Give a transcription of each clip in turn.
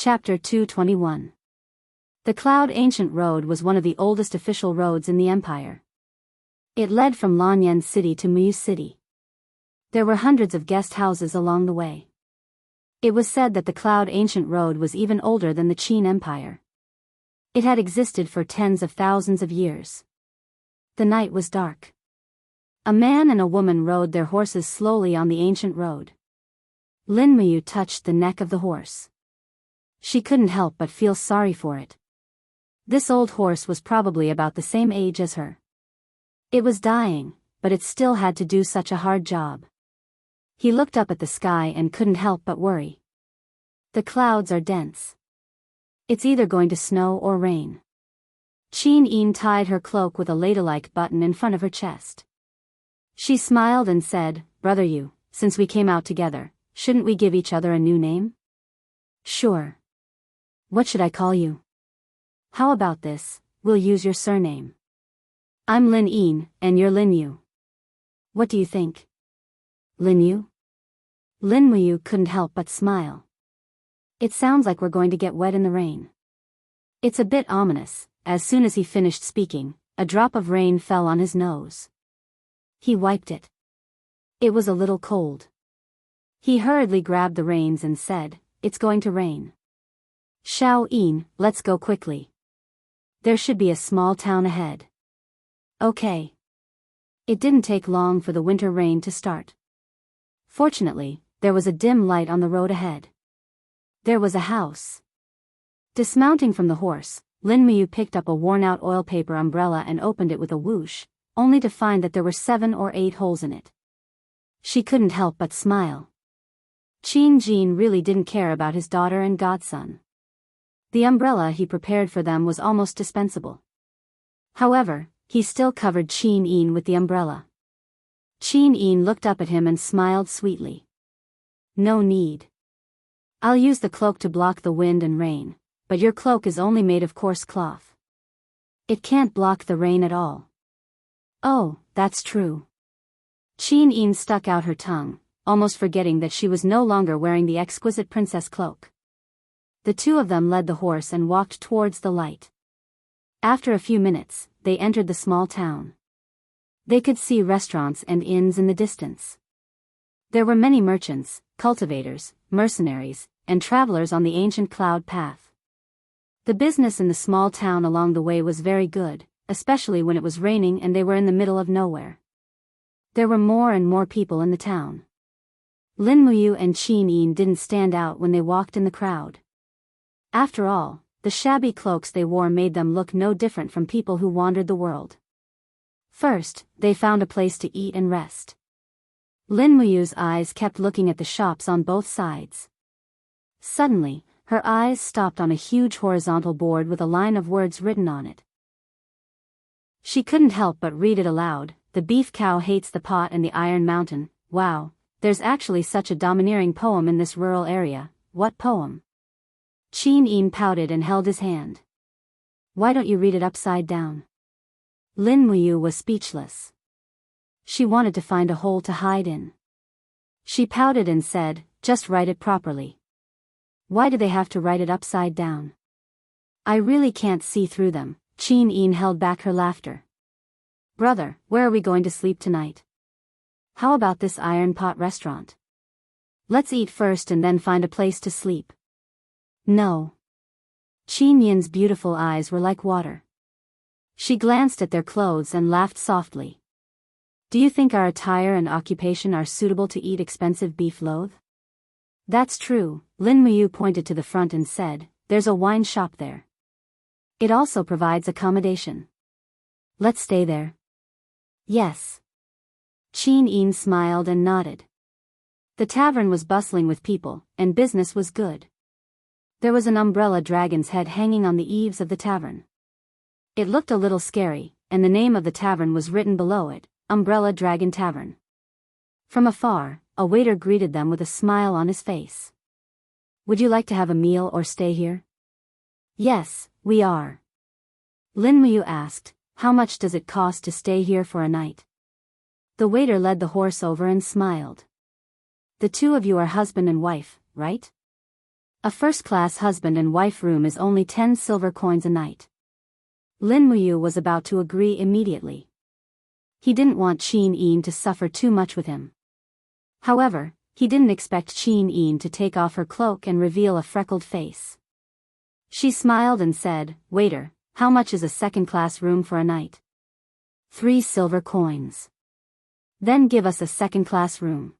Chapter 221. The Cloud Ancient Road was one of the oldest official roads in the empire. It led from Lanyan City to Mu City. There were hundreds of guest houses along the way. It was said that the Cloud Ancient Road was even older than the Qin Empire. It had existed for tens of thousands of years. The night was dark. A man and a woman rode their horses slowly on the ancient road. Lin Muyu touched the neck of the horse. She couldn't help but feel sorry for it. This old horse was probably about the same age as her. It was dying, but it still had to do such a hard job. He looked up at the sky and couldn't help but worry. The clouds are dense. It's either going to snow or rain. Qin Yin tied her cloak with a ladle-like button in front of her chest. She smiled and said, "Brother Yu, since we came out together, shouldn't we give each other a new name?" "Sure. What should I call you?" "How about this, we'll use your surname. I'm Lin Yin, and you're Lin Yu. What do you think?" "Lin Yu?" Lin Muyu couldn't help but smile. "It sounds like we're going to get wet in the rain." It's a bit ominous. As soon as he finished speaking, a drop of rain fell on his nose. He wiped it. It was a little cold. He hurriedly grabbed the reins and said, "It's going to rain. Xiao Yin, let's go quickly. There should be a small town ahead." "Okay." It didn't take long for the winter rain to start. Fortunately, there was a dim light on the road ahead. There was a house. Dismounting from the horse, Lin Muyu picked up a worn-out oil paper umbrella and opened it with a whoosh, only to find that there were 7 or 8 holes in it. She couldn't help but smile. Qin Jin really didn't care about his daughter and godson. The umbrella he prepared for them was almost dispensable. However, he still covered Qin Yin with the umbrella. Qin Yin looked up at him and smiled sweetly. "No need. I'll use the cloak to block the wind and rain, but your cloak is only made of coarse cloth. It can't block the rain at all." "Oh, that's true." Qin Yin stuck out her tongue, almost forgetting that she was no longer wearing the exquisite princess cloak. The two of them led the horse and walked towards the light. After a few minutes, they entered the small town. They could see restaurants and inns in the distance. There were many merchants, cultivators, mercenaries, and travelers on the ancient cloud path. The business in the small town along the way was very good, especially when it was raining and they were in the middle of nowhere. There were more and more people in the town. Lin Muyu and Qin Yin didn't stand out when they walked in the crowd. After all, the shabby cloaks they wore made them look no different from people who wandered the world. First, they found a place to eat and rest. Lin Muyu's eyes kept looking at the shops on both sides. Suddenly, her eyes stopped on a huge horizontal board with a line of words written on it. She couldn't help but read it aloud. "The beef cow hates the pot and the iron mountain." Wow, there's actually such a domineering poem in this rural area. What poem? Qin Yin pouted and held his hand. "Why don't you read it upside down?" Lin Muyu was speechless. She wanted to find a hole to hide in. She pouted and said, "Just write it properly. Why do they have to write it upside down? I really can't see through them." Qin Yin held back her laughter. "Brother, where are we going to sleep tonight? How about this iron pot restaurant? Let's eat first and then find a place to sleep." "No." Qin Yin's beautiful eyes were like water. She glanced at their clothes and laughed softly. "Do you think our attire and occupation are suitable to eat expensive beef loaf?" "That's true." Lin Muyu pointed to the front and said, "There's a wine shop there. It also provides accommodation. Let's stay there." "Yes." Qin Yin smiled and nodded. The tavern was bustling with people, and business was good. There was an umbrella dragon's head hanging on the eaves of the tavern. It looked a little scary, and the name of the tavern was written below it, Umbrella Dragon Tavern. From afar, a waiter greeted them with a smile on his face. "Would you like to have a meal or stay here?" "Yes, we are." Lin Muyu asked, "How much does it cost to stay here for a night?" The waiter led the horse over and smiled. "The two of you are husband and wife, right?" A first-class husband and wife room is only 10 silver coins a night. Lin Muyu was about to agree immediately. He didn't want Qin Yin to suffer too much with him. However, he didn't expect Qin Yin to take off her cloak and reveal a freckled face. She smiled and said, "Waiter, how much is a second-class room for a night?" 3 silver coins. Then give us a second-class room.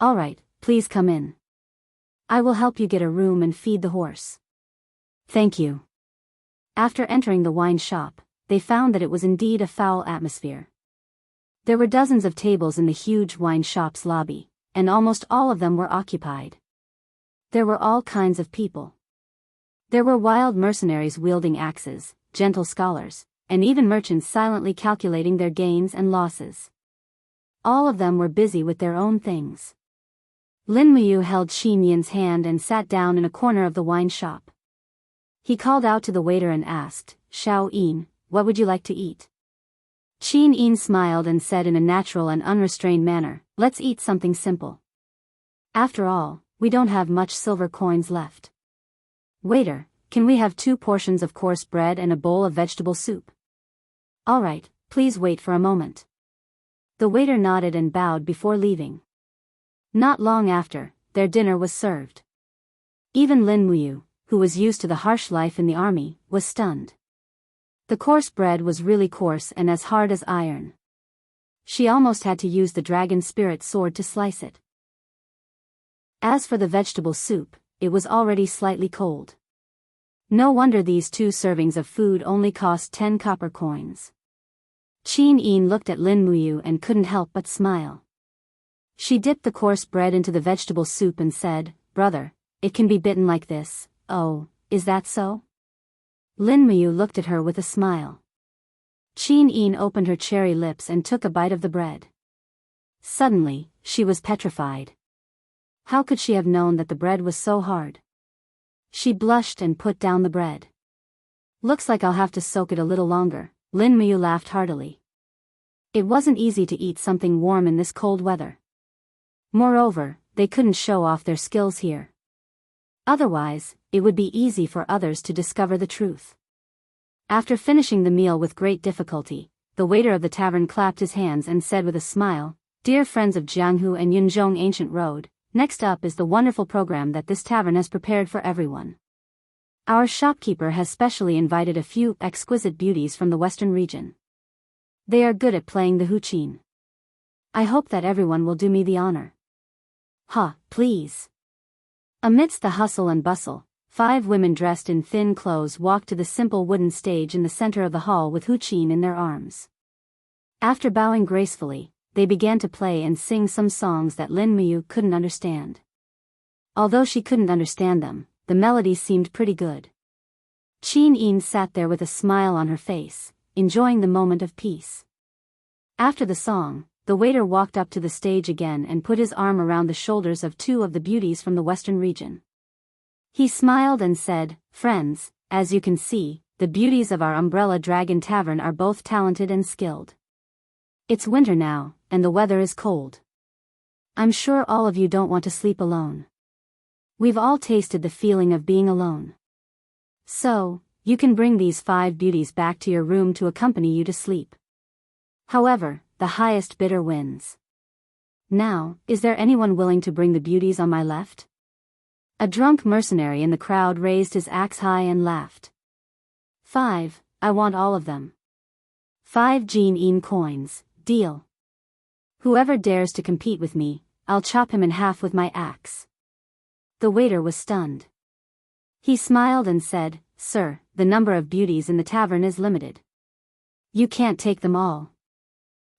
All right, please come in. I will help you get a room and feed the horse. Thank you. After entering the wine shop, they found that it was indeed a foul atmosphere. There were dozens of tables in the huge wine shop's lobby, and almost all of them were occupied. There were all kinds of people. There were wild mercenaries wielding axes, gentle scholars, and even merchants silently calculating their gains and losses. All of them were busy with their own things. Lin Muyu held Qin Yin's hand and sat down in a corner of the wine shop. He called out to the waiter and asked, "Xiao Yin, what would you like to eat?" Qin Yin smiled and said in a natural and unrestrained manner, "Let's eat something simple. After all, we don't have much silver coins left. Waiter, can we have 2 portions of coarse bread and a bowl of vegetable soup?" "All right, please wait for a moment." The waiter nodded and bowed before leaving. Not long after, their dinner was served. Even Lin Muyu, who was used to the harsh life in the army, was stunned. The coarse bread was really coarse and as hard as iron. She almost had to use the dragon spirit sword to slice it. As for the vegetable soup, it was already slightly cold. No wonder these 2 servings of food only cost 10 copper coins. Qin Yin looked at Lin Muyu and couldn't help but smile. She dipped the coarse bread into the vegetable soup and said, "Brother, it can be bitten like this." "Oh, is that so?" Lin Muyu looked at her with a smile. Qin Yin opened her cherry lips and took a bite of the bread. Suddenly, she was petrified. How could she have known that the bread was so hard? She blushed and put down the bread. "Looks like I'll have to soak it a little longer," Lin Muyu laughed heartily. It wasn't easy to eat something warm in this cold weather. Moreover, they couldn't show off their skills here. Otherwise, it would be easy for others to discover the truth. After finishing the meal with great difficulty, the waiter of the tavern clapped his hands and said with a smile, "Dear friends of Jianghu and Yunzhong Ancient Road, next up is the wonderful program that this tavern has prepared for everyone. Our shopkeeper has specially invited a few exquisite beauties from the western region. They are good at playing the huqin. I hope that everyone will do me the honor." Please." Amidst the hustle and bustle, 5 women dressed in thin clothes walked to the simple wooden stage in the center of the hall with huqin in their arms. After bowing gracefully, they began to play and sing some songs that Lin Muyu couldn't understand. Although she couldn't understand them, the melodies seemed pretty good. Qin Yin sat there with a smile on her face, enjoying the moment of peace. After the song, the waiter walked up to the stage again and put his arm around the shoulders of 2 of the beauties from the western region. He smiled and said, "Friends, as you can see, the beauties of our Umbrella Dragon Tavern are both talented and skilled. It's winter now, and the weather is cold. I'm sure all of you don't want to sleep alone. We've all tasted the feeling of being alone. So, you can bring these 5 beauties back to your room to accompany you to sleep. However, the highest bidder wins. Now, is there anyone willing to bring the beauties on my left?" A drunk mercenary in the crowd raised his axe high and laughed. 5, I want all of them. 5 Qin Yin coins, deal. Whoever dares to compete with me, I'll chop him in half with my axe. The waiter was stunned. He smiled and said, "Sir, the number of beauties in the tavern is limited. You can't take them all.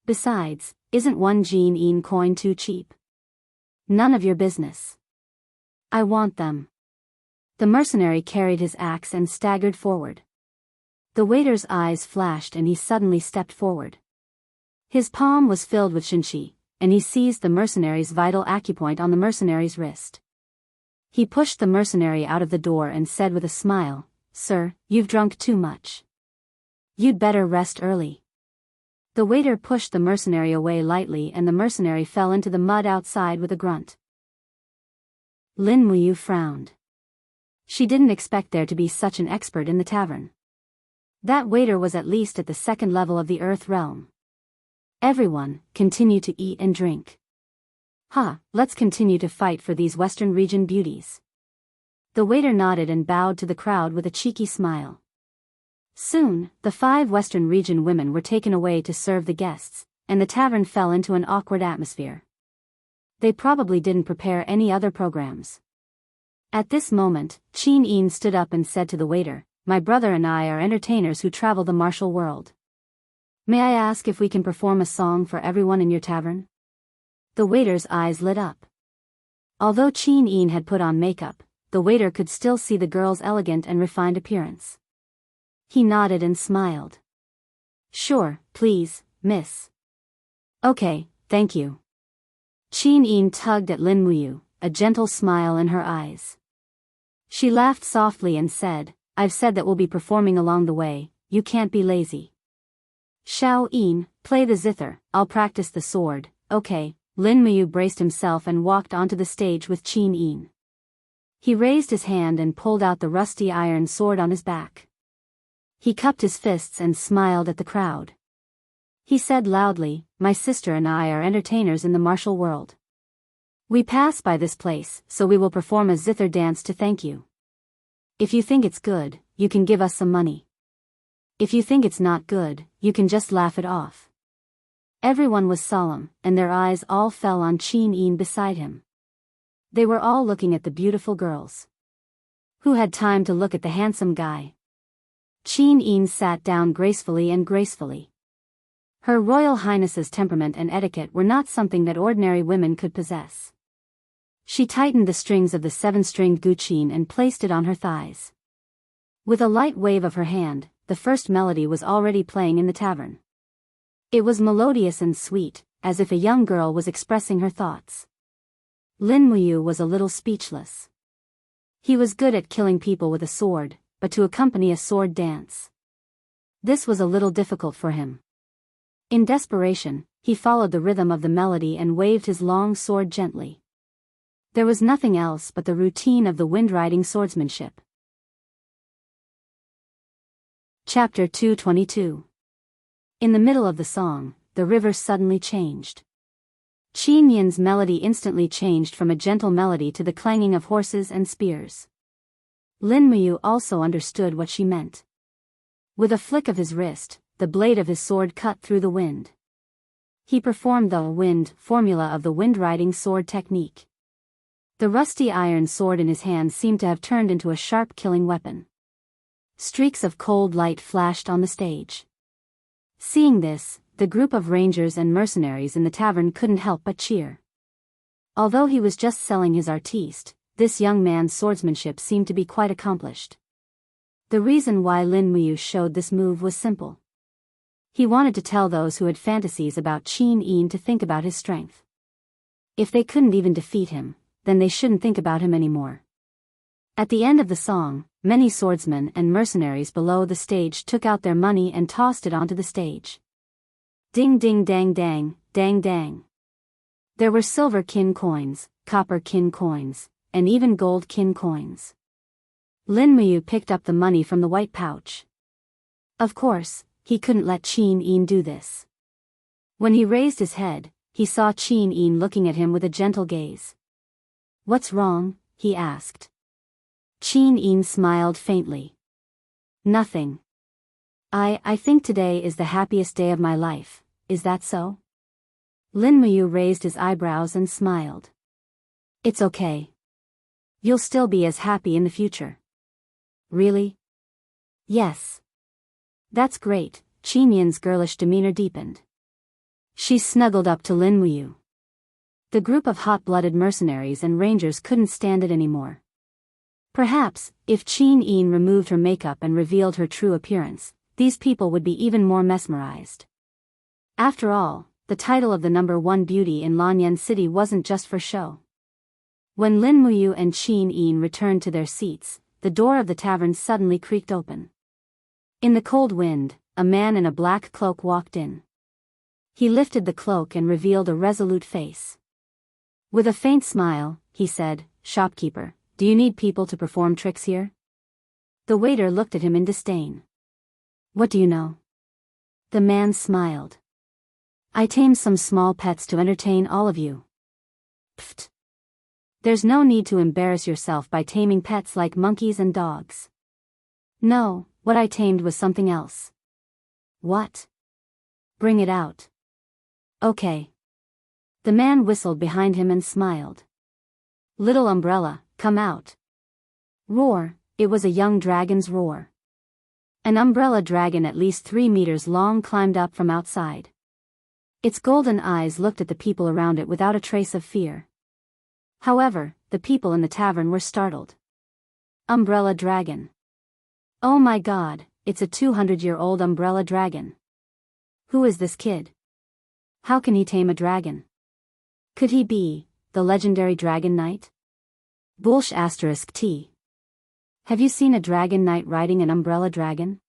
Besides, isn't 1 Qin Yin coin too cheap? None of your business. I want them." The mercenary carried his axe and staggered forward. The waiter's eyes flashed and he suddenly stepped forward. His palm was filled with shinshi, and he seized the mercenary's vital acupoint on the mercenary's wrist. He pushed the mercenary out of the door and said with a smile, "Sir, you've drunk too much. You'd better rest early." The waiter pushed the mercenary away lightly and the mercenary fell into the mud outside with a grunt. Lin Muyu frowned. She didn't expect there to be such an expert in the tavern. That waiter was at least at the second level of the Earth realm. Everyone, continue to eat and drink. Let's continue to fight for these Western region beauties. The waiter nodded and bowed to the crowd with a cheeky smile. Soon, the 5 Western region women were taken away to serve the guests, and the tavern fell into an awkward atmosphere. They probably didn't prepare any other programs. At this moment, Qin Yin stood up and said to the waiter, "My brother and I are entertainers who travel the martial world. May I ask if we can perform a song for everyone in your tavern?" The waiter's eyes lit up. Although Qin Yin had put on makeup, the waiter could still see the girl's elegant and refined appearance. He nodded and smiled. "Sure, please, miss." "Okay, thank you." Qin Yin tugged at Lin Muyu, a gentle smile in her eyes. She laughed softly and said, "I've said that we'll be performing along the way, you can't be lazy." "Xiao Yin, play the zither, I'll practice the sword." "Okay." Lin Muyu braced himself and walked onto the stage with Qin Yin. He raised his hand and pulled out the rusty iron sword on his back. He cupped his fists and smiled at the crowd. He said loudly, "My sister and I are entertainers in the martial world. We pass by this place, so we will perform a zither dance to thank you. If you think it's good, you can give us some money. If you think it's not good, you can just laugh it off." Everyone was solemn, and their eyes all fell on Qin Yin beside him. They were all looking at the beautiful girls. Who had time to look at the handsome guy? Qin Yin sat down gracefully. Her Royal Highness's temperament and etiquette were not something that ordinary women could possess. She tightened the strings of the 7-stringed guqin and placed it on her thighs. With a light wave of her hand, the first melody was already playing in the tavern. It was melodious and sweet, as if a young girl was expressing her thoughts. Lin Muyu was a little speechless. He was good at killing people with a sword, but to accompany a sword dance, this was a little difficult for him. In desperation, he followed the rhythm of the melody and waved his long sword gently. There was nothing else but the routine of the wind-riding swordsmanship. Chapter 222. In the middle of the song, the river suddenly changed. Qin Yin's melody instantly changed from a gentle melody to the clanging of horses and spears. Lin Muyu also understood what she meant. With a flick of his wrist, the blade of his sword cut through the wind. He performed the wind formula of the wind-riding sword technique. The rusty iron sword in his hand seemed to have turned into a sharp killing weapon. Streaks of cold light flashed on the stage. Seeing this, the group of rangers and mercenaries in the tavern couldn't help but cheer. Although he was just selling his artiste, this young man's swordsmanship seemed to be quite accomplished. The reason why Lin Muyu showed this move was simple. He wanted to tell those who had fantasies about Qin Yin to think about his strength. If they couldn't even defeat him, then they shouldn't think about him anymore. At the end of the song, many swordsmen and mercenaries below the stage took out their money and tossed it onto the stage. Ding ding dang dang, dang dang. There were silver kin coins, copper kin coins, and even gold kin coins. Lin Muyu picked up the money from the white pouch. Of course, he couldn't let Qin Yin do this. When he raised his head, he saw Qin Yin looking at him with a gentle gaze. "What's wrong?" he asked. Qin Yin smiled faintly. "Nothing. I think today is the happiest day of my life, is that so?" Lin Muyu raised his eyebrows and smiled. "It's okay. You'll still be as happy in the future." "Really?" "Yes." "That's great." Qin Yin's girlish demeanor deepened. She snuggled up to Lin Muyu. The group of hot-blooded mercenaries and rangers couldn't stand it anymore. Perhaps, if Qin Yin removed her makeup and revealed her true appearance, these people would be even more mesmerized. After all, the title of the #1 beauty in Lanyan City wasn't just for show. When Lin Muyu and Qin Yin returned to their seats, the door of the tavern suddenly creaked open. In the cold wind, a man in a black cloak walked in. He lifted the cloak and revealed a resolute face. With a faint smile, he said, "Shopkeeper, do you need people to perform tricks here? The waiter looked at him in disdain. What do you know? The man smiled. I tamed some small pets to entertain all of you. Pfft. There's no need to embarrass yourself by taming pets like monkeys and dogs. No, what I tamed was something else. What? Bring it out. Okay. The man whistled behind him and smiled. Little umbrella, come out. Roar, it was a young dragon's roar. An umbrella dragon at least 3 meters long climbed up from outside. Its golden eyes looked at the people around it without a trace of fear. However, the people in the tavern were startled. Umbrella dragon. Oh my god, it's a 200-year-old umbrella dragon. Who is this kid? How can he tame a dragon? Could he be the legendary dragon knight? Bullsh *T. Have you seen a dragon knight riding an umbrella dragon?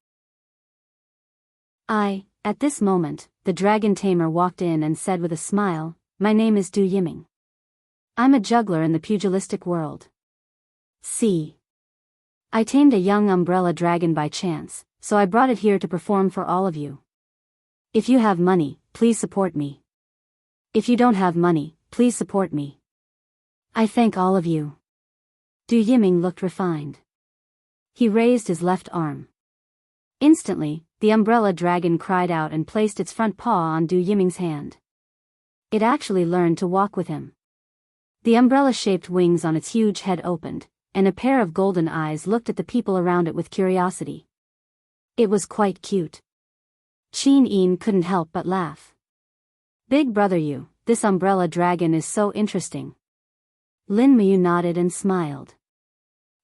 At this moment, the dragon tamer walked in and said with a smile, my name is Du Yiming. I'm a juggler in the pugilistic world. See. I tamed a young umbrella dragon by chance, so I brought it here to perform for all of you. If you have money, please support me. If you don't have money, please support me. I thank all of you. Du Yiming looked refined. He raised his left arm. Instantly, the umbrella dragon cried out and placed its front paw on Du Yiming's hand. It actually learned to walk with him. The umbrella-shaped wings on its huge head opened, and a pair of golden eyes looked at the people around it with curiosity. It was quite cute. Qin Yin couldn't help but laugh. Big brother you, this umbrella dragon is so interesting. Lin Muyu nodded and smiled.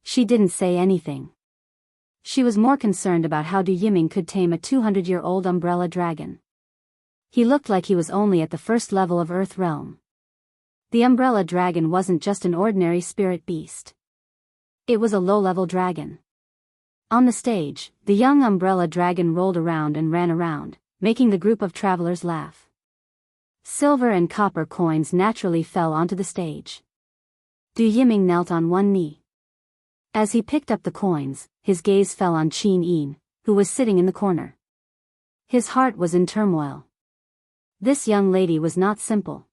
She didn't say anything. She was more concerned about how Du Yiming could tame a 200-year-old umbrella dragon. He looked like he was only at the first level of Earth Realm. The umbrella dragon wasn't just an ordinary spirit beast. It was a low-level dragon. On the stage, the young umbrella dragon rolled around and ran around, making the group of travelers laugh. Silver and copper coins naturally fell onto the stage. Du Yiming knelt on one knee. As he picked up the coins, his gaze fell on Qin Yin, who was sitting in the corner. His heart was in turmoil. This young lady was not simple.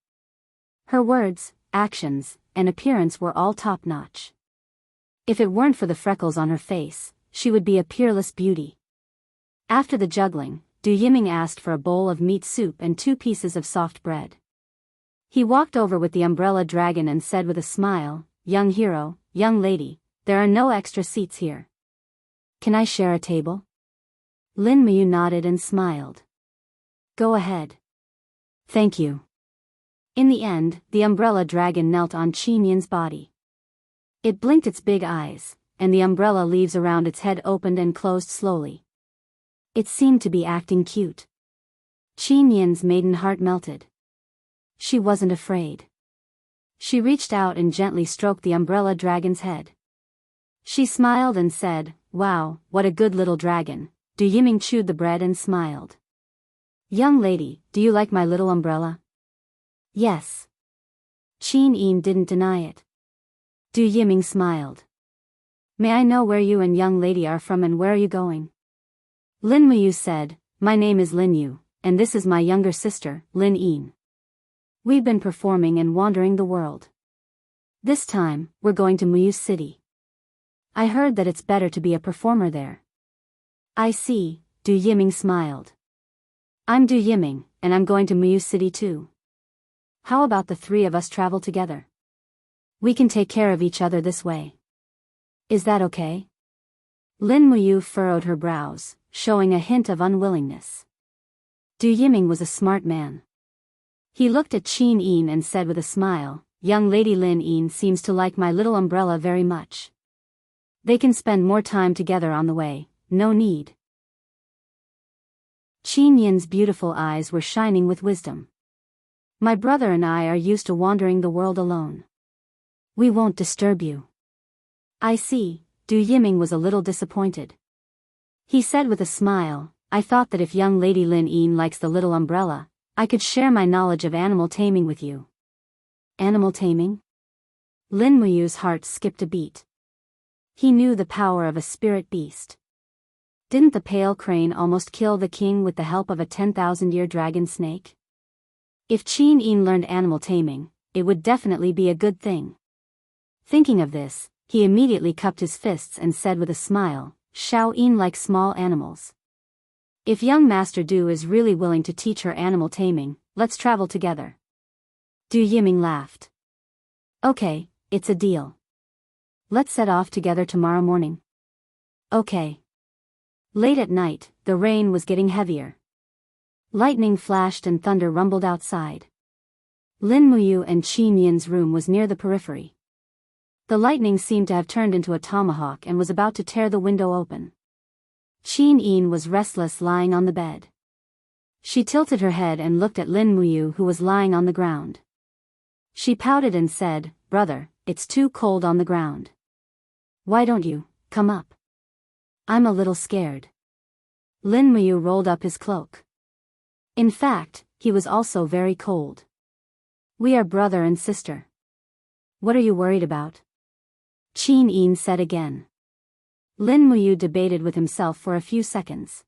Her words, actions, and appearance were all top-notch. If it weren't for the freckles on her face, she would be a peerless beauty. After the juggling, Du Yiming asked for a bowl of meat soup and 2 pieces of soft bread. He walked over with the umbrella dragon and said with a smile, young hero, young lady, there are no extra seats here. Can I share a table? Lin Muyu nodded and smiled. Go ahead. Thank you. In the end, the umbrella dragon knelt on Qin Yin's body. It blinked its big eyes, and the umbrella leaves around its head opened and closed slowly. It seemed to be acting cute. Qin Yin's maiden heart melted. She wasn't afraid. She reached out and gently stroked the umbrella dragon's head. She smiled and said, wow, what a good little dragon. Du Yiming chewed the bread and smiled. Young lady, do you like my little umbrella? Yes. Qin Yin didn't deny it. Du Yiming smiled. May I know where you and young lady are from and where are you going? Lin Muyu said, my name is Lin Yu, and this is my younger sister, Lin Yin. We've been performing and wandering the world. This time, we're going to Muyu City. I heard that it's better to be a performer there. I see, Du Yiming smiled. I'm Du Yiming, and I'm going to Muyu City too. How about the 3 of us travel together? We can take care of each other this way. Is that okay? Lin Muyu furrowed her brows, showing a hint of unwillingness. Du Yiming was a smart man. He looked at Qin Yin and said with a smile, young lady Lin Yin seems to like my little umbrella very much. They can spend more time together on the way, no need. Qin Yin's beautiful eyes were shining with wisdom. My brother and I are used to wandering the world alone. We won't disturb you. I see, Du Yiming was a little disappointed. He said with a smile, I thought that if young lady Lin Yin likes the little umbrella, I could share my knowledge of animal taming with you. Animal taming? Lin Muyu's heart skipped a beat. He knew the power of a spirit beast. Didn't the pale crane almost kill the king with the help of a 10,000-year dragon snake? If Qin Yin learned animal taming, it would definitely be a good thing. Thinking of this, he immediately cupped his fists and said with a smile, Xiao Yin likes small animals. If young Master Du is really willing to teach her animal taming, let's travel together. Du Yiming laughed. Okay, it's a deal. Let's set off together tomorrow morning. Okay. Late at night, the rain was getting heavier. Lightning flashed and thunder rumbled outside. Lin Muyu and Qin Yin's room was near the periphery. The lightning seemed to have turned into a tomahawk and was about to tear the window open. Qin Yin was restless lying on the bed. She tilted her head and looked at Lin Muyu, who was lying on the ground. She pouted and said, "Brother, it's too cold on the ground. Why don't you come up? I'm a little scared." Lin Muyu rolled up his cloak. In fact, he was also very cold. "We are brother and sister. What are you worried about?" Qin Yin said again. Lin Muyu debated with himself for a few seconds.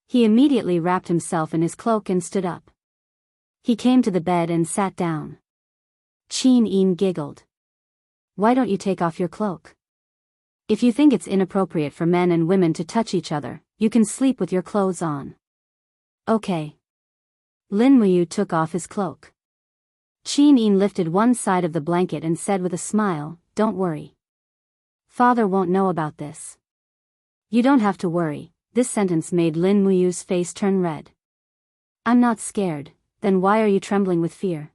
He immediately wrapped himself in his cloak and stood up. He came to the bed and sat down. Qin Yin giggled. "Why don't you take off your cloak? If you think it's inappropriate for men and women to touch each other, you can sleep with your clothes on." "Okay." Lin Muyu took off his cloak. Qin Yin lifted one side of the blanket and said with a smile, "Don't worry. Father won't know about this." "You don't have to worry." This sentence made Lin Muyu's face turn red. "I'm not scared, then why are you trembling with fear?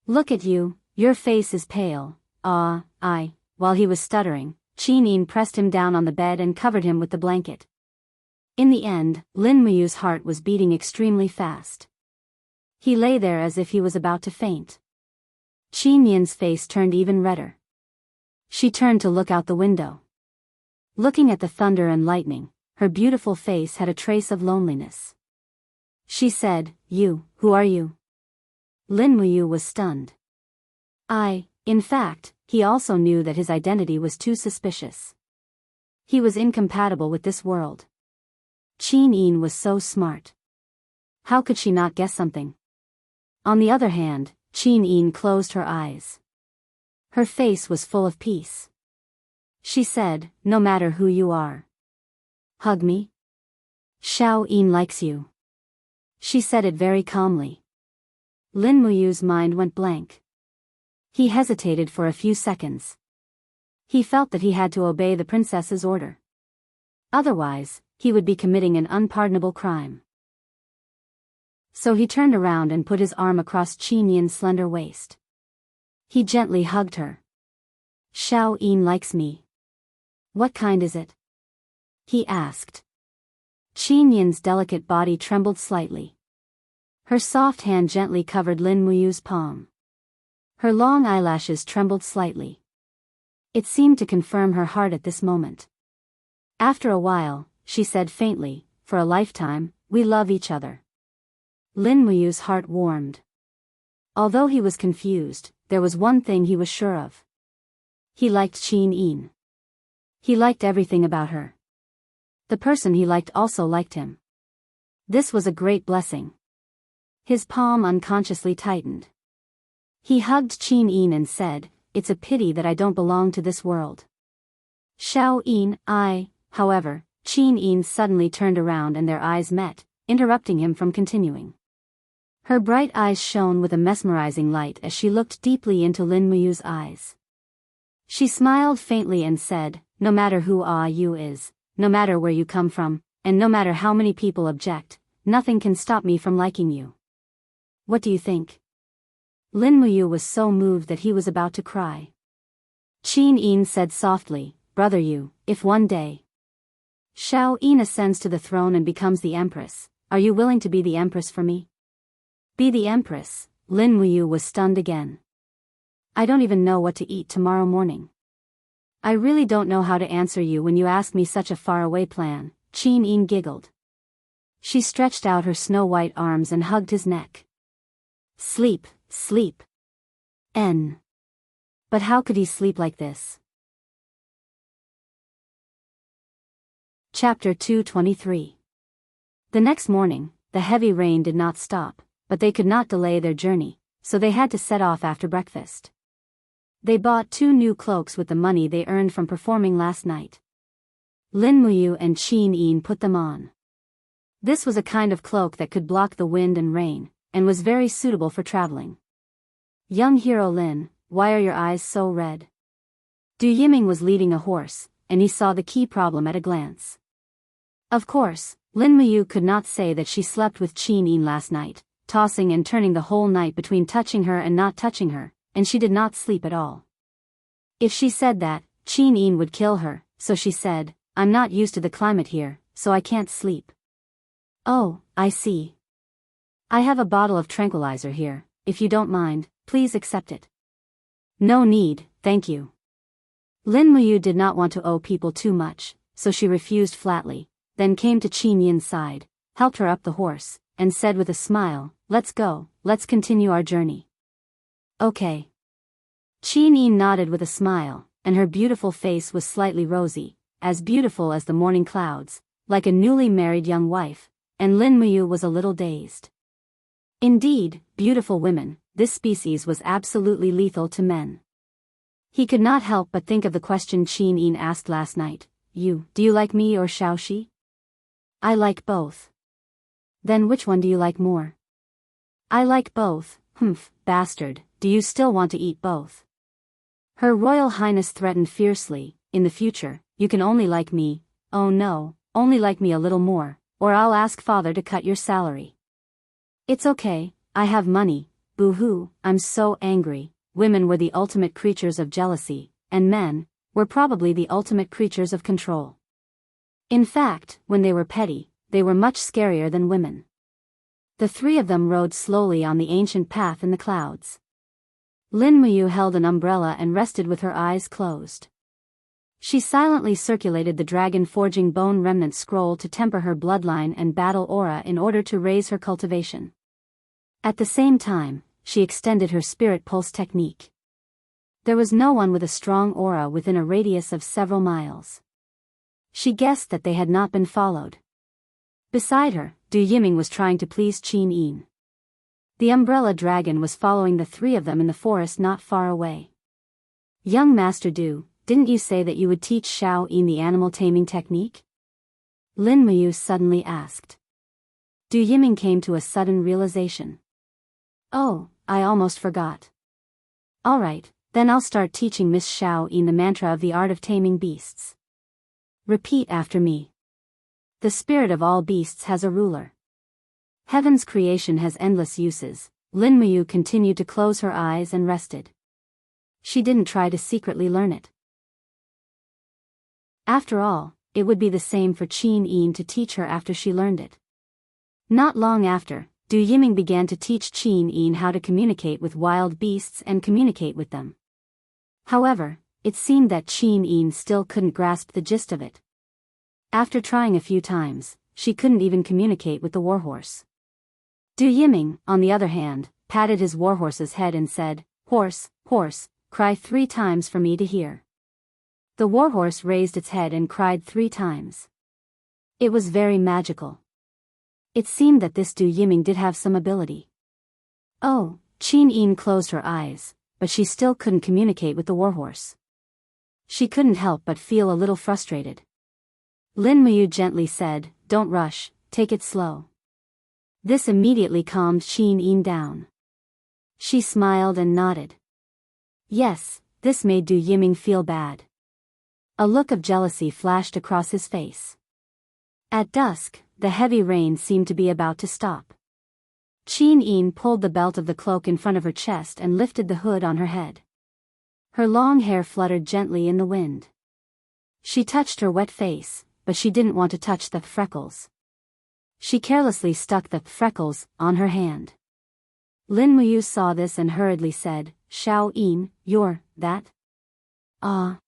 Look at you, your face is pale." While he was stuttering, Qin Yin pressed him down on the bed and covered him with the blanket. In the end, Lin Muyu's heart was beating extremely fast. He lay there as if he was about to faint. Qin Yin's face turned even redder. She turned to look out the window. Looking at the thunder and lightning, her beautiful face had a trace of loneliness. She said, Who are you?" Lin Muyu was stunned. In fact, he also knew that his identity was too suspicious. He was incompatible with this world. Qin Yin was so smart. How could she not guess something? On the other hand, Qin Yin closed her eyes. Her face was full of peace. She said, "No matter who you are. Hug me. Xiao Yin likes you." She said it very calmly. Lin Muyu's mind went blank. He hesitated for a few seconds. He felt that he had to obey the princess's order. Otherwise, he would be committing an unpardonable crime. So he turned around and put his arm across Qin Yin's slender waist. He gently hugged her. "Xiao Yin likes me. What kind is it?" he asked. Qin Yin's delicate body trembled slightly. Her soft hand gently covered Lin Muyu's palm. Her long eyelashes trembled slightly. It seemed to confirm her heart at this moment. After a while, she said faintly, "For a lifetime, we love each other." Lin Muyu's heart warmed. Although he was confused, there was one thing he was sure of. He liked Qin Yin. He liked everything about her. The person he liked also liked him. This was a great blessing. His palm unconsciously tightened. He hugged Qin Yin and said, "It's a pity that I don't belong to this world." Xiao Yin, However, Qin Yin suddenly turned around and their eyes met, interrupting him from continuing. Her bright eyes shone with a mesmerizing light as she looked deeply into Lin Muyu's eyes. She smiled faintly and said, "No matter who you is, no matter where you come from, and no matter how many people object, nothing can stop me from liking you. What do you think?" Lin Muyu was so moved that he was about to cry. Qin Yin said softly, "Brother if one day Xiao Yin ascends to the throne and becomes the empress, are you willing to be the empress for me?" "Be the empress?" Lin Muyu was stunned again. "I don't even know what to eat tomorrow morning. I really don't know how to answer you when you ask me such a faraway plan." Qin Yin giggled. She stretched out her snow-white arms and hugged his neck. Sleep, sleep. But how could he sleep like this? Chapter 223. The next morning, the heavy rain did not stop, but they could not delay their journey, so they had to set off after breakfast. They bought 2 new cloaks with the money they earned from performing last night. Lin Muyu and Qin Yin put them on. This was a kind of cloak that could block the wind and rain, and was very suitable for traveling. Young hero Lin, why are your eyes so red? Du Yiming was leading a horse, and he saw the key problem at a glance. Of course, Lin Muyu could not say that she slept with Qin Yin last night, tossing and turning the whole night between touching her and not touching her, and she did not sleep at all. If she said that, Qin Yin would kill her, so she said, I'm not used to the climate here, so I can't sleep. Oh, I see. I have a bottle of tranquilizer here, if you don't mind, please accept it. No need, thank you. Lin Muyu did not want to owe people too much, so she refused flatly, then came to Qin Yin's side, helped her up the horse, and said with a smile, let's go, let's continue our journey. Okay. Qin Yin nodded with a smile, and her beautiful face was slightly rosy, as beautiful as the morning clouds, like a newly married young wife, and Lin Muyu was a little dazed. Indeed, beautiful women, this species was absolutely lethal to men. He could not help but think of the question Qin Yin asked last night, do you like me or Xiaoxi? I like both. Then which one do you like more? I like both, bastard, do you still want to eat both? Her Royal Highness threatened fiercely, in the future, you can only like me, oh no, only like me a little more, or I'll ask father to cut your salary. It's okay, I have money, boo-hoo, I'm so angry. Women were the ultimate creatures of jealousy, and men were probably the ultimate creatures of control. In fact, when they were petty, they were much scarier than women. The 3 of them rode slowly on the ancient path in the clouds. Lin Muyu held an umbrella and rested with her eyes closed. She silently circulated the dragon forging bone remnant scroll to temper her bloodline and battle aura in order to raise her cultivation. At the same time, she extended her spirit pulse technique. There was no one with a strong aura within a radius of several miles. She guessed that they had not been followed. Beside her, Du Yiming was trying to please Qin Yin. The umbrella dragon was following the 3 of them in the forest not far away. Young Master Du, didn't you say that you would teach Xiao Yin the animal taming technique? Lin Muyu suddenly asked. Du Yiming came to a sudden realization. Oh, I almost forgot. Alright, then I'll start teaching Miss Xiao Yin the mantra of the art of taming beasts. Repeat after me. The spirit of all beasts has a ruler. Heaven's creation has endless uses. Lin Muyu continued to close her eyes and rested. She didn't try to secretly learn it. After all, it would be the same for Qin Yin to teach her after she learned it. Not long after, Du Yiming began to teach Qin Yin how to communicate with wild beasts and communicate with them. However, it seemed that Qin Yin still couldn't grasp the gist of it. After trying a few times, she couldn't even communicate with the warhorse. Du Yiming, on the other hand, patted his warhorse's head and said, Horse, horse, cry 3 times for me to hear. The warhorse raised its head and cried 3 times. It was very magical. It seemed that this Du Yiming did have some ability. Oh, Qin Yin closed her eyes, but she still couldn't communicate with the warhorse. She couldn't help but feel a little frustrated. Lin Muyu gently said, Don't rush, take it slow. This immediately calmed Qin Yin down. She smiled and nodded. Yes, this made Du Yiming feel bad. A look of jealousy flashed across his face. At dusk, the heavy rain seemed to be about to stop. Qin Yin pulled the belt of the cloak in front of her chest and lifted the hood on her head. Her long hair fluttered gently in the wind. She touched her wet face, but she didn't want to touch the freckles. She carelessly stuck the freckles on her hand. Lin Muyu saw this and hurriedly said, Xiao Yin, you're that? Ah.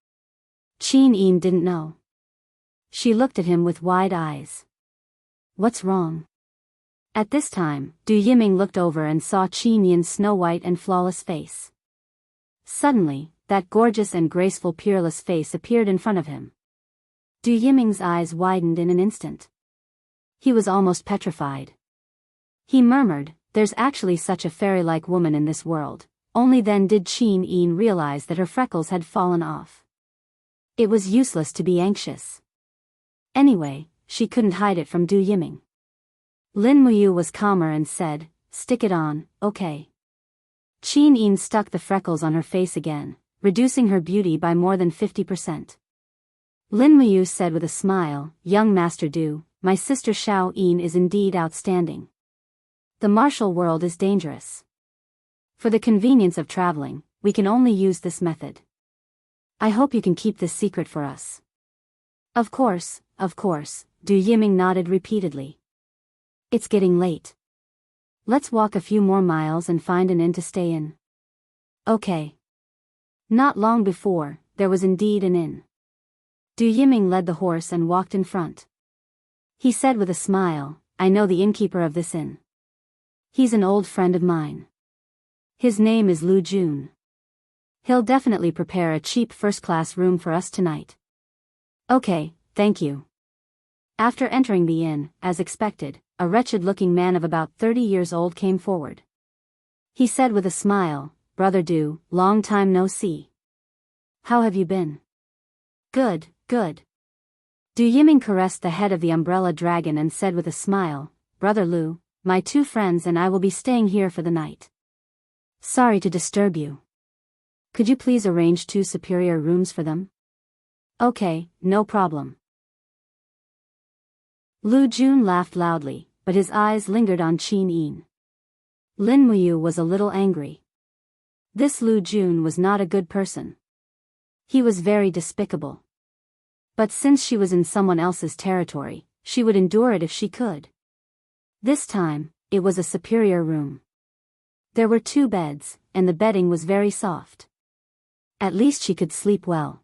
Qin Yin didn't know. She looked at him with wide eyes. What's wrong? At this time, Du Yiming looked over and saw Qin Yin's snow-white and flawless face. Suddenly, that gorgeous and graceful peerless face appeared in front of him. Du Yiming's eyes widened in an instant. He was almost petrified. He murmured, "There's actually such a fairy-like woman in this world." Only then did Qin Yin realize that her freckles had fallen off. It was useless to be anxious. Anyway, she couldn't hide it from Du Yiming. Lin Muyu was calmer and said, "Stick it on, okay." Qin Yin stuck the freckles on her face again, reducing her beauty by more than 50%. Lin Muyu said with a smile, "Young Master Du, my sister Xiao Yin is indeed outstanding. The martial world is dangerous. For the convenience of traveling, we can only use this method. I hope you can keep this secret for us." Of course, Du Yiming nodded repeatedly. "It's getting late. Let's walk a few more miles and find an inn to stay in." Okay. Not long before, there was indeed an inn. Du Yiming led the horse and walked in front. He said with a smile, "I know the innkeeper of this inn. He's an old friend of mine. His name is Lu Jun. He'll definitely prepare a cheap first-class room for us tonight." "Okay, thank you." After entering the inn, as expected, a wretched-looking man of about 30 years old came forward. He said with a smile, "Brother Du, long time no see. How have you been?" Good. Du Yiming caressed the head of the umbrella dragon and said with a smile, "Brother Lu, my two friends and I will be staying here for the night. Sorry to disturb you. Could you please arrange 2 superior rooms for them?" "Okay, no problem." Lu Jun laughed loudly, but his eyes lingered on Qin Yin. Lin Muyu was a little angry. This Lu Jun was not a good person. He was very despicable. But since she was in someone else's territory, she would endure it if she could. This time, it was a superior room. There were 2 beds, and the bedding was very soft. At least she could sleep well.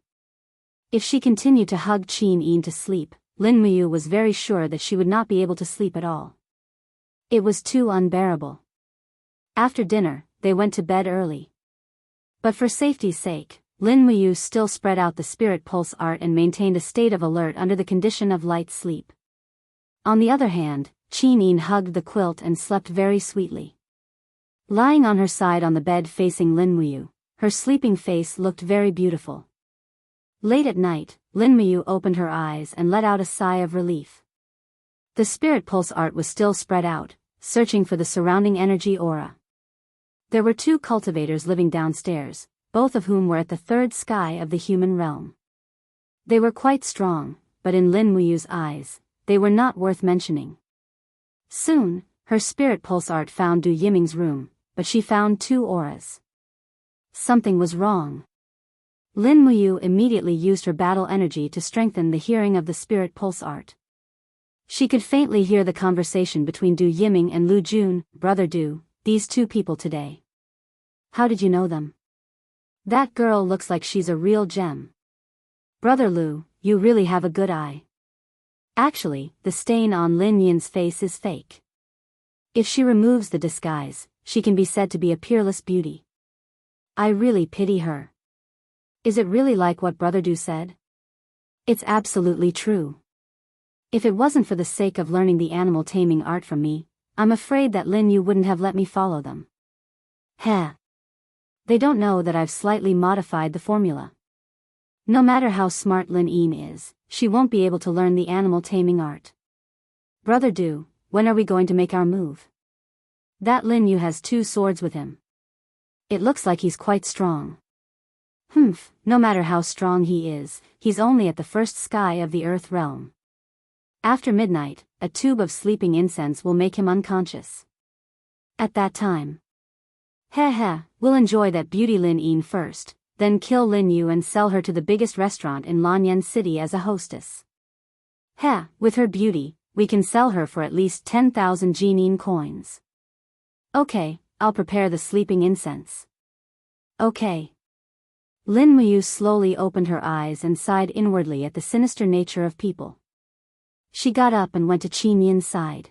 If she continued to hug Qin Yin to sleep, Lin Muyu was very sure that she would not be able to sleep at all. It was too unbearable. After dinner, they went to bed early. But for safety's sake, Lin Muyu still spread out the spirit pulse art and maintained a state of alert under the condition of light sleep. On the other hand, Qin Yin hugged the quilt and slept very sweetly. Lying on her side on the bed facing Lin Muyu, her sleeping face looked very beautiful. Late at night, Lin Muyu opened her eyes and let out a sigh of relief. The spirit pulse art was still spread out, searching for the surrounding energy aura. There were 2 cultivators living downstairs, both of whom were at the 3rd sky of the human realm. They were quite strong, but in Lin Muyu's eyes, they were not worth mentioning. Soon, her spirit pulse art found Du Yiming's room, but she found 2 auras. Something was wrong. Lin Muyu immediately used her battle energy to strengthen the hearing of the spirit pulse art. She could faintly hear the conversation between Du Yiming and Lu Jun. "Brother Du, these 2 people today. How did you know them? That girl looks like she's a real gem. Brother Lu, you really have a good eye. Actually, the stain on Lin Yin's face is fake. If she removes the disguise, she can be said to be a peerless beauty. I really pity her. Is it really like what Brother Du said?" "It's absolutely true. If it wasn't for the sake of learning the animal taming art from me, I'm afraid that Lin Yu wouldn't have let me follow them. Heh. They don't know that I've slightly modified the formula. No matter how smart Lin Yin is, she won't be able to learn the animal taming art. Brother Du, when are we going to make our move? That Lin Yu has 2 swords with him. It looks like he's quite strong." "Humph, no matter how strong he is, he's only at the 1st sky of the earth realm. After midnight, a tube of sleeping incense will make him unconscious. At that time, we'll enjoy that beauty Lin Yin first, then kill Lin Yu and sell her to the biggest restaurant in Lanyan City as a hostess. With her beauty, we can sell her for at least 10,000 Jinin coins. Okay, I'll prepare the sleeping incense." "Okay." Lin Muyu slowly opened her eyes and sighed inwardly at the sinister nature of people. She got up and went to Qin Yin's side.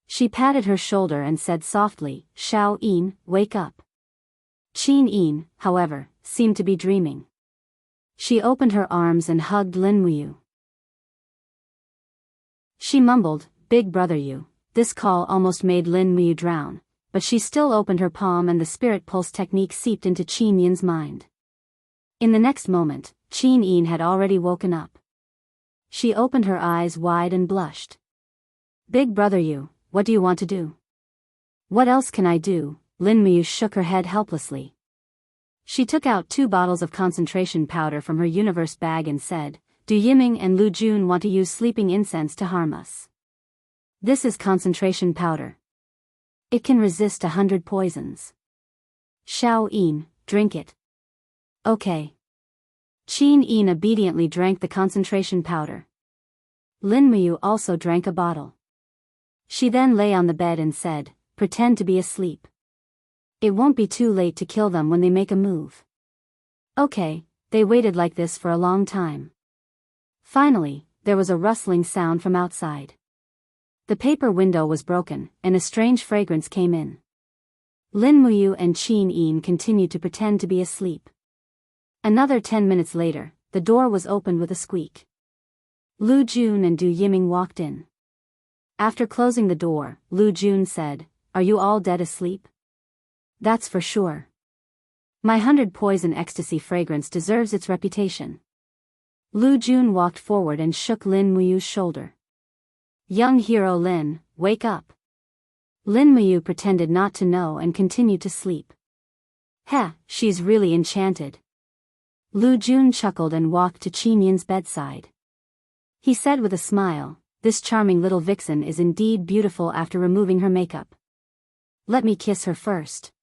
She patted her shoulder and said softly, "Xiao Yin, wake up." Qin Yin, however, seemed to be dreaming. She opened her arms and hugged Lin Muyu. She mumbled, "Big brother you." This call almost made Lin Muyu drown, but she still opened her palm and the spirit pulse technique seeped into Qin Yin's mind. In the next moment, Qin Yin had already woken up. She opened her eyes wide and blushed. "Big brother you, what do you want to do?" "What else can I do?" Lin Muyu shook her head helplessly. She took out 2 bottles of concentration powder from her universe bag and said, "Du Yiming and Lu Jun want to use sleeping incense to harm us. This is concentration powder. It can resist 100 poisons. Xiao Yin, drink it." "Okay." Qin Yin obediently drank the concentration powder. Lin Muyu also drank a bottle. She then lay on the bed and said, "Pretend to be asleep. It won't be too late to kill them when they make a move." Okay, they waited like this for a long time. Finally, there was a rustling sound from outside. The paper window was broken, and a strange fragrance came in. Lin Muyu and Qin Yin continued to pretend to be asleep. Another 10 minutes later, the door was opened with a squeak. Lu Jun and Du Yiming walked in. After closing the door, Lu Jun said, "Are you all dead asleep?" "That's for sure. My 100 poison ecstasy fragrance deserves its reputation." Lu Jun walked forward and shook Lin Muyu's shoulder. "Young hero Lin, wake up." Lin Muyu pretended not to know and continued to sleep. "Heh, she's really enchanted." Lu Jun chuckled and walked to Qin Yin's bedside. He said with a smile, "This charming little vixen is indeed beautiful after removing her makeup. Let me kiss her first."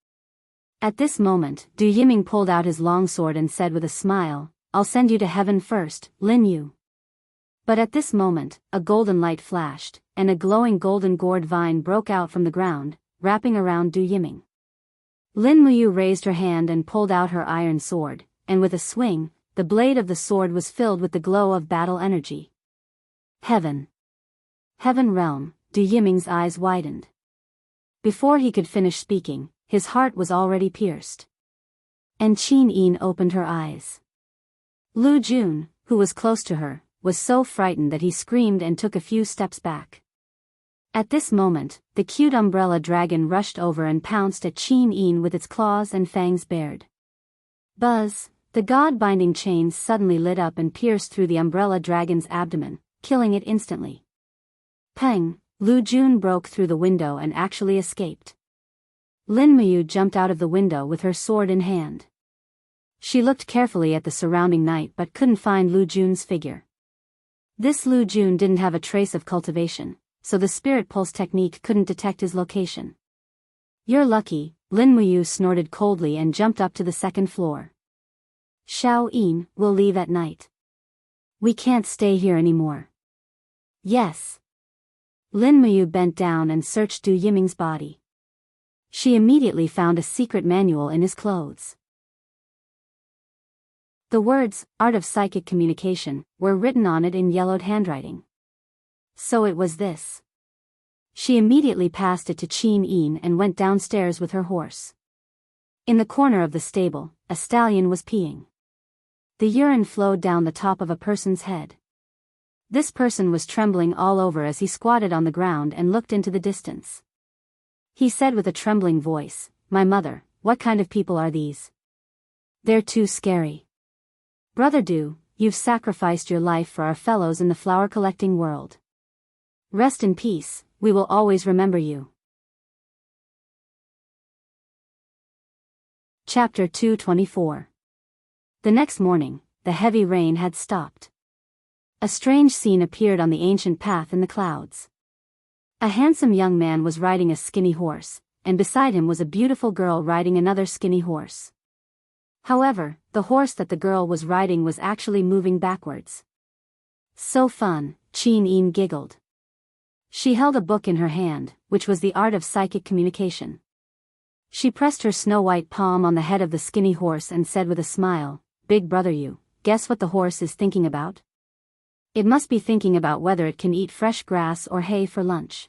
At this moment, Du Yiming pulled out his long sword and said with a smile, "I'll send you to heaven first, Lin Yu." But at this moment, a golden light flashed, and a glowing golden gourd vine broke out from the ground, wrapping around Du Yiming. Lin Muyu raised her hand and pulled out her iron sword, and with a swing, the blade of the sword was filled with the glow of battle energy. Heaven. Heaven realm, Du Yiming's eyes widened. Before he could finish speaking, his heart was already pierced. And Qin Yin opened her eyes. Lu Jun, who was close to her, was so frightened that he screamed and took a few steps back. At this moment, the cute umbrella dragon rushed over and pounced at Qin Yin with its claws and fangs bared. Buzz, the god-binding chains suddenly lit up and pierced through the umbrella dragon's abdomen, killing it instantly. Peng, Lu Jun broke through the window and actually escaped. Lin Muyu jumped out of the window with her sword in hand. She looked carefully at the surrounding night but couldn't find Lu Jun's figure. This Lu Jun didn't have a trace of cultivation, so the spirit pulse technique couldn't detect his location. "You're lucky," Lin Muyu snorted coldly and jumped up to the second floor. "Xiao Yin, we'll leave at night. We can't stay here anymore." "Yes." Lin Muyu bent down and searched Du Yiming's body. She immediately found a secret manual in his clothes. The words, "Art of Psychic Communication," were written on it in yellowed handwriting. So it was this. She immediately passed it to Qin Yin and went downstairs with her horse. In the corner of the stable, a stallion was peeing. The urine flowed down the top of a person's head. This person was trembling all over as he squatted on the ground and looked into the distance. He said with a trembling voice, "My mother, what kind of people are these? They're too scary. Brother Du, you've sacrificed your life for our fellows in the flower-collecting world. Rest in peace, we will always remember you." Chapter 224. The next morning, the heavy rain had stopped. A strange scene appeared on the ancient path in the clouds. A handsome young man was riding a skinny horse, and beside him was a beautiful girl riding another skinny horse. However, the horse that the girl was riding was actually moving backwards. "So fun," Qin Yin giggled. She held a book in her hand, which was the Art of Psychic Communication. She pressed her snow-white palm on the head of the skinny horse and said with a smile, "Big brother you, guess what the horse is thinking about? It must be thinking about whether it can eat fresh grass or hay for lunch."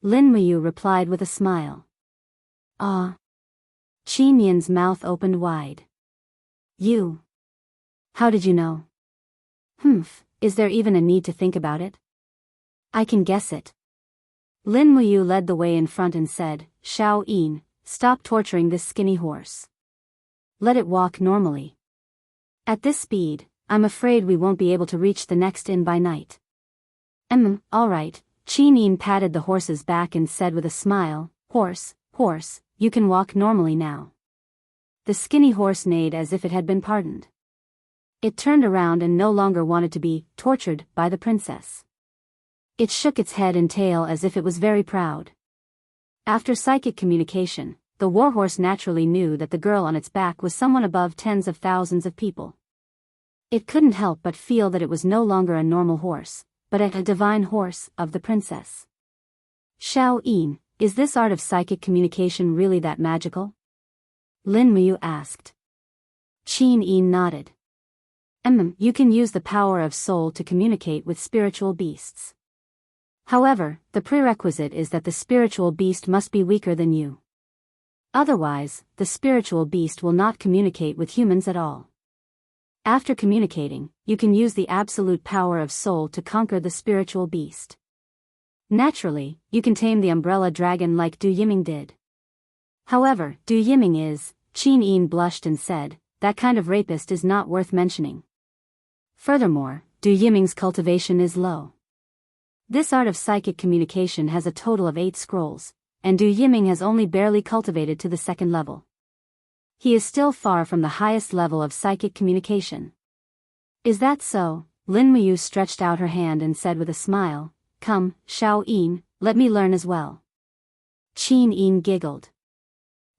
Lin Muyu replied with a smile. "Ah." Qin Yin's mouth opened wide. You. How did you know? Is there even a need to think about it? I can guess it. Lin Muyu led the way in front and said, Xiao Yin, stop torturing this skinny horse. Let it walk normally. At this speed, I'm afraid we won't be able to reach the next inn by night. All right. Qin Yin patted the horse's back and said with a smile, Horse, you can walk normally now. The skinny horse neighed as if it had been pardoned. It turned around and no longer wanted to be tortured by the princess. It shook its head and tail as if it was very proud. After psychic communication, the warhorse naturally knew that the girl on its back was someone above tens of thousands of people. It couldn't help but feel that it was no longer a normal horse, but a divine horse of the princess. Xiao Yin, is this art of psychic communication really that magical? Lin Muyu asked. Qin Yin nodded. You can use the power of soul to communicate with spiritual beasts. However, the prerequisite is that the spiritual beast must be weaker than you. Otherwise, the spiritual beast will not communicate with humans at all. After communicating, you can use the absolute power of soul to conquer the spiritual beast. Naturally, you can tame the umbrella dragon like Du Yiming did. However, Du Yiming is, Qin Yin blushed and said, that kind of rapist is not worth mentioning. Furthermore, Du Yiming's cultivation is low. This art of psychic communication has a total of 8 scrolls, and Du Yiming has only barely cultivated to the 2nd level. He is still far from the highest level of psychic communication. Is that so? Lin Muyu stretched out her hand and said with a smile, Come, Xiao Yin, let me learn as well. Qin Yin giggled.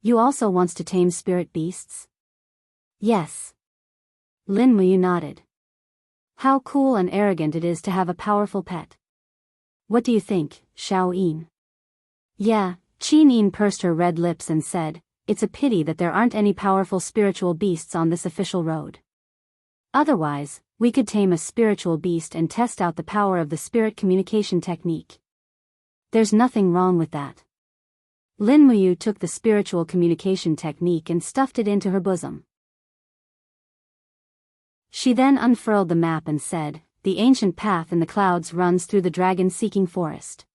You also wants to tame spirit beasts? Yes. Lin Muyu nodded. How cool and arrogant it is to have a powerful pet. What do you think, Xiao Yin? Yeah, Qin Yin pursed her red lips and said, It's a pity that there aren't any powerful spiritual beasts on this official road. Otherwise, we could tame a spiritual beast and test out the power of the spirit communication technique. There's nothing wrong with that. Lin Muyu took the spiritual communication technique and stuffed it into her bosom. She then unfurled the map and said, The ancient path in the clouds runs through the dragon-seeking forest.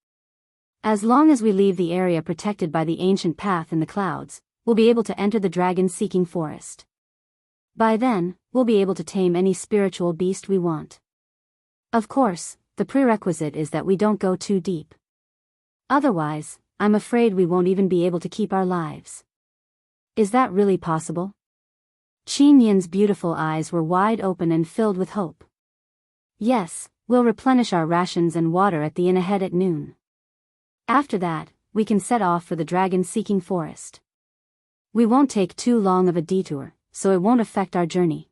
As long as we leave the area protected by the ancient path in the clouds, we'll be able to enter the dragon-seeking forest. By then, we'll be able to tame any spiritual beast we want. Of course, the prerequisite is that we don't go too deep. Otherwise, I'm afraid we won't even be able to keep our lives. Is that really possible? Qin Yin's beautiful eyes were wide open and filled with hope. Yes, we'll replenish our rations and water at the inn ahead at noon. After that, we can set off for the dragon-seeking forest. We won't take too long of a detour, so it won't affect our journey.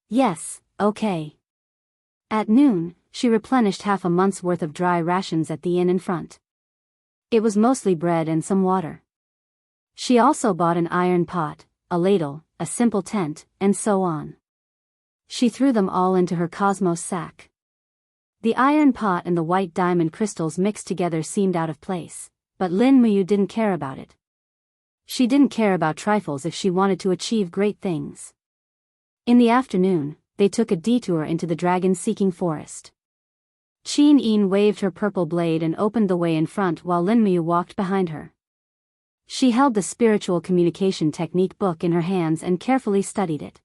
Yes, okay. At noon, she replenished half a month's worth of dry rations at the inn in front. It was mostly bread and some water. She also bought an iron pot, a ladle, a simple tent, and so on. She threw them all into her cosmos sack. The iron pot and the white diamond crystals mixed together seemed out of place, but Lin Muyu didn't care about it. She didn't care about trifles if she wanted to achieve great things. In the afternoon, they took a detour into the dragon-seeking forest. Qin Yin waved her purple blade and opened the way in front while Lin Muyu walked behind her. She held the spiritual communication technique book in her hands and carefully studied it.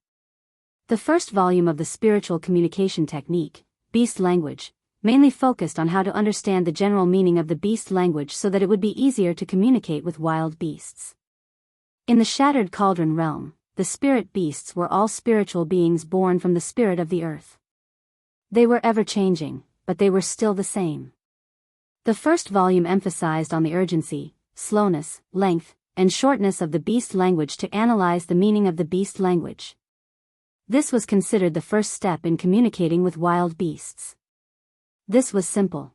The first volume of the spiritual communication technique, Beast Language, mainly focused on how to understand the general meaning of the beast language so that it would be easier to communicate with wild beasts. In the Shattered Cauldron realm, the spirit beasts were all spiritual beings born from the spirit of the earth. They were ever-changing, but they were still the same. The first volume emphasized on the urgency, slowness, length, and shortness of the beast language to analyze the meaning of the beast language. This was considered the first step in communicating with wild beasts. This was simple.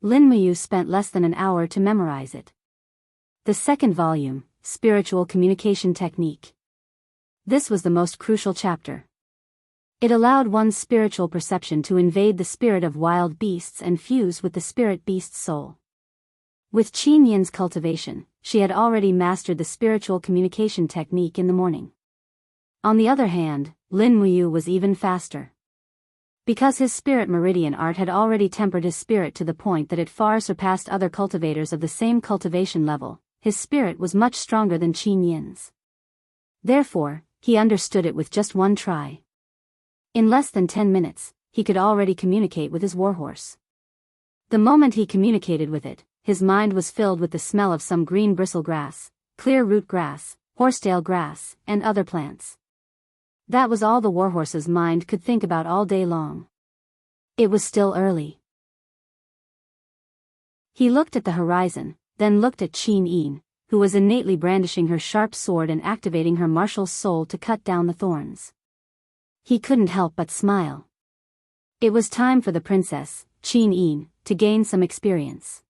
Lin Muyu spent less than an hour to memorize it. The second volume, Spiritual Communication Technique. This was the most crucial chapter. It allowed one's spiritual perception to invade the spirit of wild beasts and fuse with the spirit beast's soul. With Qin Yin's cultivation, she had already mastered the spiritual communication technique in the morning. On the other hand, Lin Muyu was even faster. Because his spirit meridian art had already tempered his spirit to the point that it far surpassed other cultivators of the same cultivation level, his spirit was much stronger than Qin Yin's. Therefore, he understood it with just one try. In less than 10 minutes, he could already communicate with his warhorse. The moment he communicated with it, his mind was filled with the smell of some green bristle grass, clear root grass, horsetail grass, and other plants. That was all the warhorse's mind could think about all day long. It was still early. He looked at the horizon, then looked at Qin Yin, who was innately brandishing her sharp sword and activating her martial soul to cut down the thorns. He couldn't help but smile. It was time for the princess, Qin Yin, to gain some experience.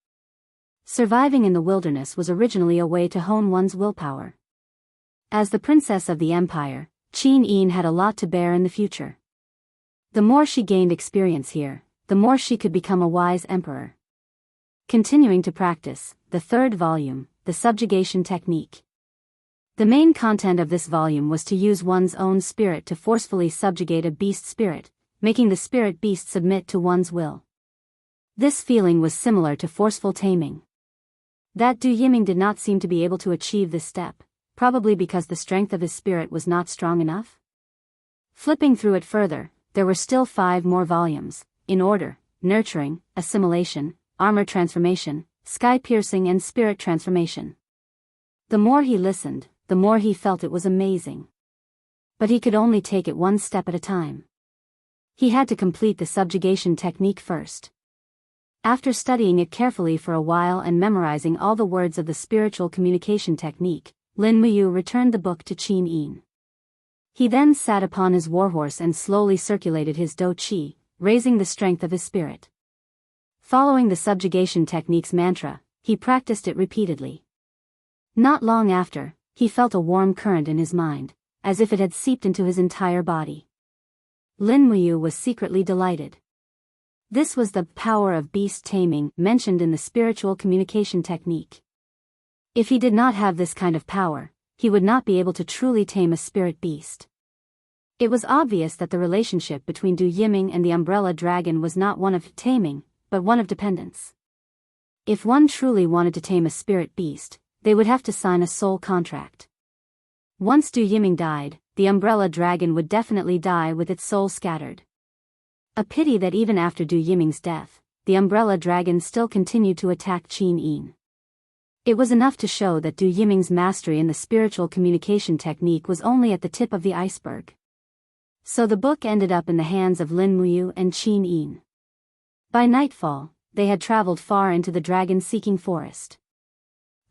Surviving in the wilderness was originally a way to hone one's willpower. As the princess of the empire, Qin Yin had a lot to bear in the future. The more she gained experience here, the more she could become a wise emperor. Continuing to practice, the third volume, the subjugation technique. The main content of this volume was to use one's own spirit to forcefully subjugate a beast spirit, making the spirit beast submit to one's will. This feeling was similar to forceful taming. That Du Yiming did not seem to be able to achieve this step, probably because the strength of his spirit was not strong enough. Flipping through it further, there were still 5 more volumes, in order: nurturing, assimilation, armor transformation, sky piercing, and spirit transformation. The more he listened, the more he felt it was amazing. But he could only take it one step at a time. He had to complete the subjugation technique first. After studying it carefully for a while and memorizing all the words of the spiritual communication technique, Lin Muyu returned the book to Qin Yin. He then sat upon his warhorse and slowly circulated his dou qi, raising the strength of his spirit. Following the subjugation technique's mantra, he practiced it repeatedly. Not long after, he felt a warm current in his mind, as if it had seeped into his entire body. Lin Muyu was secretly delighted. This was the power of beast taming mentioned in the spiritual communication technique. If he did not have this kind of power, he would not be able to truly tame a spirit beast. It was obvious that the relationship between Du Yiming and the umbrella dragon was not one of taming, but one of dependence. If one truly wanted to tame a spirit beast, they would have to sign a soul contract. Once Du Yiming died, the umbrella dragon would definitely die with its soul scattered. A pity that even after Du Yiming's death, the umbrella dragon still continued to attack Qin Yin. It was enough to show that Du Yiming's mastery in the spiritual communication technique was only at the tip of the iceberg. So the book ended up in the hands of Lin Muyu and Qin Yin. By nightfall, they had traveled far into the dragon-seeking forest.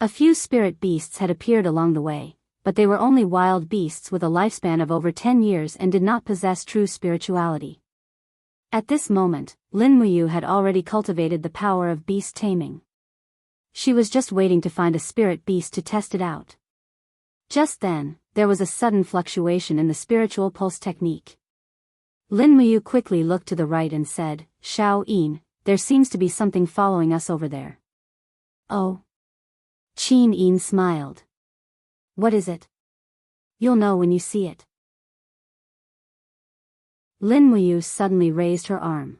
A few spirit beasts had appeared along the way, but they were only wild beasts with a lifespan of over 10 years and did not possess true spirituality. At this moment, Lin Muyu had already cultivated the power of beast taming. She was just waiting to find a spirit beast to test it out. Just then, there was a sudden fluctuation in the spiritual pulse technique. Lin Muyu quickly looked to the right and said, "Xiao Yin, there seems to be something following us over there." "Oh." Qin Yin smiled. "What is it?" "You'll know when you see it." Lin Muyu suddenly raised her arm.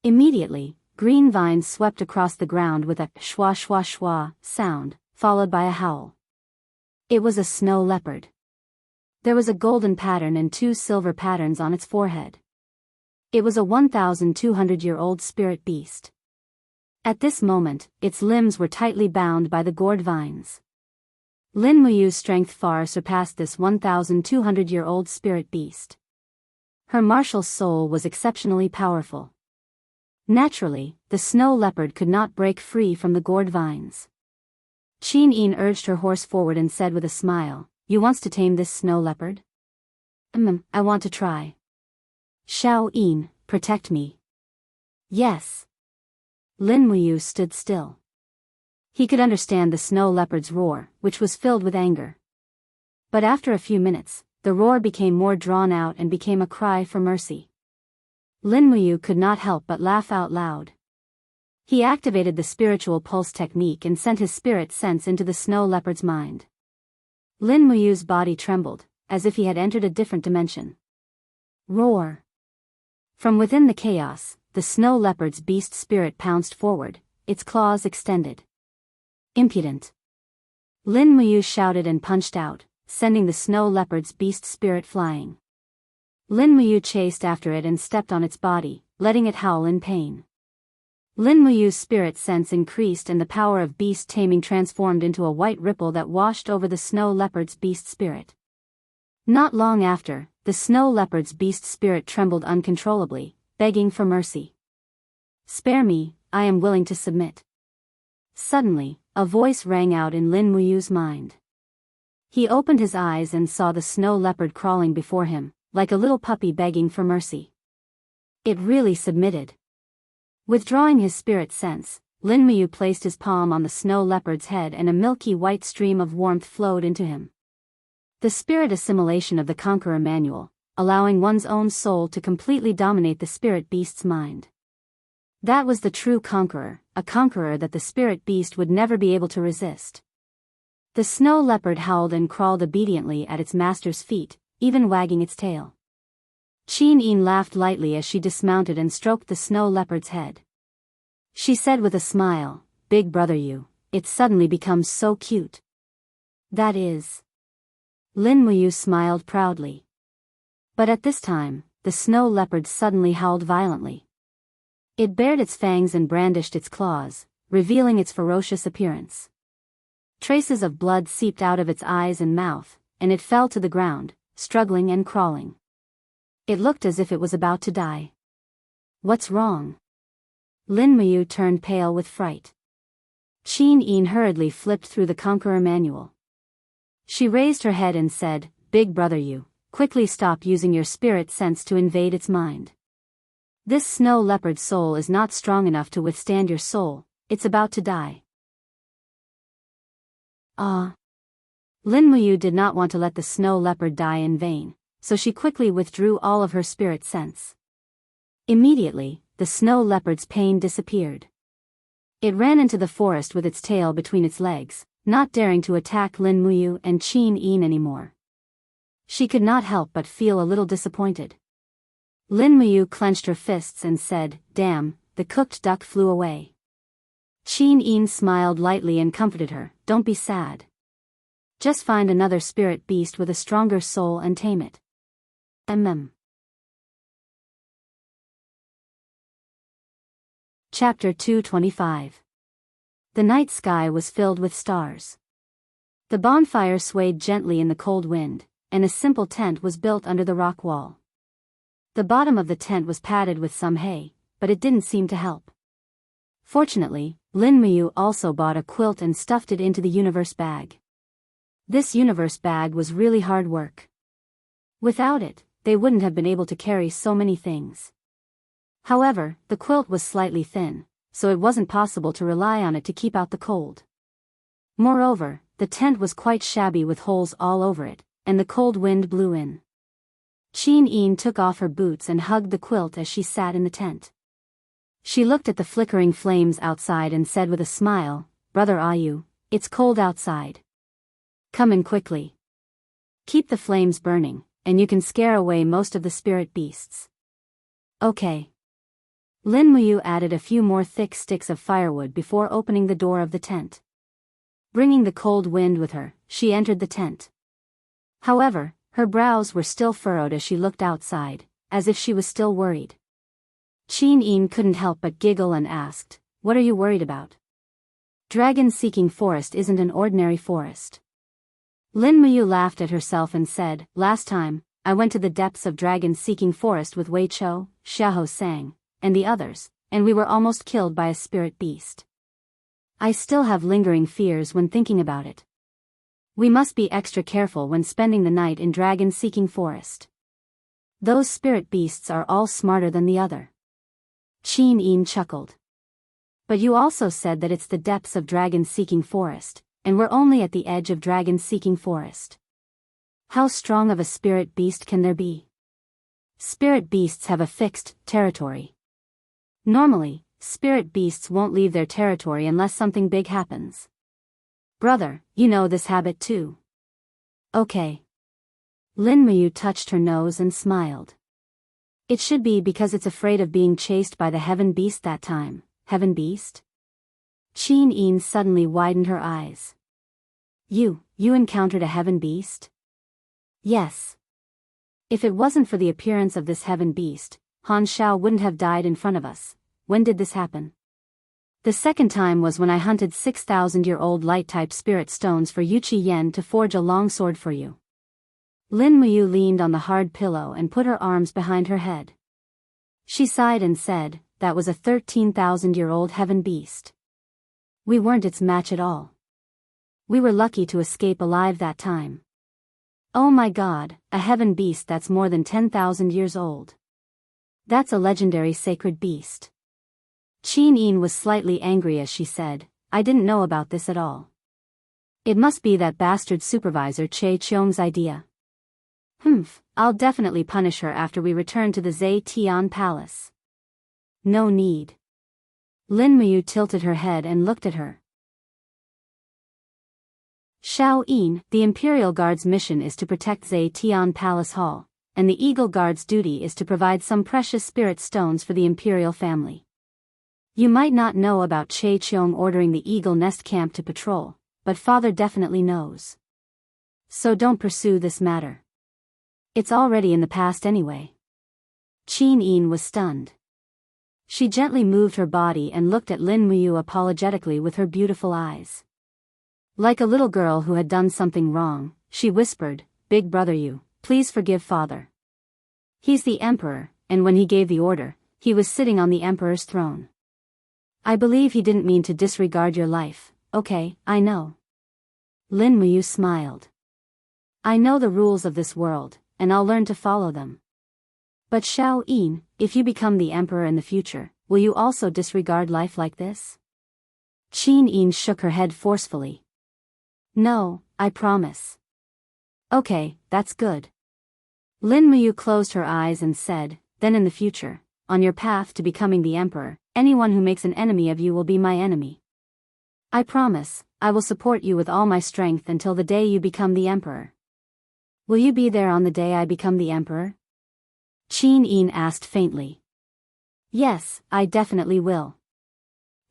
Immediately, green vines swept across the ground with a shwa shwa shwa sound, followed by a howl. It was a snow leopard. There was a golden pattern and 2 silver patterns on its forehead. It was a 1,200-year-old spirit beast. At this moment, its limbs were tightly bound by the gourd vines. Lin Muyu's strength far surpassed this 1,200-year-old spirit beast. Her martial soul was exceptionally powerful. Naturally, the snow leopard could not break free from the gourd vines. Qin Yin urged her horse forward and said with a smile, "You wants to tame this snow leopard?" I want to try." "Xiao Yin, protect me." "Yes." Lin Muyu stood still. He could understand the snow leopard's roar, which was filled with anger. But after a few minutes, the roar became more drawn out and became a cry for mercy. Lin Muyu could not help but laugh out loud. He activated the spiritual pulse technique and sent his spirit sense into the snow leopard's mind. Lin Muyu's body trembled, as if he had entered a different dimension. Roar! From within the chaos, the snow leopard's beast spirit pounced forward, its claws extended. Impudent! Lin Muyu shouted and punched out, sending the snow leopard's beast spirit flying. Lin Muyu chased after it and stepped on its body, letting it howl in pain. Lin Muyu's spirit sense increased and the power of beast taming transformed into a white ripple that washed over the snow leopard's beast spirit. Not long after, the snow leopard's beast spirit trembled uncontrollably, begging for mercy. "Spare me, I am willing to submit." Suddenly, a voice rang out in Lin Muyu's mind. He opened his eyes and saw the snow leopard crawling before him, like a little puppy begging for mercy. It really submitted. Withdrawing his spirit sense, Lin Muyu placed his palm on the snow leopard's head and a milky white stream of warmth flowed into him. The spirit assimilation of the conqueror manual, allowing one's own soul to completely dominate the spirit beast's mind. That was the true conqueror, a conqueror that the spirit beast would never be able to resist. The snow leopard howled and crawled obediently at its master's feet, even wagging its tail. Qin Yin laughed lightly as she dismounted and stroked the snow leopard's head. She said with a smile, "Big brother you, it suddenly becomes so cute." "That is." Lin Muyu smiled proudly. But at this time, the snow leopard suddenly howled violently. It bared its fangs and brandished its claws, revealing its ferocious appearance. Traces of blood seeped out of its eyes and mouth, and it fell to the ground, struggling and crawling. It looked as if it was about to die. "What's wrong?" Lin Muyu turned pale with fright. Qin Yin hurriedly flipped through the Conqueror manual. She raised her head and said, "Big brother you, quickly stop using your spirit sense to invade its mind. This snow leopard soul is not strong enough to withstand your soul, it's about to die." Lin Muyu did not want to let the snow leopard die in vain, so she quickly withdrew all of her spirit sense. Immediately, the snow leopard's pain disappeared. It ran into the forest with its tail between its legs, not daring to attack Lin Muyu and Qin Yin anymore. She could not help but feel a little disappointed. Lin Muyu clenched her fists and said, "Damn, the cooked duck flew away." Qin Yin smiled lightly and comforted her, "Don't be sad. Just find another spirit beast with a stronger soul and tame it." Chapter 225. The night sky was filled with stars. The bonfire swayed gently in the cold wind, and a simple tent was built under the rock wall. The bottom of the tent was padded with some hay, but it didn't seem to help. Fortunately, Lin Muyu also bought a quilt and stuffed it into the universe bag. This universe bag was really hard work. Without it, they wouldn't have been able to carry so many things. However, the quilt was slightly thin, so it wasn't possible to rely on it to keep out the cold. Moreover, the tent was quite shabby with holes all over it, and the cold wind blew in. Qin Yin took off her boots and hugged the quilt as she sat in the tent. She looked at the flickering flames outside and said with a smile, "Brother Ayu, it's cold outside. Come in quickly. Keep the flames burning, and you can scare away most of the spirit beasts." "Okay." Lin Muyu added a few more thick sticks of firewood before opening the door of the tent. Bringing the cold wind with her, she entered the tent. However, her brows were still furrowed as she looked outside, as if she was still worried. Qin Yin couldn't help but giggle and asked, "What are you worried about? Dragon-seeking forest isn't an ordinary forest." Lin Muyu laughed at herself and said, "Last time, I went to the depths of dragon-seeking forest with Wei Chou, Xiahou Sang, and the others, and we were almost killed by a spirit beast. I still have lingering fears when thinking about it. We must be extra careful when spending the night in dragon-seeking forest. Those spirit beasts are all smarter than the other." Qin Yin chuckled. "But you also said that it's the depths of dragon-seeking forest, and we're only at the edge of dragon-seeking forest. How strong of a spirit beast can there be? Spirit beasts have a fixed territory. Normally, spirit beasts won't leave their territory unless something big happens. Brother, you know this habit too." "Okay." Lin Muyu touched her nose and smiled. It should be because it's afraid of being chased by the heaven beast that time. Heaven beast? Qin Yin suddenly widened her eyes. You encountered a heaven beast? Yes. If it wasn't for the appearance of this heaven beast, Han Shao wouldn't have died in front of us. When did this happen? The second time was when I hunted 6,000-year-old light-type spirit stones for Yu Qi Yen to forge a longsword for you. Lin Muyu leaned on the hard pillow and put her arms behind her head. She sighed and said, that was a 13,000-year-old heaven beast. We weren't its match at all. We were lucky to escape alive that time. Oh my God, a heaven beast that's more than 10,000 years old. That's a legendary sacred beast. Qin Yin was slightly angry as she said, I didn't know about this at all. It must be that bastard supervisor Che Qiong's idea. I'll definitely punish her after we return to the Zhe Tian Palace. No need. Lin Muyu tilted her head and looked at her. Shao Yin, the Imperial Guard's mission is to protect Zhe Tian Palace Hall, and the Eagle Guard's duty is to provide some precious spirit stones for the Imperial family. You might not know about Che Qiong ordering the Eagle Nest Camp to patrol, but Father definitely knows. So don't pursue this matter. It's already in the past anyway. Qin Yin was stunned. She gently moved her body and looked at Lin Muyu apologetically with her beautiful eyes. Like a little girl who had done something wrong, she whispered, Big brother you, please forgive father. He's the emperor, and when he gave the order, he was sitting on the emperor's throne. I believe he didn't mean to disregard your life, okay, I know. Lin Muyu smiled. I know the rules of this world, and I'll learn to follow them. But Shao Yin, if you become the emperor in the future, will you also disregard life like this? Qin Yin shook her head forcefully. No, I promise. Okay, that's good. Lin Muyu closed her eyes and said, then in the future, on your path to becoming the emperor, anyone who makes an enemy of you will be my enemy. I promise, I will support you with all my strength until the day you become the emperor. Will you be there on the day I become the emperor? Qin Yin asked faintly. Yes, I definitely will.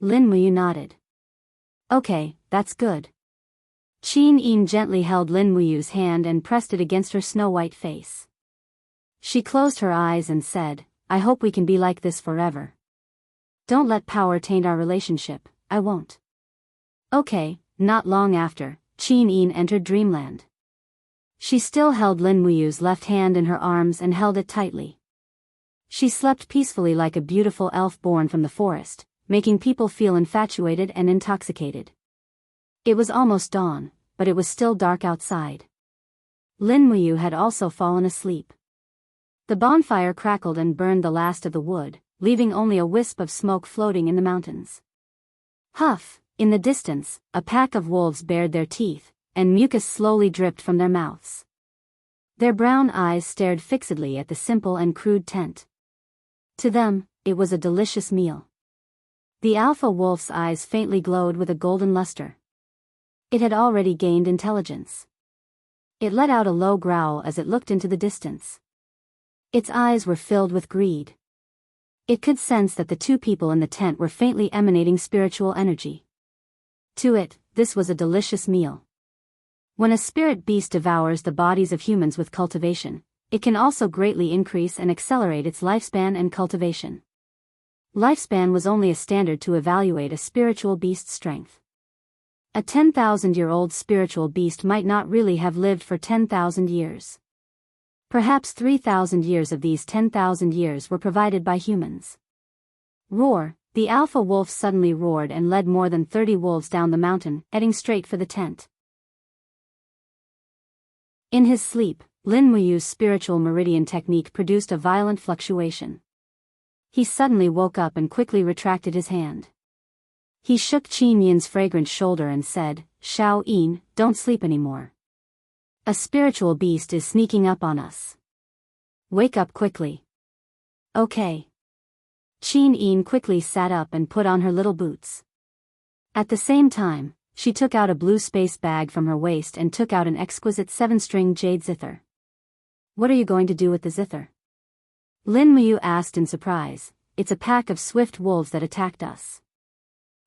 Lin Muyu nodded. Okay, that's good. Qin Yin gently held Lin Muyu's hand and pressed it against her snow-white face. She closed her eyes and said, I hope we can be like this forever. Don't let power taint our relationship, I won't. Okay, not long after, Qin Yin entered Dreamland. She still held Lin Muyu's left hand in her arms and held it tightly. She slept peacefully like a beautiful elf born from the forest, making people feel infatuated and intoxicated. It was almost dawn, but it was still dark outside. Lin Muyu had also fallen asleep. The bonfire crackled and burned the last of the wood, leaving only a wisp of smoke floating in the mountains. Huff! In the distance, a pack of wolves bared their teeth, and mucus slowly dripped from their mouths. Their brown eyes stared fixedly at the simple and crude tent. To them, it was a delicious meal. The alpha wolf's eyes faintly glowed with a golden luster. It had already gained intelligence. It let out a low growl as it looked into the distance. Its eyes were filled with greed. It could sense that the two people in the tent were faintly emanating spiritual energy. To it, this was a delicious meal. When a spirit beast devours the bodies of humans with cultivation, it can also greatly increase and accelerate its lifespan and cultivation. Lifespan was only a standard to evaluate a spiritual beast's strength. A 10,000-year-old spiritual beast might not really have lived for 10,000 years. Perhaps 3,000 years of these 10,000 years were provided by humans. Roar! The alpha wolf suddenly roared and led more than 30 wolves down the mountain, heading straight for the tent. In his sleep, Lin Muyu's spiritual meridian technique produced a violent fluctuation. He suddenly woke up and quickly retracted his hand. He shook Qin Yin's fragrant shoulder and said, Shao Yin, don't sleep anymore. A spiritual beast is sneaking up on us. Wake up quickly. Okay. Qin Yin quickly sat up and put on her little boots. At the same time, she took out a blue space bag from her waist and took out an exquisite 7-string jade zither. What are you going to do with the zither? Lin Muyu asked in surprise. It's a pack of swift wolves that attacked us.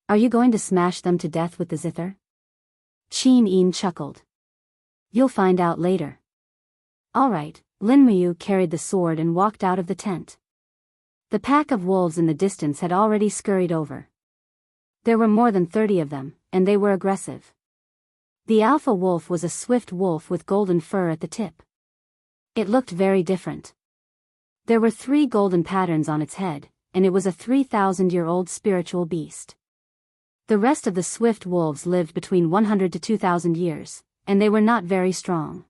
Are you going to smash them to death with the zither? Qin Yin chuckled. You'll find out later. All right, Lin Muyu carried the sword and walked out of the tent. The pack of wolves in the distance had already scurried over. There were more than 30 of them, and they were aggressive. The alpha wolf was a swift wolf with golden fur at the tip. It looked very different. There were 3 golden patterns on its head, and it was a 3,000-year-old spiritual beast. The rest of the swift wolves lived between 100 to 2,000 years, and they were not very strong.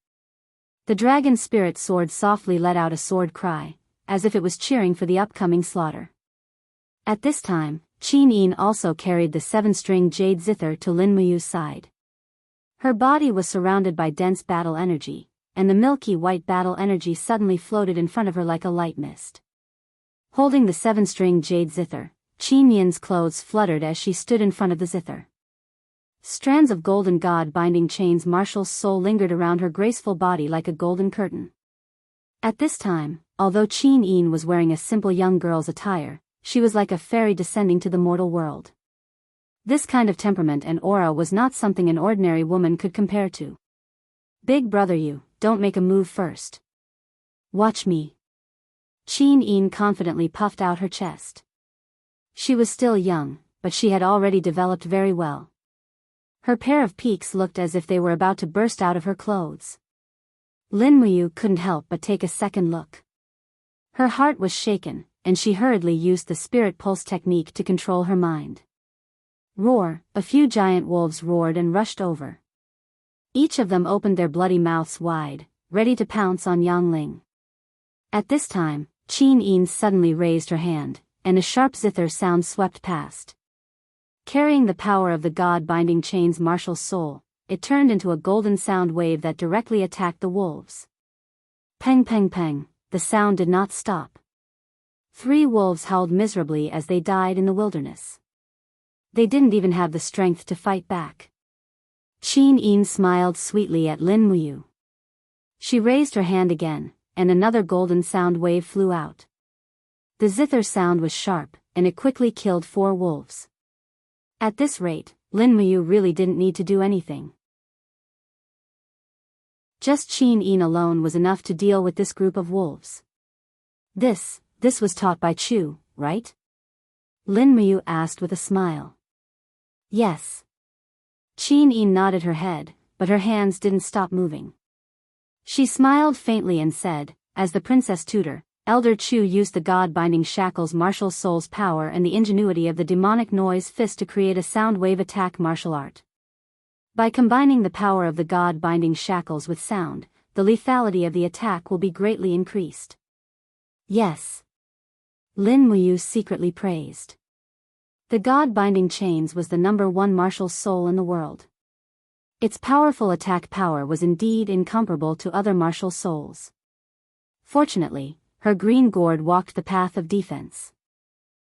The dragon spirit sword softly let out a sword cry, as if it was cheering for the upcoming slaughter. At this time, Qin Yin also carried the 7-string jade zither to Lin Muyu's side. Her body was surrounded by dense battle energy, and the milky white battle energy suddenly floated in front of her like a light mist. Holding the 7-string jade zither, Qin Yin's clothes fluttered as she stood in front of the zither. Strands of golden god-binding chains martial soul lingered around her graceful body like a golden curtain. At this time, although Qin Yin was wearing a simple young girl's attire, she was like a fairy descending to the mortal world. This kind of temperament and aura was not something an ordinary woman could compare to. Big brother, you, don't make a move first. Watch me. Qin Yin confidently puffed out her chest. She was still young, but she had already developed very well. Her pair of peaks looked as if they were about to burst out of her clothes. Lin Muyu couldn't help but take a second look. Her heart was shaken, and she hurriedly used the spirit pulse technique to control her mind. Roar! A few giant wolves roared and rushed over. Each of them opened their bloody mouths wide, ready to pounce on Yang Ling. At this time, Qin Yin suddenly raised her hand, and a sharp zither sound swept past. Carrying the power of the god-binding chain's martial soul, it turned into a golden sound wave that directly attacked the wolves. Peng peng peng, the sound did not stop. 3 wolves howled miserably as they died in the wilderness. They didn't even have the strength to fight back. Qin Yin smiled sweetly at Lin Muyu. She raised her hand again, and another golden sound wave flew out. The zither sound was sharp, and it quickly killed 4 wolves. At this rate, Lin Muyu really didn't need to do anything. Just Qin Yin alone was enough to deal with this group of wolves. This was taught by Chu, right? Lin Muyu asked with a smile. Yes. Qin Yin nodded her head, but her hands didn't stop moving. She smiled faintly and said, as the princess tutor, Elder Chu used the god-binding shackles martial soul's power and the ingenuity of the demonic noise fist to create a sound wave attack martial art. By combining the power of the god-binding shackles with sound, the lethality of the attack will be greatly increased. Yes. Lin Muyu secretly praised. The god-binding chains was the #1 martial soul in the world. Its powerful attack power was indeed incomparable to other martial souls. Fortunately, her green gourd walked the path of defense.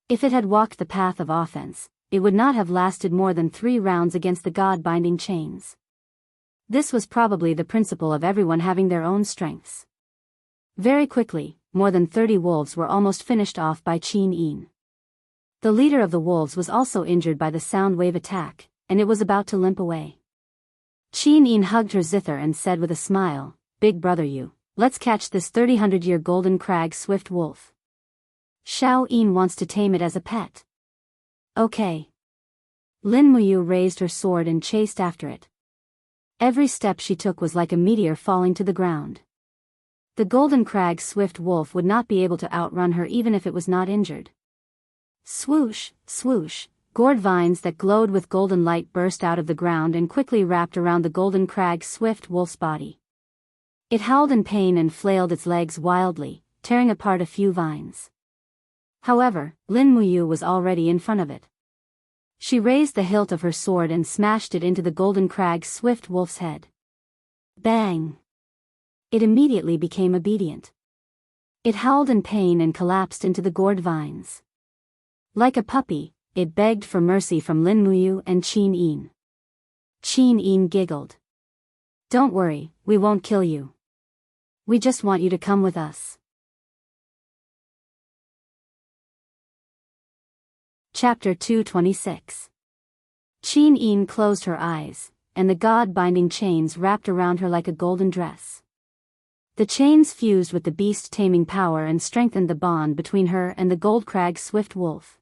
If it had walked the path of offense, it would not have lasted more than 3 rounds against the god-binding chains. This was probably the principle of everyone having their own strengths. Very quickly, more than 30 wolves were almost finished off by Qin Yin. The leader of the wolves was also injured by the sound wave attack, and it was about to limp away. Qin Yin hugged her zither and said with a smile, Big brother, you, let's catch this 300-year golden crag swift wolf. Xiao Yin wants to tame it as a pet. Okay. Lin Muyu raised her sword and chased after it. Every step she took was like a meteor falling to the ground. The golden crag swift wolf would not be able to outrun her even if it was not injured. Swoosh, swoosh, gourd vines that glowed with golden light burst out of the ground and quickly wrapped around the golden crag swift wolf's body. It howled in pain and flailed its legs wildly, tearing apart a few vines. However, Lin Muyu was already in front of it. She raised the hilt of her sword and smashed it into the golden crag swift wolf's head. Bang! It immediately became obedient. It howled in pain and collapsed into the gourd vines. Like a puppy, it begged for mercy from Lin Muyu and Qin Yin. Qin Yin giggled. Don't worry, we won't kill you. We just want you to come with us. Chapter 226. Qin Yin closed her eyes, and the god-binding chains wrapped around her like a golden dress. The chains fused with the beast-taming power and strengthened the bond between her and the Goldcrag Swift Wolf.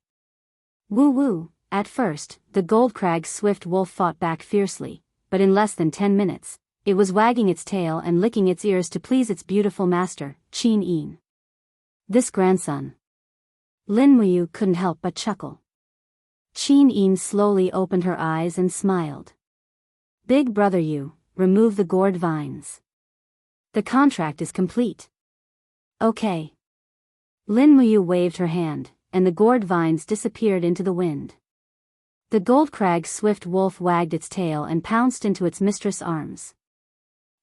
Woo-woo! At first, the Goldcrag Swift Wolf fought back fiercely, but in less than 10 minutes, it was wagging its tail and licking its ears to please its beautiful master, Qin Yin. This grandson. Lin Muyu couldn't help but chuckle. Qin Yin slowly opened her eyes and smiled. Big brother you, remove the gourd vines. The contract is complete. Okay. Lin Muyu waved her hand, and the gourd vines disappeared into the wind. The Goldcrag Swift Wolf wagged its tail and pounced into its mistress' arms.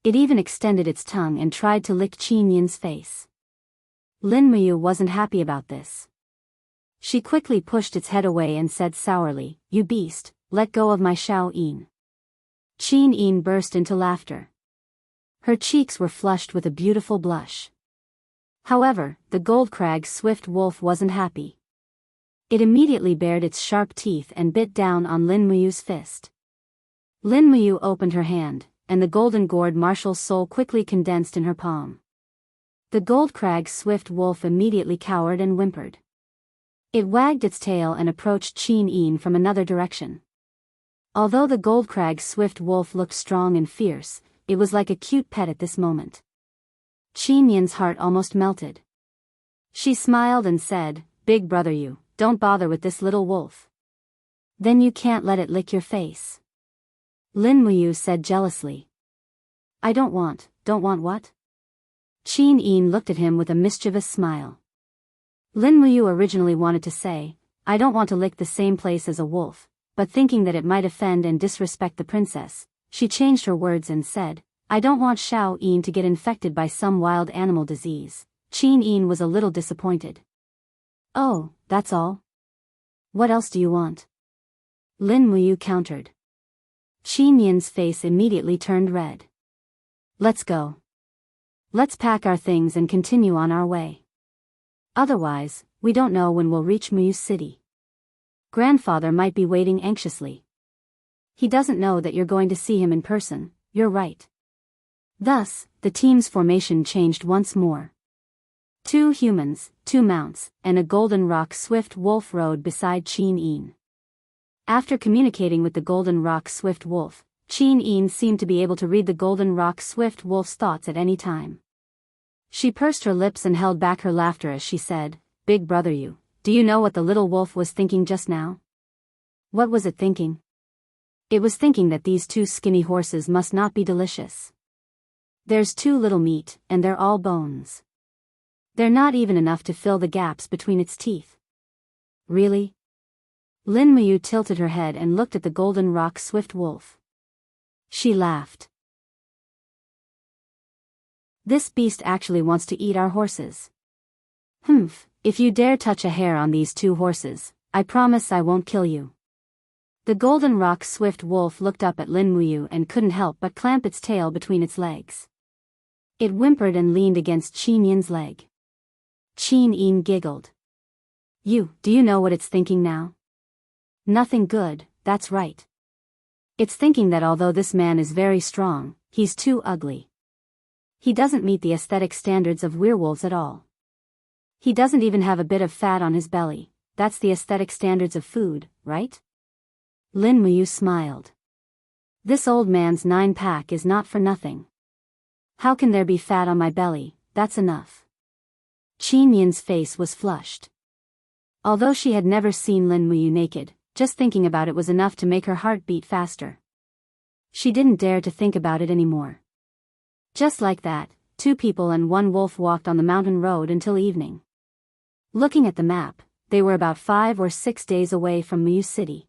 It even extended its tongue and tried to lick Qin Yin's face. Lin Muyu wasn't happy about this. She quickly pushed its head away and said sourly, "You beast, let go of my Xiao Yin." Qin Yin burst into laughter. Her cheeks were flushed with a beautiful blush. However, the Goldcrag Swift Wolf wasn't happy. It immediately bared its sharp teeth and bit down on Lin Muyu's fist. Lin Muyu opened her hand, and the golden gourd marshal's soul quickly condensed in her palm. The Goldcrag Swift Wolf immediately cowered and whimpered. It wagged its tail and approached Qin Yin from another direction. Although the Goldcrag Swift Wolf looked strong and fierce, it was like a cute pet at this moment. Qin Yin's heart almost melted. She smiled and said, "Big brother you, don't bother with this little wolf. Then you can't let it lick your face." Lin Muyu said jealously. I don't want what?" Qin Yin looked at him with a mischievous smile. Lin Muyu originally wanted to say, "I don't want to lick the same place as a wolf," but thinking that it might offend and disrespect the princess, she changed her words and said, "I don't want Xiao Yin to get infected by some wild animal disease." Qin Yin was a little disappointed. "Oh, that's all? What else do you want?" Lin Muyu countered. Qin Yin's face immediately turned red. "Let's go. Let's pack our things and continue on our way. Otherwise, we don't know when we'll reach Muyu City. Grandfather might be waiting anxiously. He doesn't know that you're going to see him in person." "You're right." Thus, the team's formation changed once more. 2 humans, 2 mounts, and a golden rock Swift Wolf rode beside Qin Yin. After communicating with the golden rock Swift Wolf, Qin Yin seemed to be able to read the golden rock Swift Wolf's thoughts at any time. She pursed her lips and held back her laughter as she said, "Big brother you, do you know what the little wolf was thinking just now?" "What was it thinking?" "It was thinking that these 2 skinny horses must not be delicious. There's too little meat, and they're all bones. They're not even enough to fill the gaps between its teeth." "Really?" Lin Muyu tilted her head and looked at the golden rock Swift Wolf. She laughed. "This beast actually wants to eat our horses. Humph, if you dare touch a hair on these 2 horses, I promise I won't kill you." The golden rock Swift Wolf looked up at Lin Muyu and couldn't help but clamp its tail between its legs. It whimpered and leaned against Qin Yin's leg. Qin Yin giggled. Do you know what it's thinking now?" "Nothing good, that's right. It's thinking that although this man is very strong, he's too ugly. He doesn't meet the aesthetic standards of werewolves at all. He doesn't even have a bit of fat on his belly. That's the aesthetic standards of food, right?" Lin Muyu smiled. "This old man's 9-pack is not for nothing. How can there be fat on my belly? That's enough." Qin Yin's face was flushed. Although she had never seen Lin Muyu naked, just thinking about it was enough to make her heart beat faster. She didn't dare to think about it anymore. Just like that, 2 people and 1 wolf walked on the mountain road until evening. Looking at the map, they were about 5 or 6 days away from Muyu City.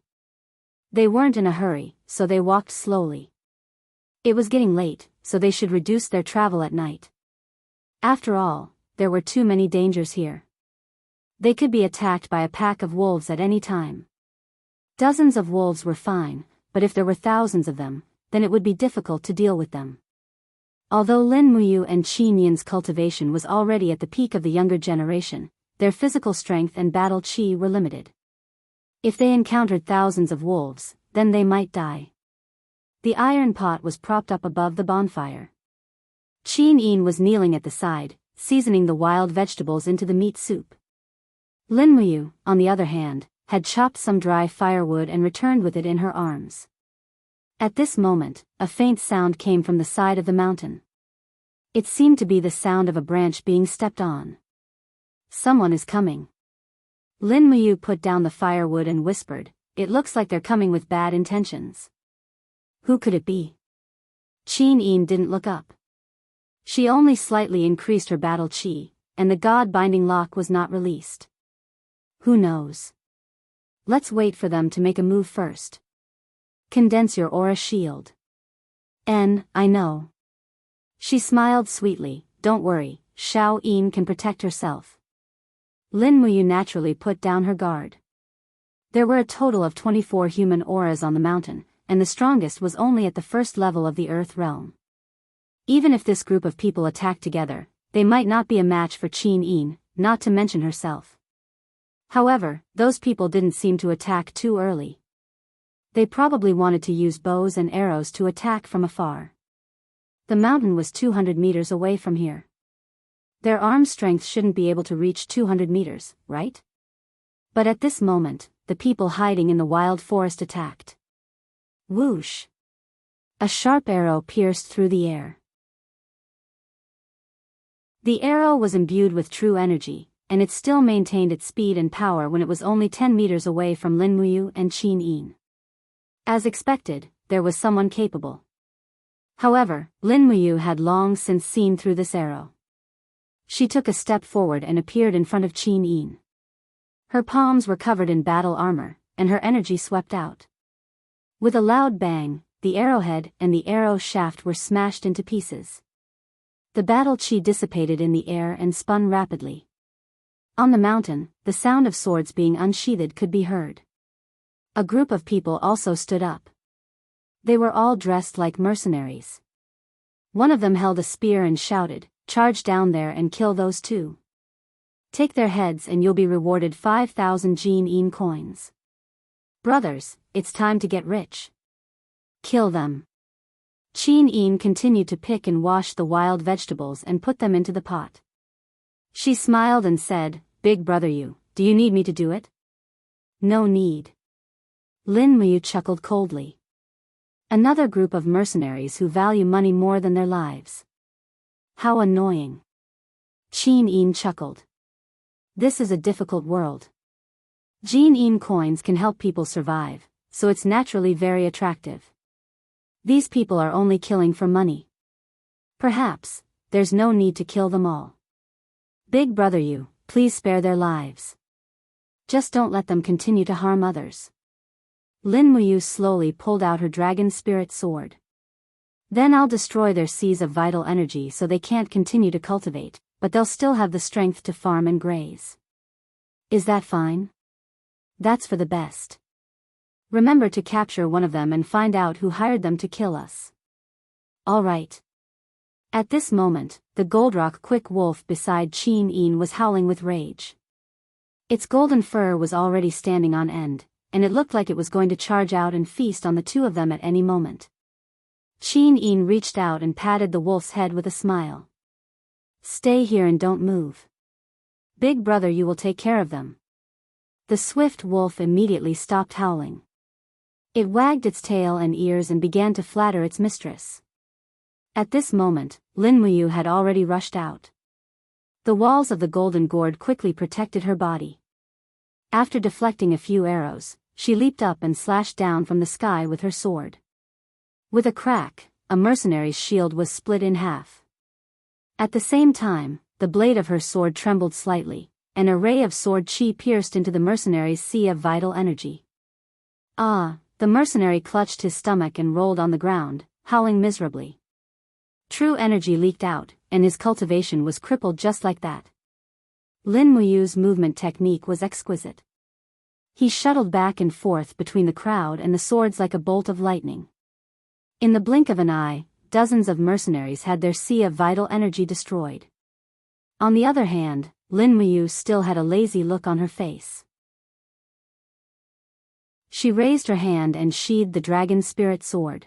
They weren't in a hurry, so they walked slowly. It was getting late, so they should reduce their travel at night. After all, there were too many dangers here. They could be attacked by a pack of wolves at any time. Dozens of wolves were fine, but if there were thousands of them, then it would be difficult to deal with them. Although Lin Muyu and Qin Yin's cultivation was already at the peak of the younger generation, their physical strength and battle chi were limited. If they encountered thousands of wolves, then they might die. The iron pot was propped up above the bonfire. Qin Yin was kneeling at the side, seasoning the wild vegetables into the meat soup. Lin Muyu, on the other hand, had chopped some dry firewood and returned with it in her arms. At this moment, a faint sound came from the side of the mountain. It seemed to be the sound of a branch being stepped on. Someone is coming. Lin Muyu put down the firewood and whispered, "It looks like they're coming with bad intentions." Who could it be? Qin Yin didn't look up. She only slightly increased her battle chi, and the god-binding lock was not released. Who knows? Let's wait for them to make a move first. Condense your aura shield. I know. She smiled sweetly, "Don't worry, Xiao Yin can protect herself." Lin Muyu naturally put down her guard. There were a total of 24 human auras on the mountain, and the strongest was only at the first level of the Earth realm. Even if this group of people attacked together, they might not be a match for Qin Yin, not to mention herself. However, those people didn't seem to attack too early. They probably wanted to use bows and arrows to attack from afar. The mountain was 200 meters away from here. Their arm strength shouldn't be able to reach 200 meters, right? But at this moment, the people hiding in the wild forest attacked. Whoosh! A sharp arrow pierced through the air. The arrow was imbued with true energy, and it still maintained its speed and power when it was only 10 meters away from Lin Muyu and Qin Yin. As expected, there was someone capable. However, Lin Muyu had long since seen through this arrow. She took a step forward and appeared in front of Qin Yin. Her palms were covered in battle armor, and her energy swept out. With a loud bang, the arrowhead and the arrow shaft were smashed into pieces. The battle chi dissipated in the air and spun rapidly. On the mountain, the sound of swords being unsheathed could be heard. A group of people also stood up. They were all dressed like mercenaries. One of them held a spear and shouted, "Charge down there and kill those two. Take their heads and you'll be rewarded 5,000 Qin Yin coins. Brothers, it's time to get rich. Kill them." Qin Yin continued to pick and wash the wild vegetables and put them into the pot. She smiled and said, "Big brother, do you need me to do it?" "No need." Lin Muyu chuckled coldly. Another group of mercenaries who value money more than their lives. How annoying. Qin Yin chuckled. This is a difficult world. Qin Yin coins can help people survive, so it's naturally very attractive. These people are only killing for money. Perhaps, there's no need to kill them all. Big brother, please spare their lives. Just don't let them continue to harm others. Lin Muyu slowly pulled out her dragon spirit sword. Then I'll destroy their seas of vital energy so they can't continue to cultivate, but they'll still have the strength to farm and graze. Is that fine? That's for the best. Remember to capture one of them and find out who hired them to kill us. All right. At this moment, the Goldrock quick wolf beside Qin Yin was howling with rage. Its golden fur was already standing on end, and it looked like it was going to charge out and feast on the two of them at any moment. Qin Yin reached out and patted the wolf's head with a smile. "Stay here and don't move. Big brother, you will take care of them." The swift wolf immediately stopped howling. It wagged its tail and ears and began to flatter its mistress. At this moment, Lin Muyu had already rushed out. The walls of the golden gourd quickly protected her body. After deflecting a few arrows, she leaped up and slashed down from the sky with her sword. With a crack, a mercenary's shield was split in half. At the same time, the blade of her sword trembled slightly, and a ray of sword chi pierced into the mercenary's sea of vital energy. Ah! The mercenary clutched his stomach and rolled on the ground, howling miserably. True energy leaked out, and his cultivation was crippled just like that. Lin Muyu's movement technique was exquisite. He shuttled back and forth between the crowd and the swords like a bolt of lightning. In the blink of an eye, dozens of mercenaries had their sea of vital energy destroyed. On the other hand, Lin Muyu still had a lazy look on her face. She raised her hand and sheathed the dragon spirit sword.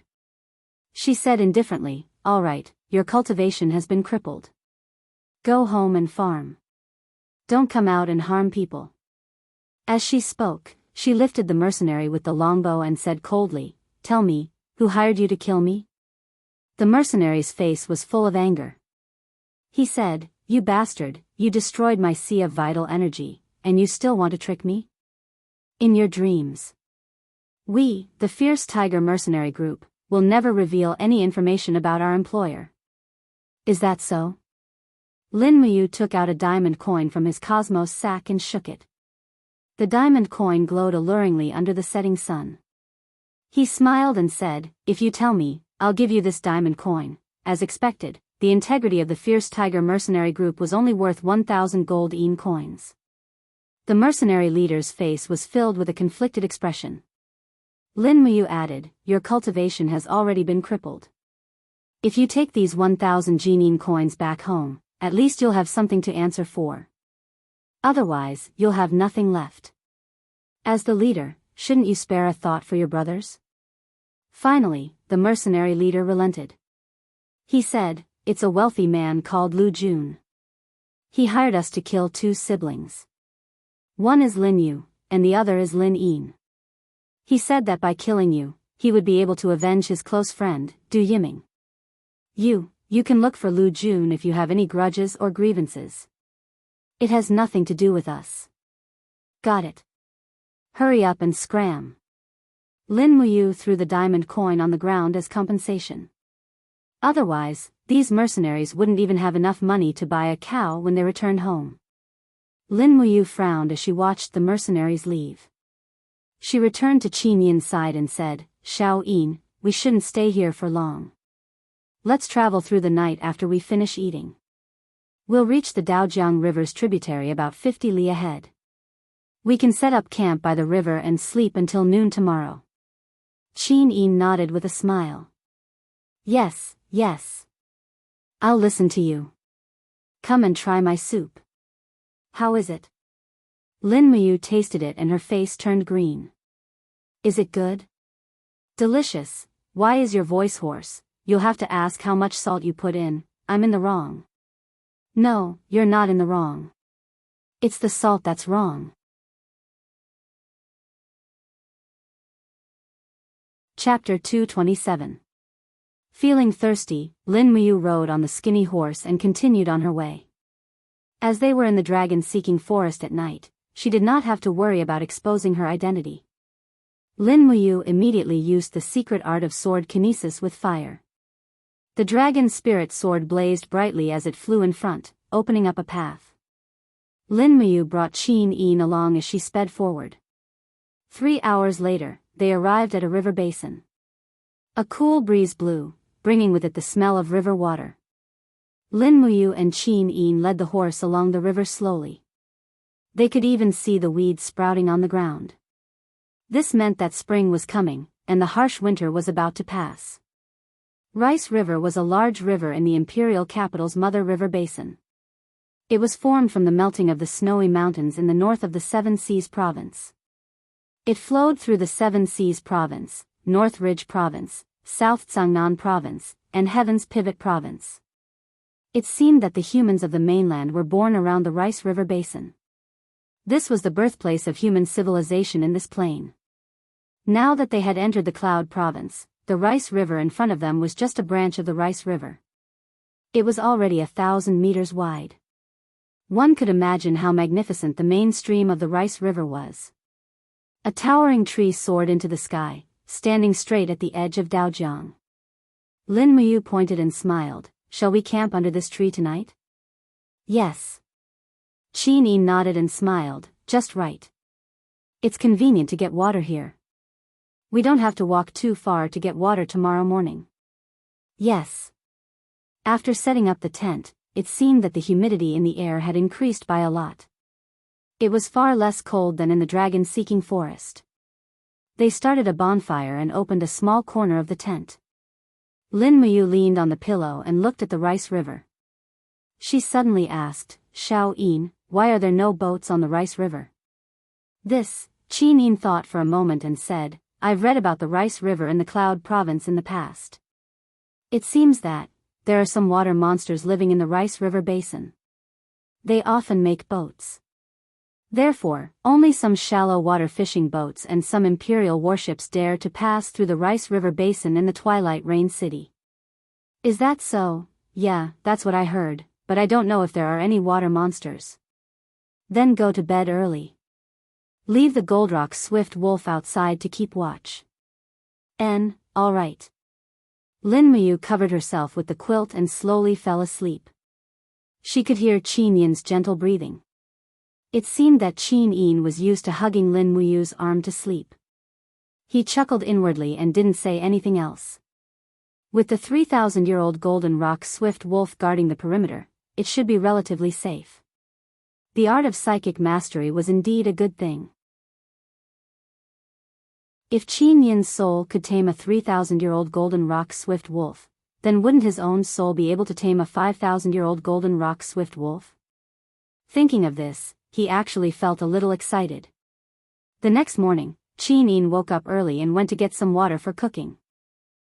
She said indifferently, "All right, your cultivation has been crippled. Go home and farm. Don't come out and harm people." As she spoke, she lifted the mercenary with the longbow and said coldly, "Tell me, who hired you to kill me?" The mercenary's face was full of anger. He said, "You bastard, you destroyed my sea of vital energy, and you still want to trick me? In your dreams. We, the Fierce Tiger Mercenary Group, will never reveal any information about our employer." "Is that so?" Lin Muyu took out a diamond coin from his cosmos sack and shook it. The diamond coin glowed alluringly under the setting sun. He smiled and said, "If you tell me, I'll give you this diamond coin." As expected, the integrity of the Fierce Tiger Mercenary Group was only worth 1,000 gold yen coins. The mercenary leader's face was filled with a conflicted expression. Lin Muyu added, "Your cultivation has already been crippled. If you take these 1,000 yen coins back home, at least you'll have something to answer for. Otherwise, you'll have nothing left. As the leader, shouldn't you spare a thought for your brothers?" Finally, the mercenary leader relented. He said, "It's a wealthy man called Lu Jun. He hired us to kill 2 siblings. One is Lin Yu, and the other is Lin Yin. He said that by killing you, he would be able to avenge his close friend, Du Yiming. You can look for Lu Jun if you have any grudges or grievances. It has nothing to do with us. Got it? Hurry up and scram." Lin Muyu threw the diamond coin on the ground as compensation. Otherwise, these mercenaries wouldn't even have enough money to buy a cow when they returned home. Lin Muyu frowned as she watched the mercenaries leave. She returned to Qin Yin's side and said, "Xiao Yin, we shouldn't stay here for long. Let's travel through the night after we finish eating. We'll reach the Daojiang River's tributary about 50 li ahead. We can set up camp by the river and sleep until noon tomorrow." Qin Yin nodded with a smile. Yes. I'll listen to you. Come and try my soup." "How is it?" Lin Muyu tasted it and her face turned green. "Is it good?" "Delicious. Why is your voice hoarse? You'll have to ask how much salt you put in. I'm in the wrong." "No, you're not in the wrong. It's the salt that's wrong." Chapter 227. Feeling thirsty, Lin Muyu rode on the skinny horse and continued on her way. As they were in the dragon-seeking forest at night, she did not have to worry about exposing her identity. Lin Muyu immediately used the secret art of sword kinesis with fire. The dragon spirit sword blazed brightly as it flew in front, opening up a path. Lin Muyu brought Qin Yin along as she sped forward. 3 hours later, they arrived at a river basin. A cool breeze blew, bringing with it the smell of river water. Lin Muyu and Qin Yin led the horse along the river slowly. They could even see the weeds sprouting on the ground. This meant that spring was coming, and the harsh winter was about to pass. Rice River was a large river in the imperial capital's Mother River Basin. It was formed from the melting of the snowy mountains in the north of the Seven Seas Province. It flowed through the Seven Seas Province, North Ridge Province, South Zhangnan Province, and Heaven's Pivot Province. It seemed that the humans of the mainland were born around the Rice River Basin. This was the birthplace of human civilization in this plain. Now that they had entered the Cloud Province, the Rice River in front of them was just a branch of the Rice River. It was already 1,000 meters wide. One could imagine how magnificent the main stream of the Rice River was. A towering tree soared into the sky, standing straight at the edge of Daojiang. Lin Muyu pointed and smiled. "Shall we camp under this tree tonight?" "Yes." Qin Yin nodded and smiled. "Just right. It's convenient to get water here. We don't have to walk too far to get water tomorrow morning." "Yes." After setting up the tent, it seemed that the humidity in the air had increased by a lot. It was far less cold than in the dragon-seeking forest. They started a bonfire and opened a small corner of the tent. Lin Muyu leaned on the pillow and looked at the rice river. She suddenly asked, Xiao Yin, why are there no boats on the rice river? This, Qin Yin thought for a moment and said, I've read about the rice river in the Cloud province in the past. It seems that there are some water monsters living in the rice river basin. They often make boats. Therefore, only some shallow water fishing boats and some imperial warships dare to pass through the rice river basin in the Twilight Rain City. Is that so? Yeah, that's what I heard, but I don't know if there are any water monsters. Then go to bed early. Leave the Goldrock Swift Wolf outside to keep watch. All right. Lin Muyu covered herself with the quilt and slowly fell asleep. She could hear Qin Yin's gentle breathing. It seemed that Qin Yin was used to hugging Lin Muyu's arm to sleep. He chuckled inwardly and didn't say anything else. With the 3,000-year-old Golden Rock Swift Wolf guarding the perimeter, it should be relatively safe. The art of psychic mastery was indeed a good thing. If Qin Yin's soul could tame a 3,000-year-old Golden Rock Swift Wolf, then wouldn't his own soul be able to tame a 5,000-year-old Golden Rock Swift Wolf? Thinking of this, he actually felt a little excited. The next morning, Qin Yin woke up early and went to get some water for cooking.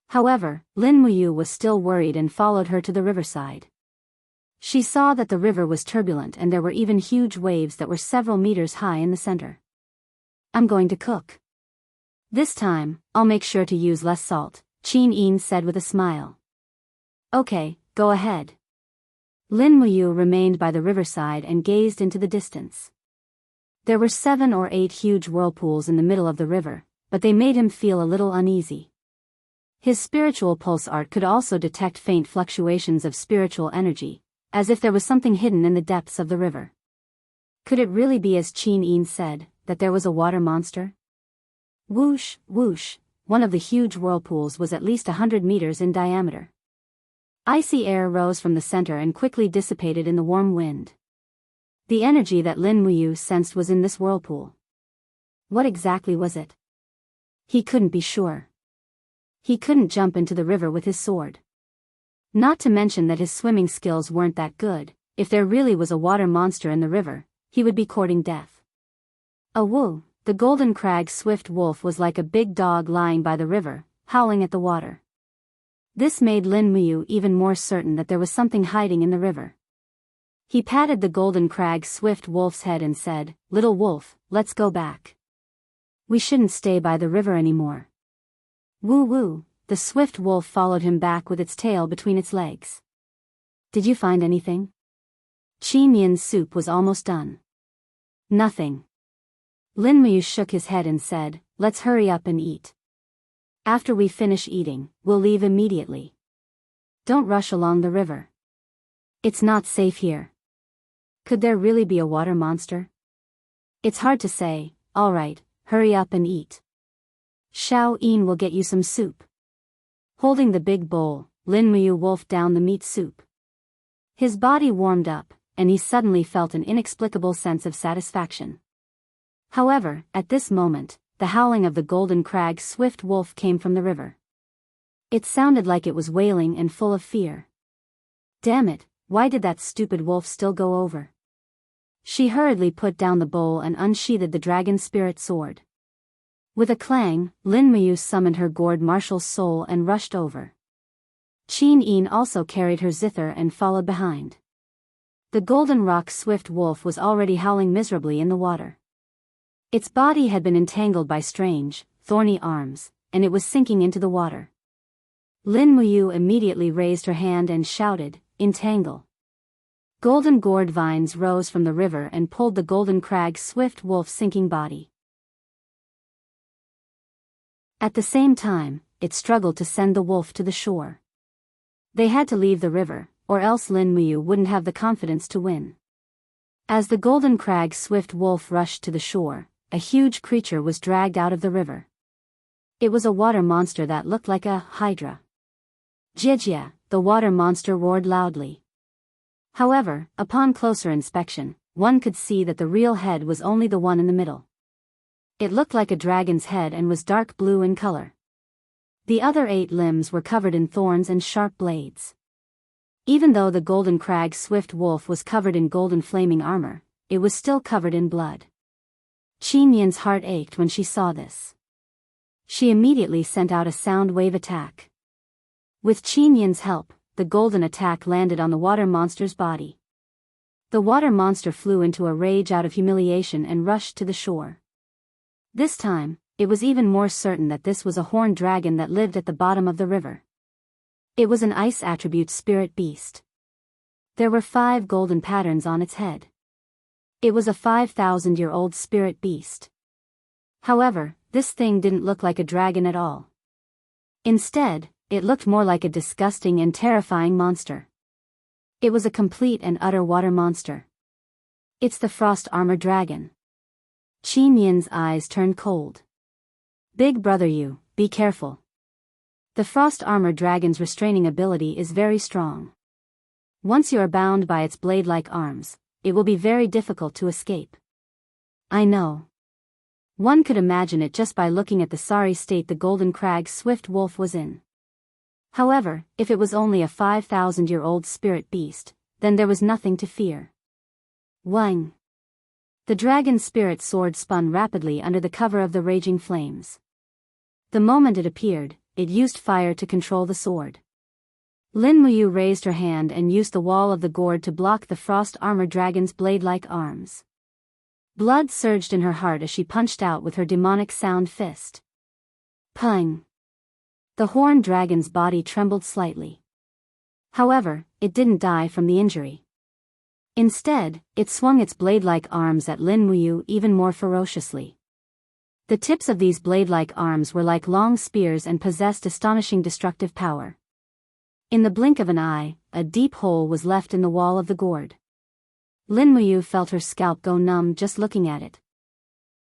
However, Lin Muyu was still worried and followed her to the riverside. She saw that the river was turbulent and there were even huge waves that were several meters high in the center. I'm going to cook. This time, I'll make sure to use less salt, Qin Yin said with a smile. Okay, go ahead. Lin Muyu remained by the riverside and gazed into the distance. There were 7 or 8 huge whirlpools in the middle of the river, but they made him feel a little uneasy. His spiritual pulse art could also detect faint fluctuations of spiritual energy, as if there was something hidden in the depths of the river. Could it really be as Qin Yin said, that there was a water monster? Whoosh, whoosh, one of the huge whirlpools was at least 100 meters in diameter. Icy air rose from the center and quickly dissipated in the warm wind. The energy that Lin Muyu sensed was in this whirlpool. What exactly was it? He couldn't be sure. He couldn't jump into the river with his sword. Not to mention that his swimming skills weren't that good. If there really was a water monster in the river, he would be courting death. Woo! The Golden Crag Swift Wolf was like a big dog lying by the river, howling at the water. This made Lin Muyu even more certain that there was something hiding in the river. He patted the Golden Crag Swift Wolf's head and said, Little wolf, let's go back. We shouldn't stay by the river anymore. Woo woo, the Swift Wolf followed him back with its tail between its legs. Did you find anything? Qin Yin's soup was almost done. Nothing. Lin Muyu shook his head and said, Let's hurry up and eat. After we finish eating, we'll leave immediately. Don't rush along the river. It's not safe here. Could there really be a water monster? It's hard to say. All right, hurry up and eat. Xiao Yin will get you some soup. Holding the big bowl, Lin Muyu wolfed down the meat soup. His body warmed up, and he suddenly felt an inexplicable sense of satisfaction. However, at this moment, the howling of the Golden Crag Swift Wolf came from the river. It sounded like it was wailing and full of fear. Damn it, why did that stupid wolf still go over? She hurriedly put down the bowl and unsheathed the dragon spirit sword. With a clang, Lin Muyu summoned her gourd martial soul and rushed over. Qin Yin also carried her zither and followed behind. The Golden Rock Swift Wolf was already howling miserably in the water. Its body had been entangled by strange, thorny arms, and it was sinking into the water. Lin Muyu immediately raised her hand and shouted, Entangle. Golden gourd vines rose from the river and pulled the Golden Crag Swift Wolf's sinking body. At the same time, it struggled to send the wolf to the shore. They had to leave the river, or else Lin Muyu wouldn't have the confidence to win. As the Golden Crag Swift Wolf rushed to the shore, a huge creature was dragged out of the river. It was a water monster that looked like a hydra. Jijia, the water monster roared loudly. However, upon closer inspection, one could see that the real head was only the one in the middle. It looked like a dragon's head and was dark blue in color. The other 8 limbs were covered in thorns and sharp blades. Even though the golden crag swift wolf was covered in golden flaming armor, it was still covered in blood. Qin Yin's heart ached when she saw this. She immediately sent out a sound wave attack. With Qin Yin's help, the golden attack landed on the water monster's body. The water monster flew into a rage out of humiliation and rushed to the shore. This time, it was even more certain that this was a horned dragon that lived at the bottom of the river. It was an ice attribute spirit beast. There were 5 golden patterns on its head. It was a 5,000-year-old spirit beast. However, this thing didn't look like a dragon at all. Instead, it looked more like a disgusting and terrifying monster. It was a complete and utter water monster. It's the frost armor dragon. Qin Yin's eyes turned cold. Big brother, you, be careful. The frost armor dragon's restraining ability is very strong. Once you are bound by its blade-like arms, it will be very difficult to escape. I know. One could imagine it just by looking at the sorry state the golden crag swift wolf was in. However, if it was only a 5,000-year-old spirit beast, then there was nothing to fear. Wang. The dragon's spirit sword spun rapidly under the cover of the raging flames. The moment it appeared, it used fire to control the sword. Lin Muyu raised her hand and used the wall of the gourd to block the frost armor dragon's blade-like arms. Blood surged in her heart as she punched out with her demonic sound fist. Pung! The horned dragon's body trembled slightly. However, it didn't die from the injury. Instead, it swung its blade-like arms at Lin Muyu even more ferociously. The tips of these blade-like arms were like long spears and possessed astonishing destructive power. In the blink of an eye, a deep hole was left in the wall of the gourd. Lin Muyu felt her scalp go numb just looking at it.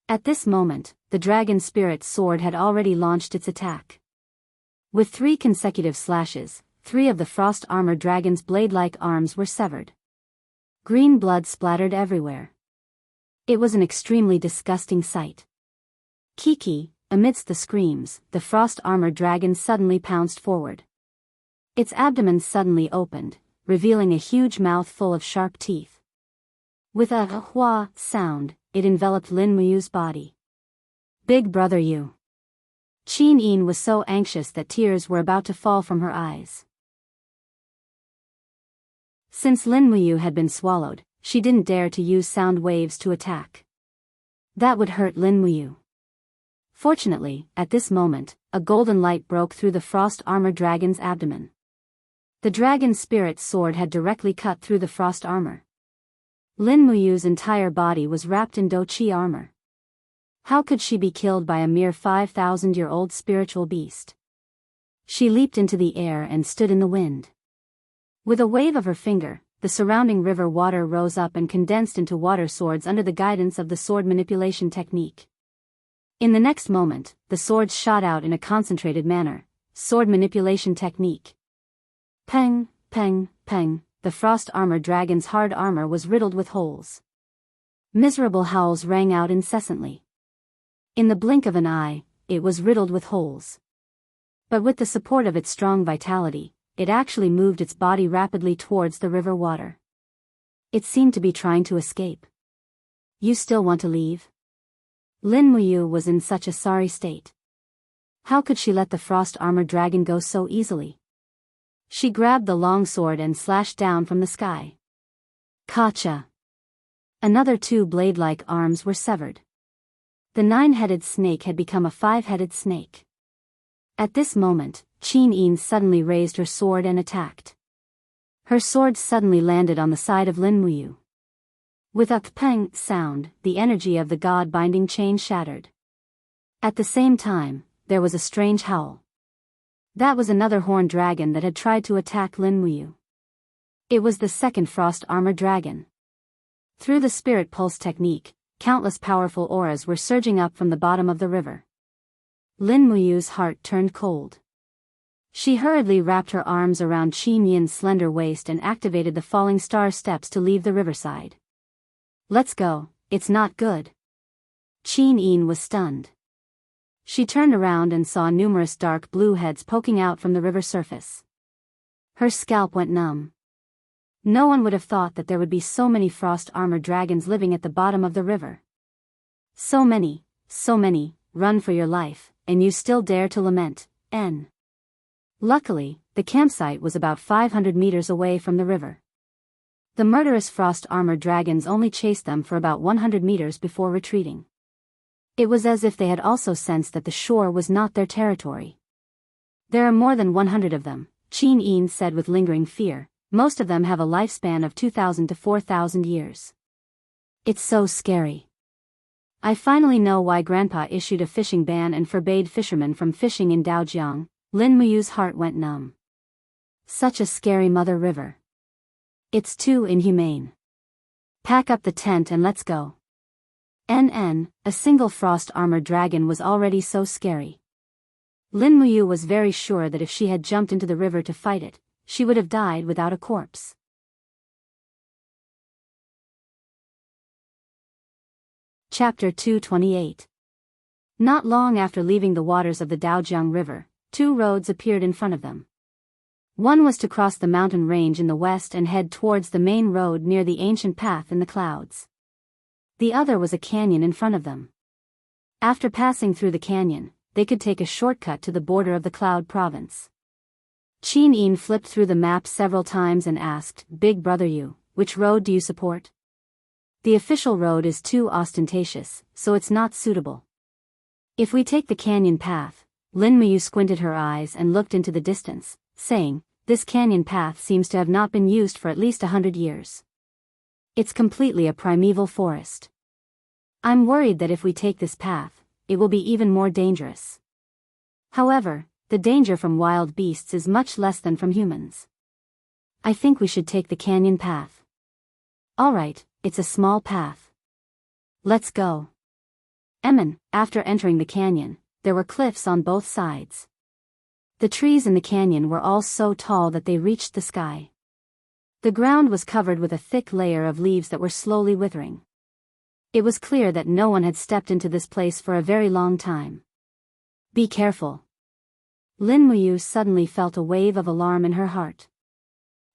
At this moment, the dragon spirit sword had already launched its attack. With 3 consecutive slashes, 3 of the frost armor dragon's blade-like arms were severed. Green blood splattered everywhere. It was an extremely disgusting sight. Kiki, amidst the screams, the frost armor dragon suddenly pounced forward. Its abdomen suddenly opened, revealing a huge mouth full of sharp teeth. With a hua sound, it enveloped Lin Muyu's body. Big brother, you. Qin Yin was so anxious that tears were about to fall from her eyes. Since Lin Muyu had been swallowed, she didn't dare to use sound waves to attack. That would hurt Lin Muyu. Fortunately, at this moment, a golden light broke through the frost armor dragon's abdomen. The dragon's spirit sword had directly cut through the frost armor. Lin Muyu's entire body was wrapped in Doqi armor. How could she be killed by a mere 5,000-year-old spiritual beast? She leaped into the air and stood in the wind. With a wave of her finger, the surrounding river water rose up and condensed into water swords under the guidance of the sword manipulation technique. In the next moment, the swords shot out in a concentrated manner. Sword manipulation technique. Peng, peng, peng, the frost armor dragon's hard armor was riddled with holes. Miserable howls rang out incessantly. In the blink of an eye, it was riddled with holes. But with the support of its strong vitality, it actually moved its body rapidly towards the river water. It seemed to be trying to escape. You still want to leave? Lin Muyu was in such a sorry state. How could she let the frost armor dragon go so easily? She grabbed the long sword and slashed down from the sky. Kacha! Another 2 blade-like arms were severed. The 9-headed snake had become a 5-headed snake. At this moment, Qin Yin suddenly raised her sword and attacked. Her sword suddenly landed on the side of Lin Muyu. With a peng sound, the energy of the god-binding chain shattered. At the same time, there was a strange howl. That was another horned dragon that had tried to attack Lin Muyu. It was the second frost armor dragon. Through the spirit pulse technique, countless powerful auras were surging up from the bottom of the river. Lin Muyu's heart turned cold. She hurriedly wrapped her arms around Qin Yin's slender waist and activated the falling star steps to leave the riverside. Let's go, it's not good. Qin Yin was stunned. She turned around and saw numerous dark blue heads poking out from the river surface. Her scalp went numb. No one would have thought that there would be so many frost-armored dragons living at the bottom of the river. So many, run for your life, and you still dare to lament, N. Luckily, the campsite was about 500 meters away from the river. The murderous frost-armored dragons only chased them for about 100 meters before retreating. It was as if they had also sensed that the shore was not their territory. There are more than 100 of them, Qin Yin said with lingering fear. Most of them have a lifespan of 2,000 to 4,000 years. It's so scary. I finally know why Grandpa issued a fishing ban and forbade fishermen from fishing in Daojiang. Lin Muyu's heart went numb. Such a scary mother river. It's too inhumane. Pack up the tent and let's go. A single frost-armored dragon was already so scary. Lin Muyu was very sure that if she had jumped into the river to fight it, she would have died without a corpse. Chapter 228. Not long after leaving the waters of the Daojiang River, two roads appeared in front of them. One was to cross the mountain range in the west and head towards the main road near the ancient path in the clouds. The other was a canyon in front of them. After passing through the canyon, they could take a shortcut to the border of the Cloud Province. Qin Yin flipped through the map several times and asked, Big brother, which road do you support? The official road is too ostentatious, so it's not suitable. If we take the canyon path, Lin Muyu squinted her eyes and looked into the distance, saying, this canyon path seems to have not been used for at least 100 years. It's completely a primeval forest. I'm worried that if we take this path, it will be even more dangerous. However, the danger from wild beasts is much less than from humans. I think we should take the canyon path. Alright, it's a small path. Let's go. After entering the canyon, there were cliffs on both sides. The trees in the canyon were all so tall that they reached the sky. The ground was covered with a thick layer of leaves that were slowly withering. It was clear that no one had stepped into this place for a very long time. Be careful. Lin Muyu suddenly felt a wave of alarm in her heart.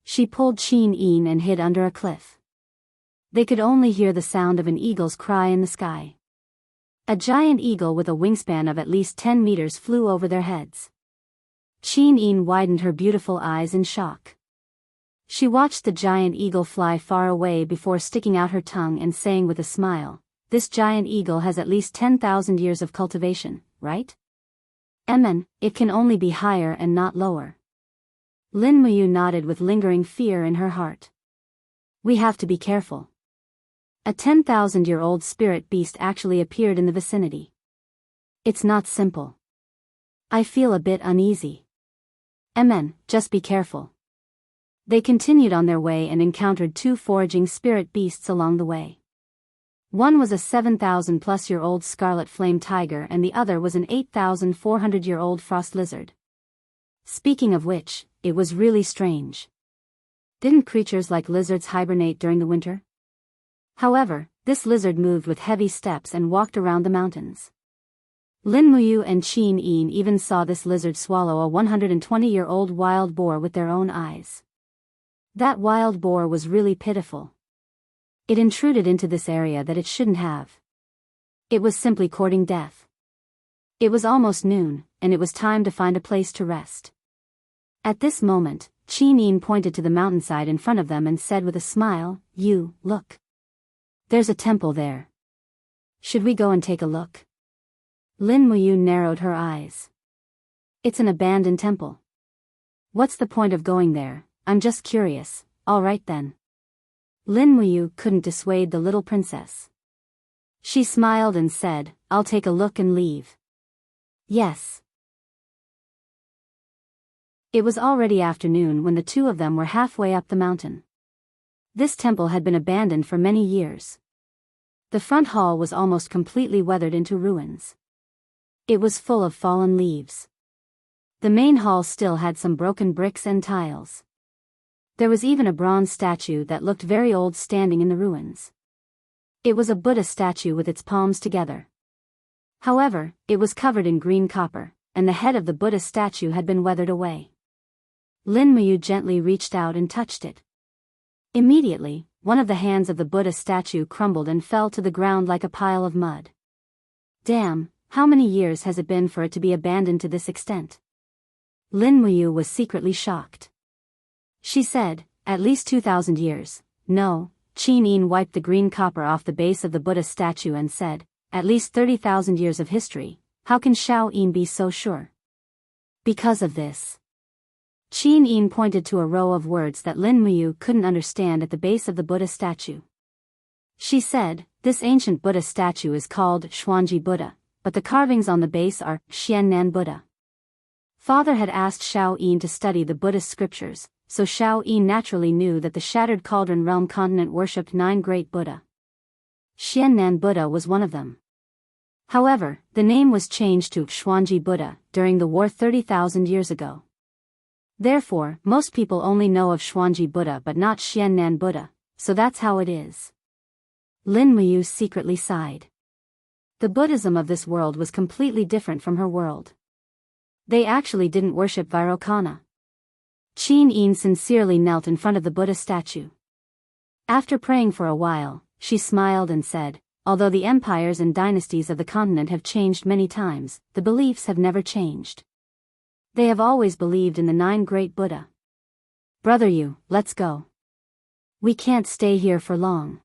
She pulled Qin Yin and hid under a cliff. They could only hear the sound of an eagle's cry in the sky. A giant eagle with a wingspan of at least 10 meters flew over their heads. Qin Yin widened her beautiful eyes in shock. She watched the giant eagle fly far away before sticking out her tongue and saying with a smile, this giant eagle has at least 10,000 years of cultivation, right? It can only be higher and not lower. Lin Muyu nodded with lingering fear in her heart. We have to be careful. A 10,000-year-old spirit beast actually appeared in the vicinity. It's not simple. I feel a bit uneasy. Just be careful. They continued on their way and encountered two foraging spirit beasts along the way. One was a 7,000-plus-year-old scarlet flame tiger and the other was an 8,400-year-old frost lizard. Speaking of which, it was really strange. Didn't creatures like lizards hibernate during the winter? However, this lizard moved with heavy steps and walked around the mountains. Lin Muyu and Qin Yin even saw this lizard swallow a 120-year-old wild boar with their own eyes. That wild boar was really pitiful. It intruded into this area that it shouldn't have. It was simply courting death. It was almost noon, and it was time to find a place to rest. At this moment, Qin Yin pointed to the mountainside in front of them and said with a smile, look. There's a temple there. Should we go and take a look? Lin Muyu narrowed her eyes. It's an abandoned temple. What's the point of going there? I'm just curious. All right then. Lin Muyu couldn't dissuade the little princess. She smiled and said, I'll take a look and leave. Yes. It was already afternoon when the two of them were halfway up the mountain. This temple had been abandoned for many years. The front hall was almost completely weathered into ruins. It was full of fallen leaves. The main hall still had some broken bricks and tiles. There was even a bronze statue that looked very old standing in the ruins. It was a Buddha statue with its palms together. However, it was covered in green copper, and the head of the Buddha statue had been weathered away. Lin Muyu gently reached out and touched it. Immediately, one of the hands of the Buddha statue crumbled and fell to the ground like a pile of mud. Damn, how many years has it been for it to be abandoned to this extent? Lin Muyu was secretly shocked. She said, at least 2,000 years. No. Qin Yin wiped the green copper off the base of the Buddha statue and said, at least 30,000 years of history. How can Xiao Yin be so sure? Because of this. Qin Yin pointed to a row of words that Lin Muyu couldn't understand at the base of the Buddha statue. She said, this ancient Buddha statue is called Xuanji Buddha, but the carvings on the base are Xiannan Buddha. Father had asked Xiao Yin to study the Buddhist scriptures, so Xiao Yin naturally knew that the Shattered Cauldron Realm continent worshipped 9 great Buddha. Xiannan Buddha was one of them. However, the name was changed to Xuanji Buddha during the war 30,000 years ago. Therefore, most people only know of Xuanji Buddha but not Xiannan Buddha, so that's how it is. Lin Muyu secretly sighed. The Buddhism of this world was completely different from her world. They actually didn't worship Vairocana. Qin Yin sincerely knelt in front of the Buddha statue. After praying for a while, she smiled and said, although the empires and dynasties of the continent have changed many times, the beliefs have never changed. They have always believed in the 9 great Buddha. Brother Yu, let's go. We can't stay here for long.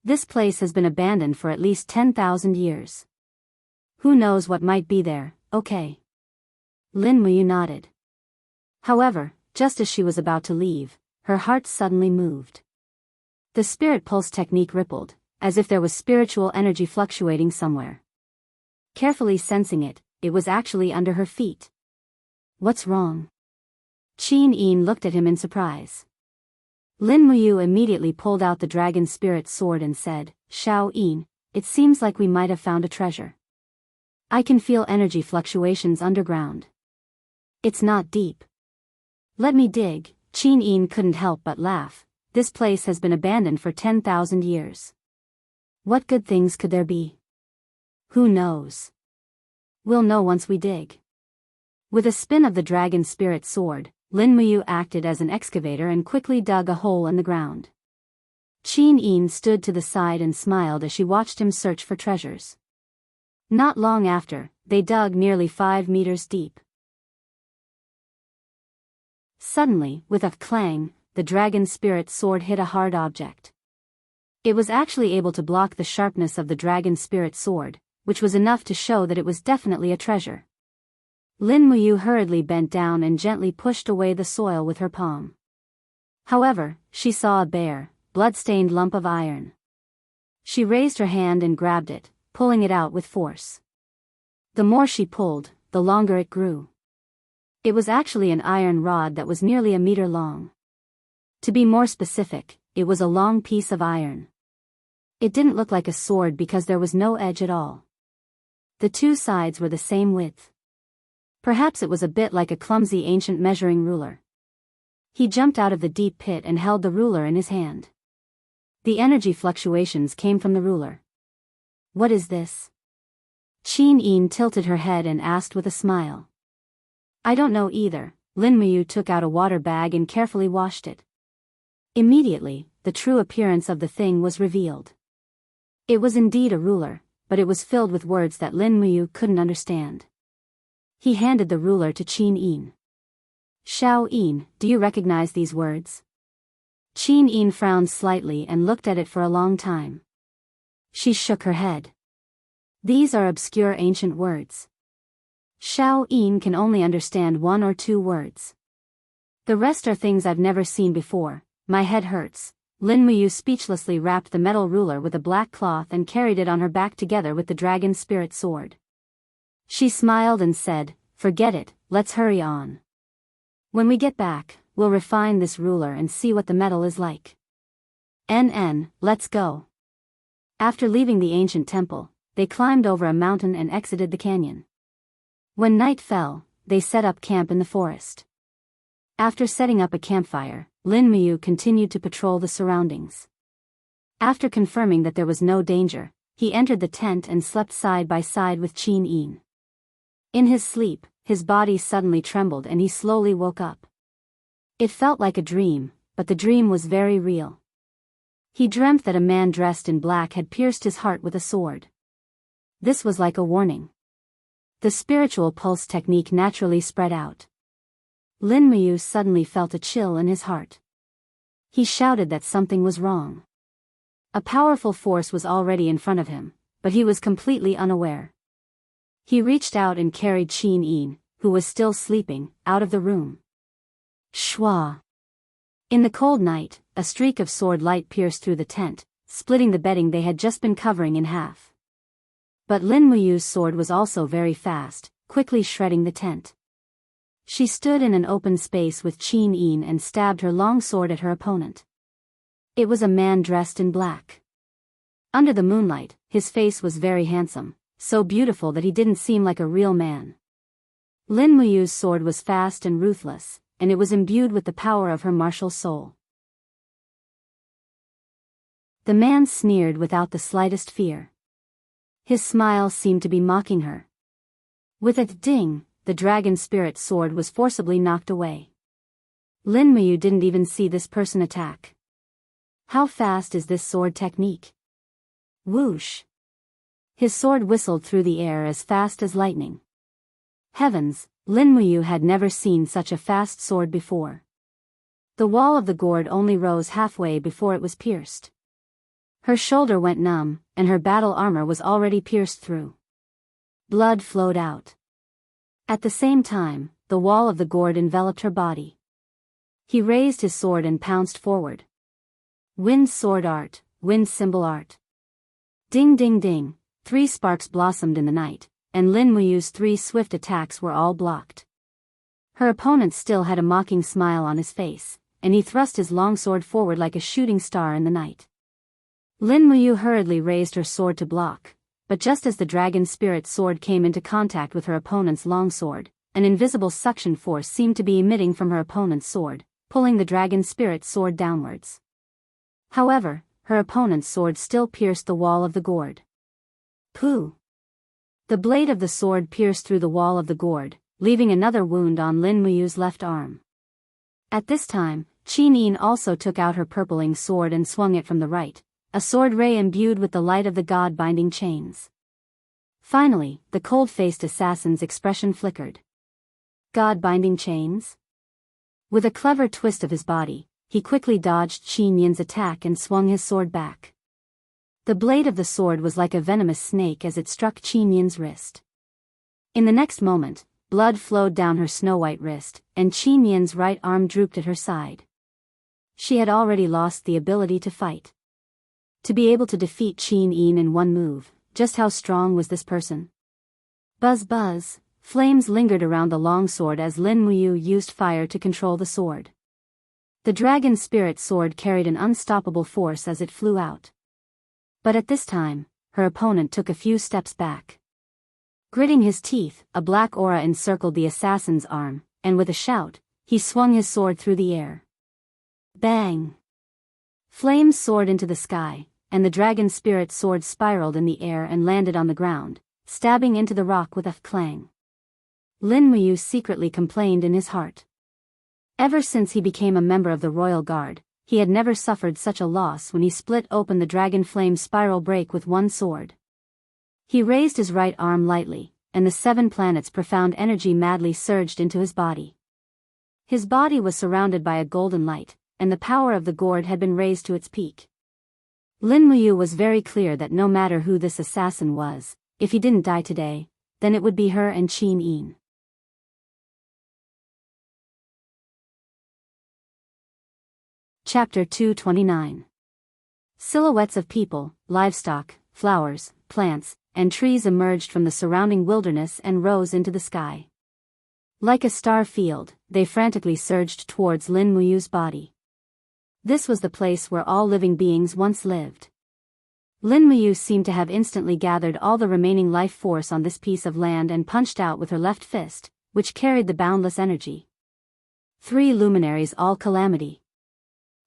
This place has been abandoned for at least 10,000 years. Who knows what might be there, okay? Lin Muyu nodded. However, just as she was about to leave, her heart suddenly moved. The spirit pulse technique rippled, as if there was spiritual energy fluctuating somewhere. Carefully sensing it, it was actually under her feet. What's wrong? Qin Yin looked at him in surprise. Lin Muyu immediately pulled out the dragon spirit sword and said, Xiao Yin, it seems like we might have found a treasure. I can feel energy fluctuations underground. It's not deep. Let me dig. Qin Yin couldn't help but laugh. This place has been abandoned for 10,000 years. What good things could there be? Who knows? We'll know once we dig. With a spin of the dragon spirit sword, Lin Muyu acted as an excavator and quickly dug a hole in the ground. Qin Yin stood to the side and smiled as she watched him search for treasures. Not long after, they dug nearly 5 meters deep. Suddenly, with a clang, the dragon spirit sword hit a hard object. It was actually able to block the sharpness of the dragon spirit sword, which was enough to show that it was definitely a treasure. Lin Muyu hurriedly bent down and gently pushed away the soil with her palm. However, she saw a bare, blood-stained lump of iron. She raised her hand and grabbed it, pulling it out with force. The more she pulled, the longer it grew. It was actually an iron rod that was nearly a meter long. To be more specific, it was a long piece of iron. It didn't look like a sword because there was no edge at all. The 2 sides were the same width. Perhaps it was a bit like a clumsy ancient measuring ruler. He jumped out of the deep pit and held the ruler in his hand. The energy fluctuations came from the ruler. What is this? Qin Yin tilted her head and asked with a smile. I don't know either. Lin Muyu took out a water bag and carefully washed it. Immediately, the true appearance of the thing was revealed. It was indeed a ruler, but it was filled with words that Lin Muyu couldn't understand. He handed the ruler to Qin Yin. Xiao Yin, do you recognize these words? Qin Yin frowned slightly and looked at it for a long time. She shook her head. These are obscure ancient words. Xiao Yin can only understand 1 or 2 words. The rest are things I've never seen before. My head hurts. Lin Muyu speechlessly wrapped the metal ruler with a black cloth and carried it on her back together with the dragon spirit sword. She smiled and said, forget it, let's hurry on. When we get back, we'll refine this ruler and see what the metal is like. Let's go. After leaving the ancient temple, they climbed over a mountain and exited the canyon. When night fell, they set up camp in the forest. After setting up a campfire, Lin Muyu continued to patrol the surroundings. After confirming that there was no danger, he entered the tent and slept side by side with Qin Yin. In his sleep, his body suddenly trembled and he slowly woke up. It felt like a dream, but the dream was very real. He dreamt that a man dressed in black had pierced his heart with a sword. This was like a warning. The spiritual pulse technique naturally spread out. Lin Muyu suddenly felt a chill in his heart. He shouted that something was wrong. A powerful force was already in front of him, but he was completely unaware. He reached out and carried Qin Yin, who was still sleeping, out of the room. Shwa! In the cold night, a streak of sword light pierced through the tent, splitting the bedding they had just been covering in half. But Lin Muyu's sword was also very fast, quickly shredding the tent. She stood in an open space with Qin Yin and stabbed her long sword at her opponent. It was a man dressed in black. Under the moonlight, his face was very handsome, so beautiful that he didn't seem like a real man. Lin Muyu's sword was fast and ruthless, and it was imbued with the power of her martial soul. The man sneered without the slightest fear. His smile seemed to be mocking her. With a ding, the dragon spirit sword was forcibly knocked away. Lin Muyu didn't even see this person attack. How fast is this sword technique? Whoosh! His sword whistled through the air as fast as lightning. Heavens, Lin Muyu had never seen such a fast sword before. The wall of the gourd only rose halfway before it was pierced. Her shoulder went numb, and her battle armor was already pierced through. Blood flowed out. At the same time, the wall of the gourd enveloped her body. He raised his sword and pounced forward. Wind sword art, wind symbol art. Ding ding ding, 3 sparks blossomed in the night, and Lin Muyu's 3 swift attacks were all blocked. Her opponent still had a mocking smile on his face, and he thrust his long sword forward like a shooting star in the night. Lin Muyu hurriedly raised her sword to block, but just as the dragon spirit sword came into contact with her opponent's long sword, an invisible suction force seemed to be emitting from her opponent's sword, pulling the dragon spirit sword downwards. However, her opponent's sword still pierced the wall of the gourd. Pooh! The blade of the sword pierced through the wall of the gourd, leaving another wound on Lin Muyu's left arm. At this time, Qin Yin also took out her purpling sword and swung it from the right, a sword ray imbued with the light of the god-binding chains. Finally, the cold-faced assassin's expression flickered. God-binding chains? With a clever twist of his body, he quickly dodged Qin Yin's attack and swung his sword back. The blade of the sword was like a venomous snake as it struck Qin Yin's wrist. In the next moment, blood flowed down her snow-white wrist, and Qin Yin's right arm drooped at her side. She had already lost the ability to fight. To be able to defeat Qin Yin in one move, just how strong was this person? Buzz buzz, flames lingered around the long sword as Lin Muyu used fire to control the sword. The dragon spirit sword carried an unstoppable force as it flew out. But at this time, her opponent took a few steps back. Gritting his teeth, a black aura encircled the assassin's arm, and with a shout, he swung his sword through the air. Bang! Flames soared into the sky, and the dragon spirit sword spiraled in the air and landed on the ground, stabbing into the rock with a clang. Lin Muyu secretly complained in his heart. Ever since he became a member of the royal guard, he had never suffered such a loss when he split open the dragon flame spiral break with one sword. He raised his right arm lightly, and the 7 planets' profound energy madly surged into his body. His body was surrounded by a golden light, and the power of the gourd had been raised to its peak. Lin Muyu was very clear that no matter who this assassin was, if he didn't die today, then it would be her and Qin Yin. Chapter 229. Silhouettes of people, livestock, flowers, plants, and trees emerged from the surrounding wilderness and rose into the sky. Like a star field, they frantically surged towards Lin Muyu's body. This was the place where all living beings once lived. Lin Muyu seemed to have instantly gathered all the remaining life force on this piece of land and punched out with her left fist, which carried the boundless energy. 3 luminaries, all calamity.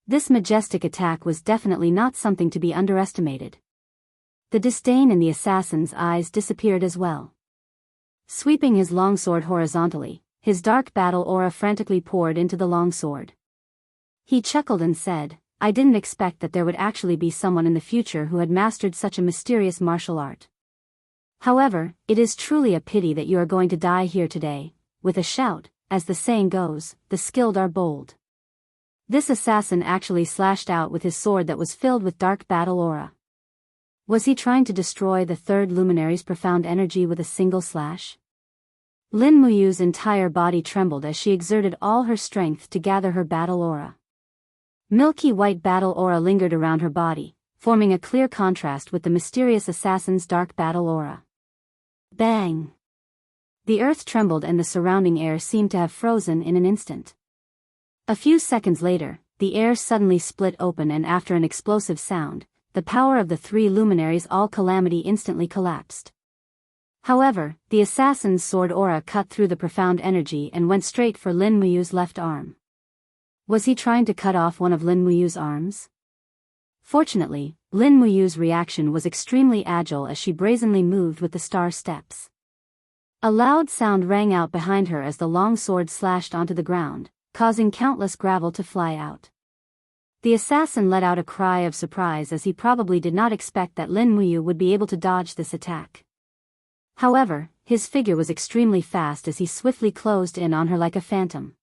This majestic attack was definitely not something to be underestimated. The disdain in the assassin's eyes disappeared as well. Sweeping his longsword horizontally, his dark battle aura frantically poured into the longsword. He chuckled and said, "I didn't expect that there would actually be someone in the future who had mastered such a mysterious martial art. However, it is truly a pity that you are going to die here today." With a shout, as the saying goes, the skilled are bold. This assassin actually slashed out with his sword that was filled with dark battle aura. Was he trying to destroy the third luminary's profound energy with a single slash? Lin Muyu's entire body trembled as she exerted all her strength to gather her battle aura. Milky white battle aura lingered around her body, forming a clear contrast with the mysterious assassin's dark battle aura. Bang! The earth trembled and the surrounding air seemed to have frozen in an instant. A few seconds later, the air suddenly split open and after an explosive sound, the power of the three luminaries' all-calamity instantly collapsed. However, the assassin's sword aura cut through the profound energy and went straight for Lin Muyu's left arm. Was he trying to cut off one of Lin Muyu's arms? Fortunately, Lin Muyu's reaction was extremely agile as she brazenly moved with the star steps. A loud sound rang out behind her as the long sword slashed onto the ground, causing countless gravel to fly out. The assassin let out a cry of surprise as he probably did not expect that Lin Muyu would be able to dodge this attack. However, his figure was extremely fast as he swiftly closed in on her like a phantom.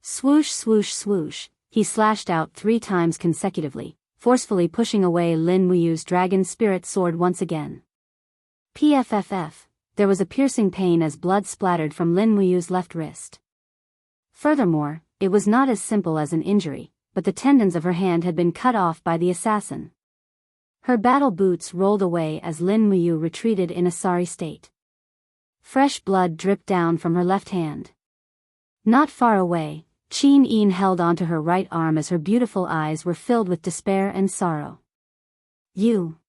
Swoosh swoosh swoosh, he slashed out 3 times consecutively, forcefully pushing away Lin Muyu's dragon spirit sword once again. Pfff, there was a piercing pain as blood splattered from Lin Muyu's left wrist. Furthermore, it was not as simple as an injury, but the tendons of her hand had been cut off by the assassin. Her battle boots rolled away as Lin Muyu retreated in a sorry state. Fresh blood dripped down from her left hand. Not far away, Qin Yin held onto her right arm as her beautiful eyes were filled with despair and sorrow. You,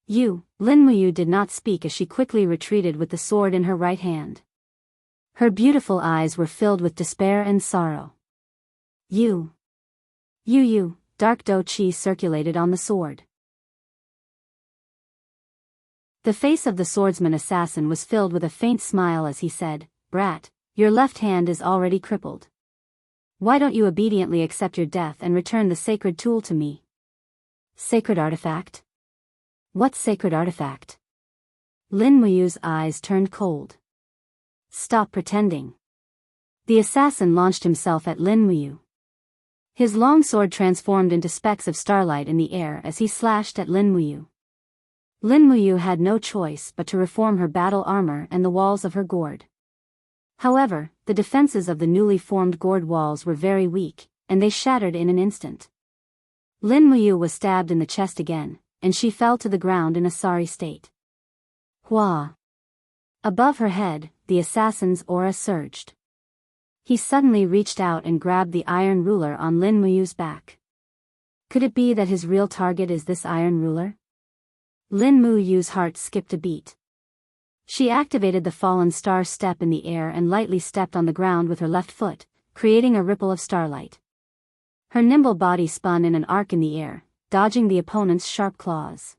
Lin Muyu did not speak as she quickly retreated with the sword in her right hand. Her beautiful eyes were filled with despair and sorrow. You, dark do qi circulated on the sword. The face of the swordsman assassin was filled with a faint smile as he said, "Brat, your left hand is already crippled. Why don't you obediently accept your death and return the sacred tool to me?" Sacred artifact? What sacred artifact? Lin Muyu's eyes turned cold. Stop pretending. The assassin launched himself at Lin Muyu. His long sword transformed into specks of starlight in the air as he slashed at Lin Muyu. Lin Muyu had no choice but to reform her battle armor and the walls of her gourd. However, the defenses of the newly formed gourd walls were very weak, and they shattered in an instant. Lin Muyu was stabbed in the chest again, and she fell to the ground in a sorry state. Hua! Above her head, the assassin's aura surged. He suddenly reached out and grabbed the iron ruler on Lin Muyu's back. Could it be that his real target is this iron ruler? Lin Muyu's heart skipped a beat. She activated the fallen star step in the air and lightly stepped on the ground with her left foot, creating a ripple of starlight. Her nimble body spun in an arc in the air, dodging the opponent's sharp claws.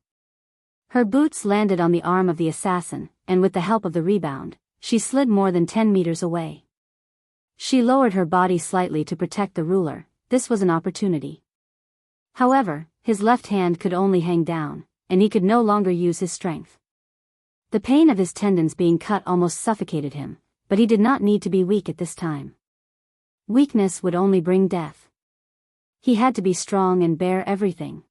Her boots landed on the arm of the assassin, and with the help of the rebound, she slid more than 10 meters away. She lowered her body slightly to protect the ruler. This was an opportunity. However, his left hand could only hang down, and he could no longer use his strength. The pain of his tendons being cut almost suffocated him, but he did not need to be weak at this time. Weakness would only bring death. He had to be strong and bear everything.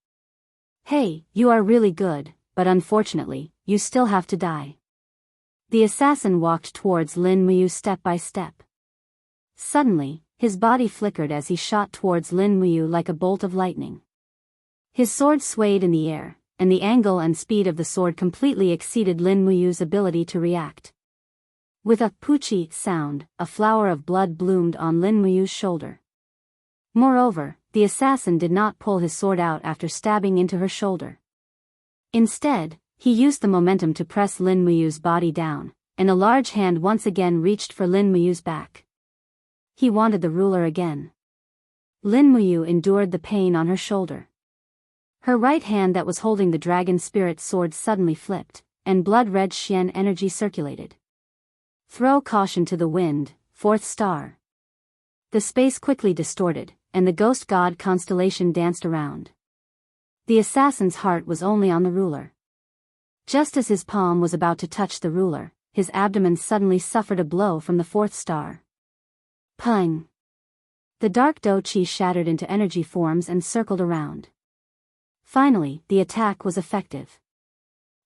Hey, you are really good, but unfortunately, you still have to die. The assassin walked towards Lin Muyu step by step. Suddenly, his body flickered as he shot towards Lin Muyu like a bolt of lightning. His sword swayed in the air, and the angle and speed of the sword completely exceeded Lin Muyu's ability to react. With a poochie sound, a flower of blood bloomed on Lin Muyu's shoulder. Moreover, the assassin did not pull his sword out after stabbing into her shoulder. Instead, he used the momentum to press Lin Muyu's body down, and a large hand once again reached for Lin Muyu's back. He wanted the ruler again. Lin Muyu endured the pain on her shoulder. Her right hand that was holding the dragon spirit sword suddenly flipped, and blood-red Xian energy circulated. Throw caution to the wind, fourth star. The space quickly distorted, and the ghost god constellation danced around. The assassin's heart was only on the ruler. Just as his palm was about to touch the ruler, his abdomen suddenly suffered a blow from the fourth star. Pung! The dark Do Chi shattered into energy forms and circled around. Finally, the attack was effective.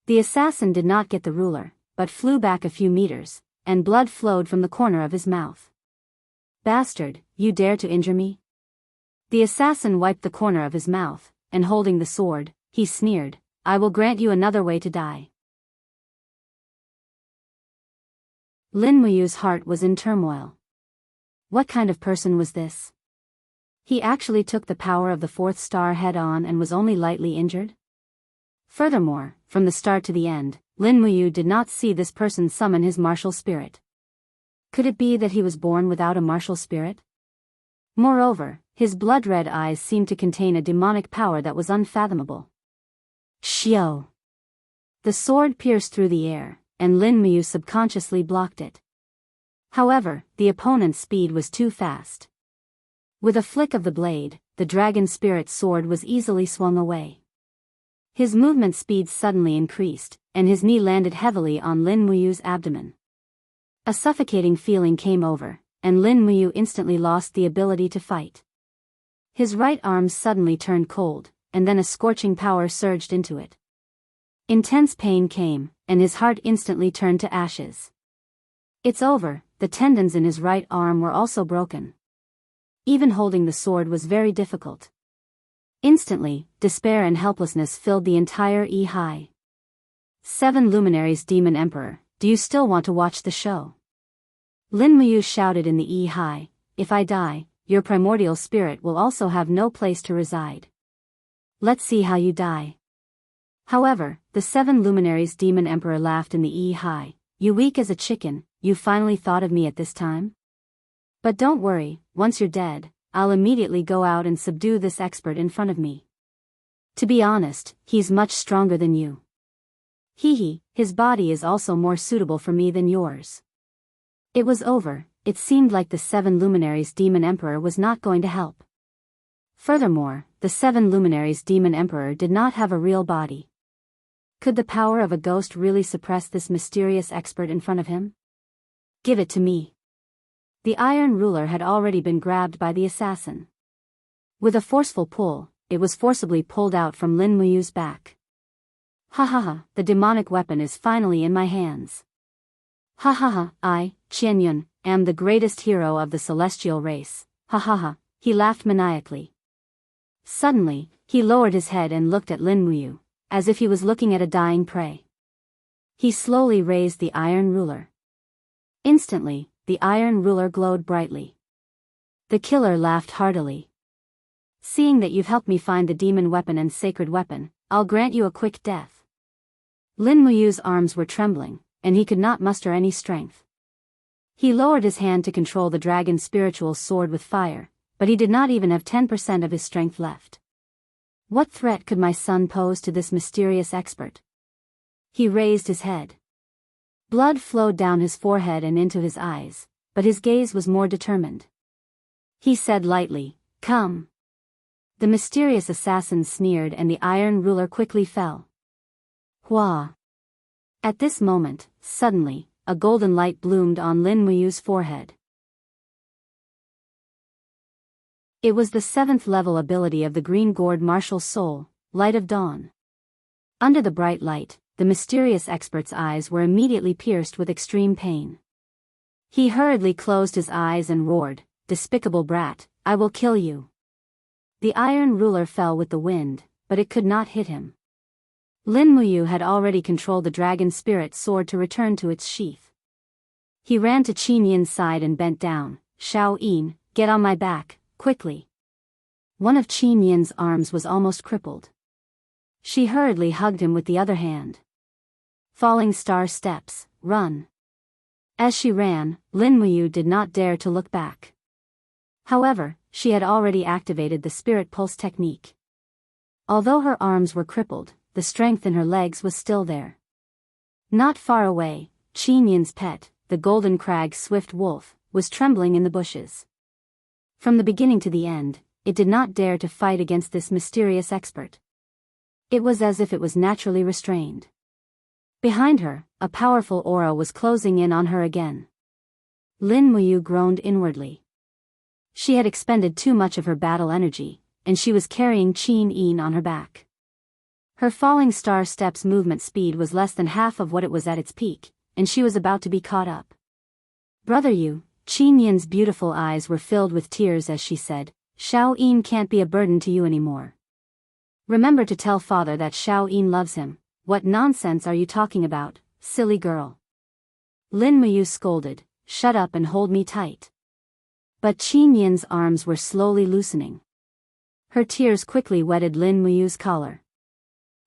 The assassin did not get the ruler, but flew back a few meters, and blood flowed from the corner of his mouth. Bastard, you dare to injure me? The assassin wiped the corner of his mouth, and holding the sword, he sneered, I will grant you another way to die. Lin Muyu's heart was in turmoil. What kind of person was this? He actually took the power of the fourth star head-on and was only lightly injured? Furthermore, from the start to the end, Lin Muyu did not see this person summon his martial spirit. Could it be that he was born without a martial spirit? Moreover, his blood-red eyes seemed to contain a demonic power that was unfathomable. Xiao! The sword pierced through the air, and Lin Muyu subconsciously blocked it. However, the opponent's speed was too fast. With a flick of the blade, the dragon spirit sword was easily swung away. His movement speed suddenly increased, and his knee landed heavily on Lin Muyu's abdomen. A suffocating feeling came over, and Lin Muyu instantly lost the ability to fight. His right arm suddenly turned cold, and then a scorching power surged into it. Intense pain came, and his heart instantly turned to ashes. It's over, the tendons in his right arm were also broken. Even holding the sword was very difficult. Instantly, despair and helplessness filled the entire Yi. 7 Luminaries Demon Emperor, do you still want to watch the show? Lin Muyu shouted in the Yi, if I die, your primordial spirit will also have no place to reside. Let's see how you die. However, the 7 Luminaries Demon Emperor laughed in the Yi, you weak as a chicken, you finally thought of me at this time? But don't worry, once you're dead, I'll immediately go out and subdue this expert in front of me. To be honest, he's much stronger than you. His body is also more suitable for me than yours. It was over. It seemed like the 7 Luminaries Demon Emperor was not going to help. Furthermore, the 7 Luminaries Demon Emperor did not have a real body. Could the power of a ghost really suppress this mysterious expert in front of him? Give it to me. The iron ruler had already been grabbed by the assassin. With a forceful pull, it was forcibly pulled out from Lin Muyu's back. The demonic weapon is finally in my hands. I, Qianyun, am the greatest hero of the celestial race. He laughed maniacally. Suddenly, he lowered his head and looked at Lin Muyu, as if he was looking at a dying prey. He slowly raised the iron ruler. Instantly, the iron ruler glowed brightly. The killer laughed heartily. Seeing that you've helped me find the demon weapon and sacred weapon, I'll grant you a quick death. Lin Muyu's arms were trembling, and he could not muster any strength. He lowered his hand to control the dragon's spiritual sword with fire, but he did not even have 10% of his strength left. What threat could my son pose to this mysterious expert? He raised his head. Blood flowed down his forehead and into his eyes, but his gaze was more determined. He said lightly, "Come." The mysterious assassin sneered and the iron ruler quickly fell. Hua! At this moment, suddenly, a golden light bloomed on Lin Muyu's forehead. It was the 7th level ability of the Green Gourd Martial Soul, Light of Dawn. Under the bright light, the mysterious expert's eyes were immediately pierced with extreme pain. He hurriedly closed his eyes and roared, "Despicable brat, I will kill you." The iron ruler fell with the wind, but it could not hit him. Lin Muyu had already controlled the dragon spirit sword to return to its sheath. He ran to Qin Yin's side and bent down. "Xiao Yin, get on my back, quickly." One of Qin Yin's arms was almost crippled. She hurriedly hugged him with the other hand. Falling star steps, run. As she ran, Lin Muyu did not dare to look back. However, she had already activated the spirit pulse technique. Although her arms were crippled, the strength in her legs was still there. Not far away, Qin Yin's pet, the golden crag swift wolf, was trembling in the bushes. From the beginning to the end, it did not dare to fight against this mysterious expert. It was as if it was naturally restrained. Behind her, a powerful aura was closing in on her again. Lin Muyu groaned inwardly. She had expended too much of her battle energy, and she was carrying Qin Yin on her back. Her falling star step's movement speed was less than half of what it was at its peak, and she was about to be caught up. "Brother Yu," Qin Yin's beautiful eyes were filled with tears as she said, "Xiao Yin can't be a burden to you anymore. Remember to tell father that Xiao Yin loves him." "What nonsense are you talking about, silly girl?" Lin Muyu scolded, "Shut up and hold me tight." But Qin Yin's arms were slowly loosening. Her tears quickly wetted Lin Muyu's collar.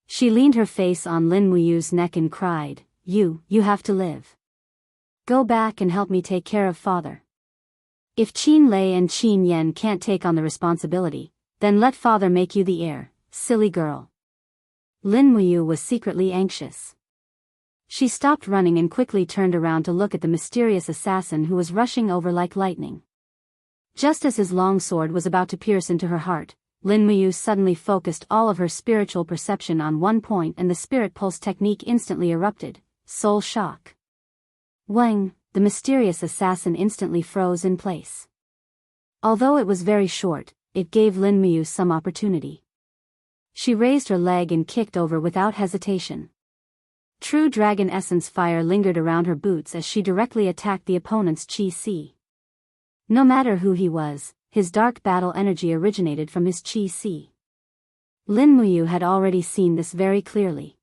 She leaned her face on Lin Muyu's neck and cried, You have to live. Go back and help me take care of father. If Qin Lei and Qin Yan can't take on the responsibility, then let father make you the heir, silly girl." Lin Muyu was secretly anxious. She stopped running and quickly turned around to look at the mysterious assassin who was rushing over like lightning. Just as his long sword was about to pierce into her heart, Lin Muyu suddenly focused all of her spiritual perception on one point and the spirit pulse technique instantly erupted. Soul shock. Wang, the mysterious assassin instantly froze in place. Although it was very short, it gave Lin Muyu some opportunity. She raised her leg and kicked over without hesitation. True dragon essence fire lingered around her boots as she directly attacked the opponent's Qi. No matter who he was, his dark battle energy originated from his Qi. Lin Muyu had already seen this very clearly.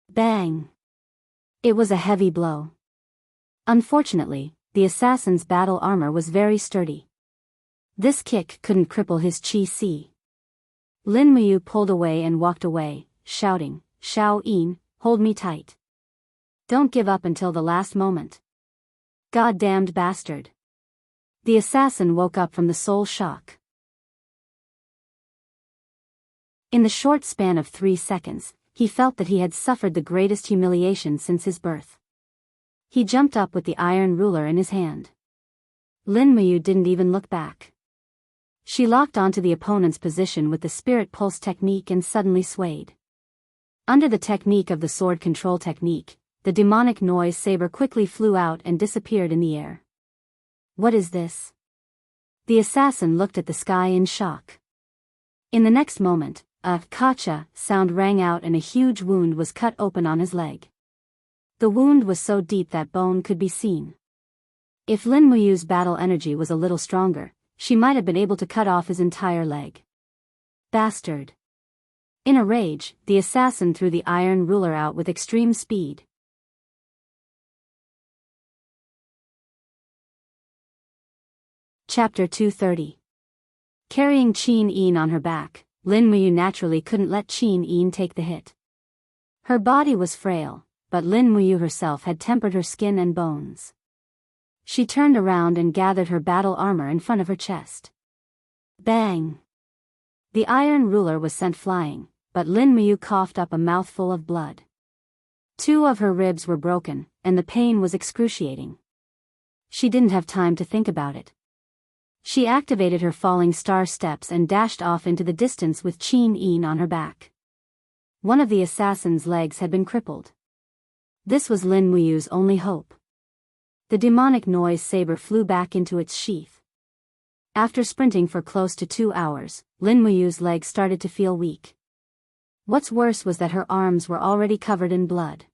Bang! It was a heavy blow. Unfortunately, the assassin's battle armor was very sturdy. This kick couldn't cripple his Qi. Lin Muyu pulled away and walked away, shouting, "Xiao Yin, hold me tight. Don't give up until the last moment. God-damned bastard." The assassin woke up from the soul shock. In the short span of 3 seconds, he felt that he had suffered the greatest humiliation since his birth. He jumped up with the iron ruler in his hand. Lin Muyu didn't even look back. She locked onto the opponent's position with the spirit pulse technique and suddenly swayed. Under the technique of the sword control technique, the demonic noise saber quickly flew out and disappeared in the air. What is this? The assassin looked at the sky in shock. In the next moment, a "kacha" sound rang out and a huge wound was cut open on his leg. The wound was so deep that bone could be seen. If Lin Muyu's battle energy was a little stronger, she might have been able to cut off his entire leg. Bastard! In a rage, the assassin threw the iron ruler out with extreme speed. Chapter 230. Carrying Qin Yin on her back, Lin Muyu naturally couldn't let Qin Yin take the hit. Her body was frail, but Lin Muyu herself had tempered her skin and bones. She turned around and gathered her battle armor in front of her chest. Bang! The iron ruler was sent flying, but Lin Muyu coughed up a mouthful of blood. 2 of her ribs were broken, and the pain was excruciating. She didn't have time to think about it. She activated her falling star steps and dashed off into the distance with Qin Yin on her back. One of the assassin's legs had been crippled. This was Lin Muyu's only hope. The demonic noise saber flew back into its sheath. After sprinting for close to 2 hours, Lin Muyu's legs started to feel weak. What's worse was that her arms were already covered in blood.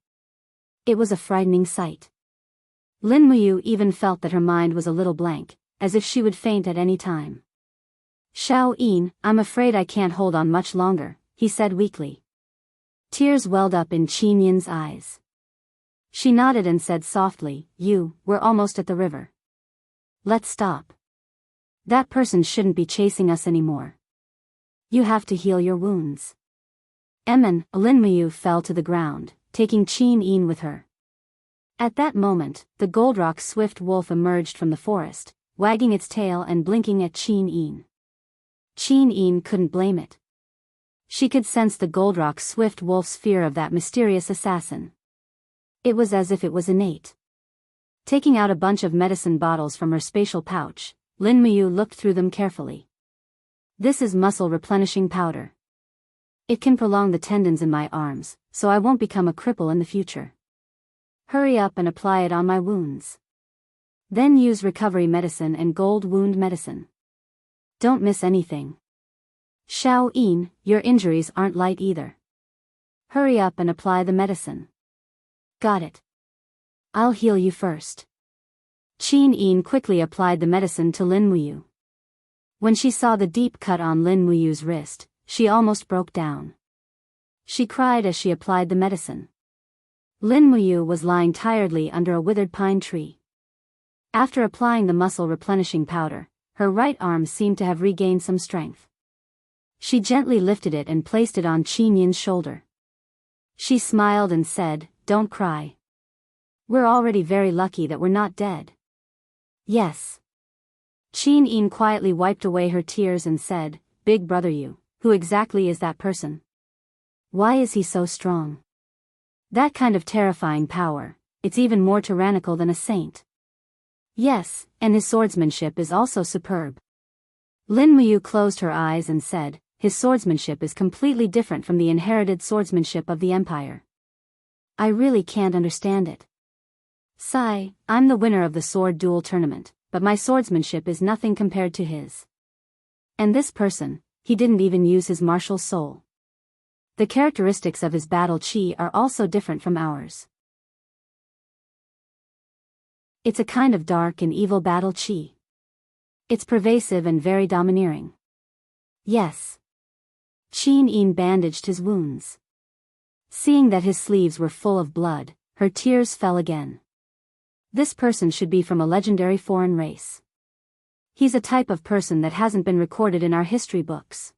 It was a frightening sight. Lin Muyu even felt that her mind was a little blank, as if she would faint at any time. "Xiao Yin, I'm afraid I can't hold on much longer," he said weakly. Tears welled up in Qin Yin's eyes. She nodded and said softly, "We're almost at the river. Let's stop. That person shouldn't be chasing us anymore. You have to heal your wounds." Lin Muyu fell to the ground, taking Qin Yin with her. At that moment, the Goldrock swift wolf emerged from the forest, wagging its tail and blinking at Qin Yin. Qin Yin couldn't blame it. She could sense the Goldrock's swift wolf's fear of that mysterious assassin. It was as if it was innate. Taking out a bunch of medicine bottles from her spatial pouch, Lin Muyu looked through them carefully. This is muscle replenishing powder. It can prolong the tendons in my arms, so I won't become a cripple in the future. Hurry up and apply it on my wounds. Then use recovery medicine and gold wound medicine. Don't miss anything. Xiao Yin, your injuries aren't light either. Hurry up and apply the medicine. Got it. I'll heal you first. Qin Yin quickly applied the medicine to Lin Muyu. When she saw the deep cut on Lin Muyu's wrist, she almost broke down. She cried as she applied the medicine. Lin Muyu was lying tiredly under a withered pine tree. After applying the muscle replenishing powder, her right arm seemed to have regained some strength. She gently lifted it and placed it on Qin Yin's shoulder. She smiled and said, "Don't cry. We're already very lucky that we're not dead." Yes. Qin Yin quietly wiped away her tears and said, "Big brother you, who exactly is that person? Why is he so strong? That kind of terrifying power, it's even more tyrannical than a saint." Yes, and his swordsmanship is also superb. Lin Muyu closed her eyes and said, "His swordsmanship is completely different from the inherited swordsmanship of the Empire. I really can't understand it. Sai, I'm the winner of the sword duel tournament, but my swordsmanship is nothing compared to his. And this person, he didn't even use his martial soul. The characteristics of his battle chi are also different from ours. It's a kind of dark and evil battle chi. It's pervasive and very domineering." Yes. Qin Yin bandaged his wounds. Seeing that his sleeves were full of blood, her tears fell again. This person should be from a legendary foreign race. He's a type of person that hasn't been recorded in our history books.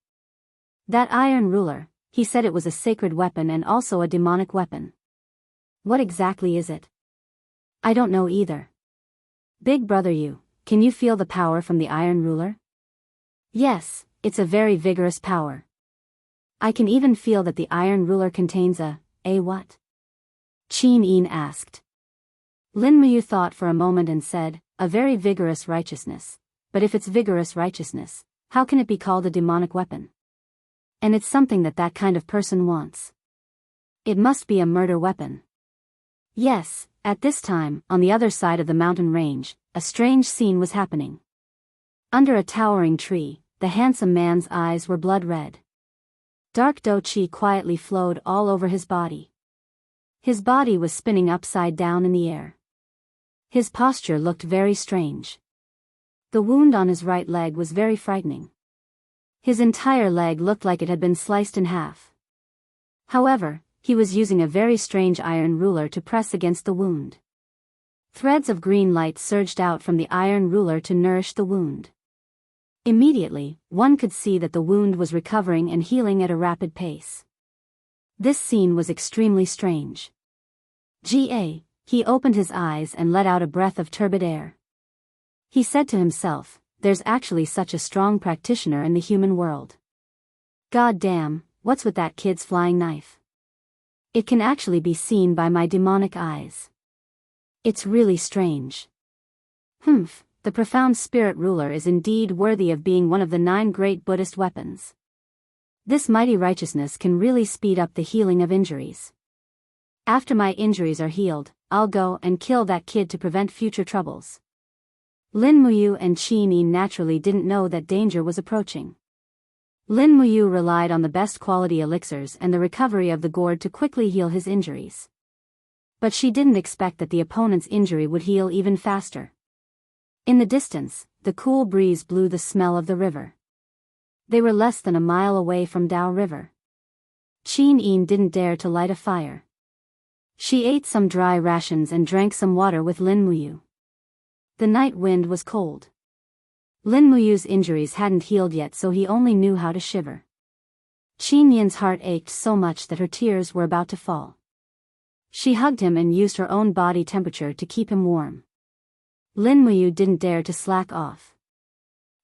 That iron ruler, he said it was a sacred weapon and also a demonic weapon. What exactly is it? I don't know either. Big brother you, can you feel the power from the iron ruler? Yes, it's a very vigorous power. I can even feel that the iron ruler contains a what? Qin Yin asked. Lin Muyu thought for a moment and said, "A very vigorous righteousness. But if it's vigorous righteousness, how can it be called a demonic weapon? And it's something that kind of person wants. It must be a murder weapon." Yes, at this time, on the other side of the mountain range, a strange scene was happening. Under a towering tree, the handsome man's eyes were blood red. Dark dou qi quietly flowed all over his body. His body was spinning upside down in the air. His posture looked very strange. The wound on his right leg was very frightening. His entire leg looked like it had been sliced in half. However, he was using a very strange iron ruler to press against the wound. Threads of green light surged out from the iron ruler to nourish the wound. Immediately, one could see that the wound was recovering and healing at a rapid pace. This scene was extremely strange. He opened his eyes and let out a breath of turbid air. He said to himself, "There's actually such a strong practitioner in the human world. God damn, what's with that kid's flying knife? It can actually be seen by my demonic eyes. It's really strange. The profound spirit ruler is indeed worthy of being one of the 9 great Buddhist weapons. This mighty righteousness can really speed up the healing of injuries. After my injuries are healed, I'll go and kill that kid to prevent future troubles." Lin Muyu and Qin Yin naturally didn't know that danger was approaching. Lin Muyu relied on the best quality elixirs and the recovery of the gourd to quickly heal his injuries. But she didn't expect that the opponent's injury would heal even faster. In the distance, the cool breeze blew the smell of the river. They were less than a mile away from Dao River. Qin Yin didn't dare to light a fire. She ate some dry rations and drank some water with Lin Muyu. The night wind was cold. Lin Muyu's injuries hadn't healed yet, so he only knew how to shiver. Qin Yin's heart ached so much that her tears were about to fall. She hugged him and used her own body temperature to keep him warm. Lin Muyu didn't dare to slack off.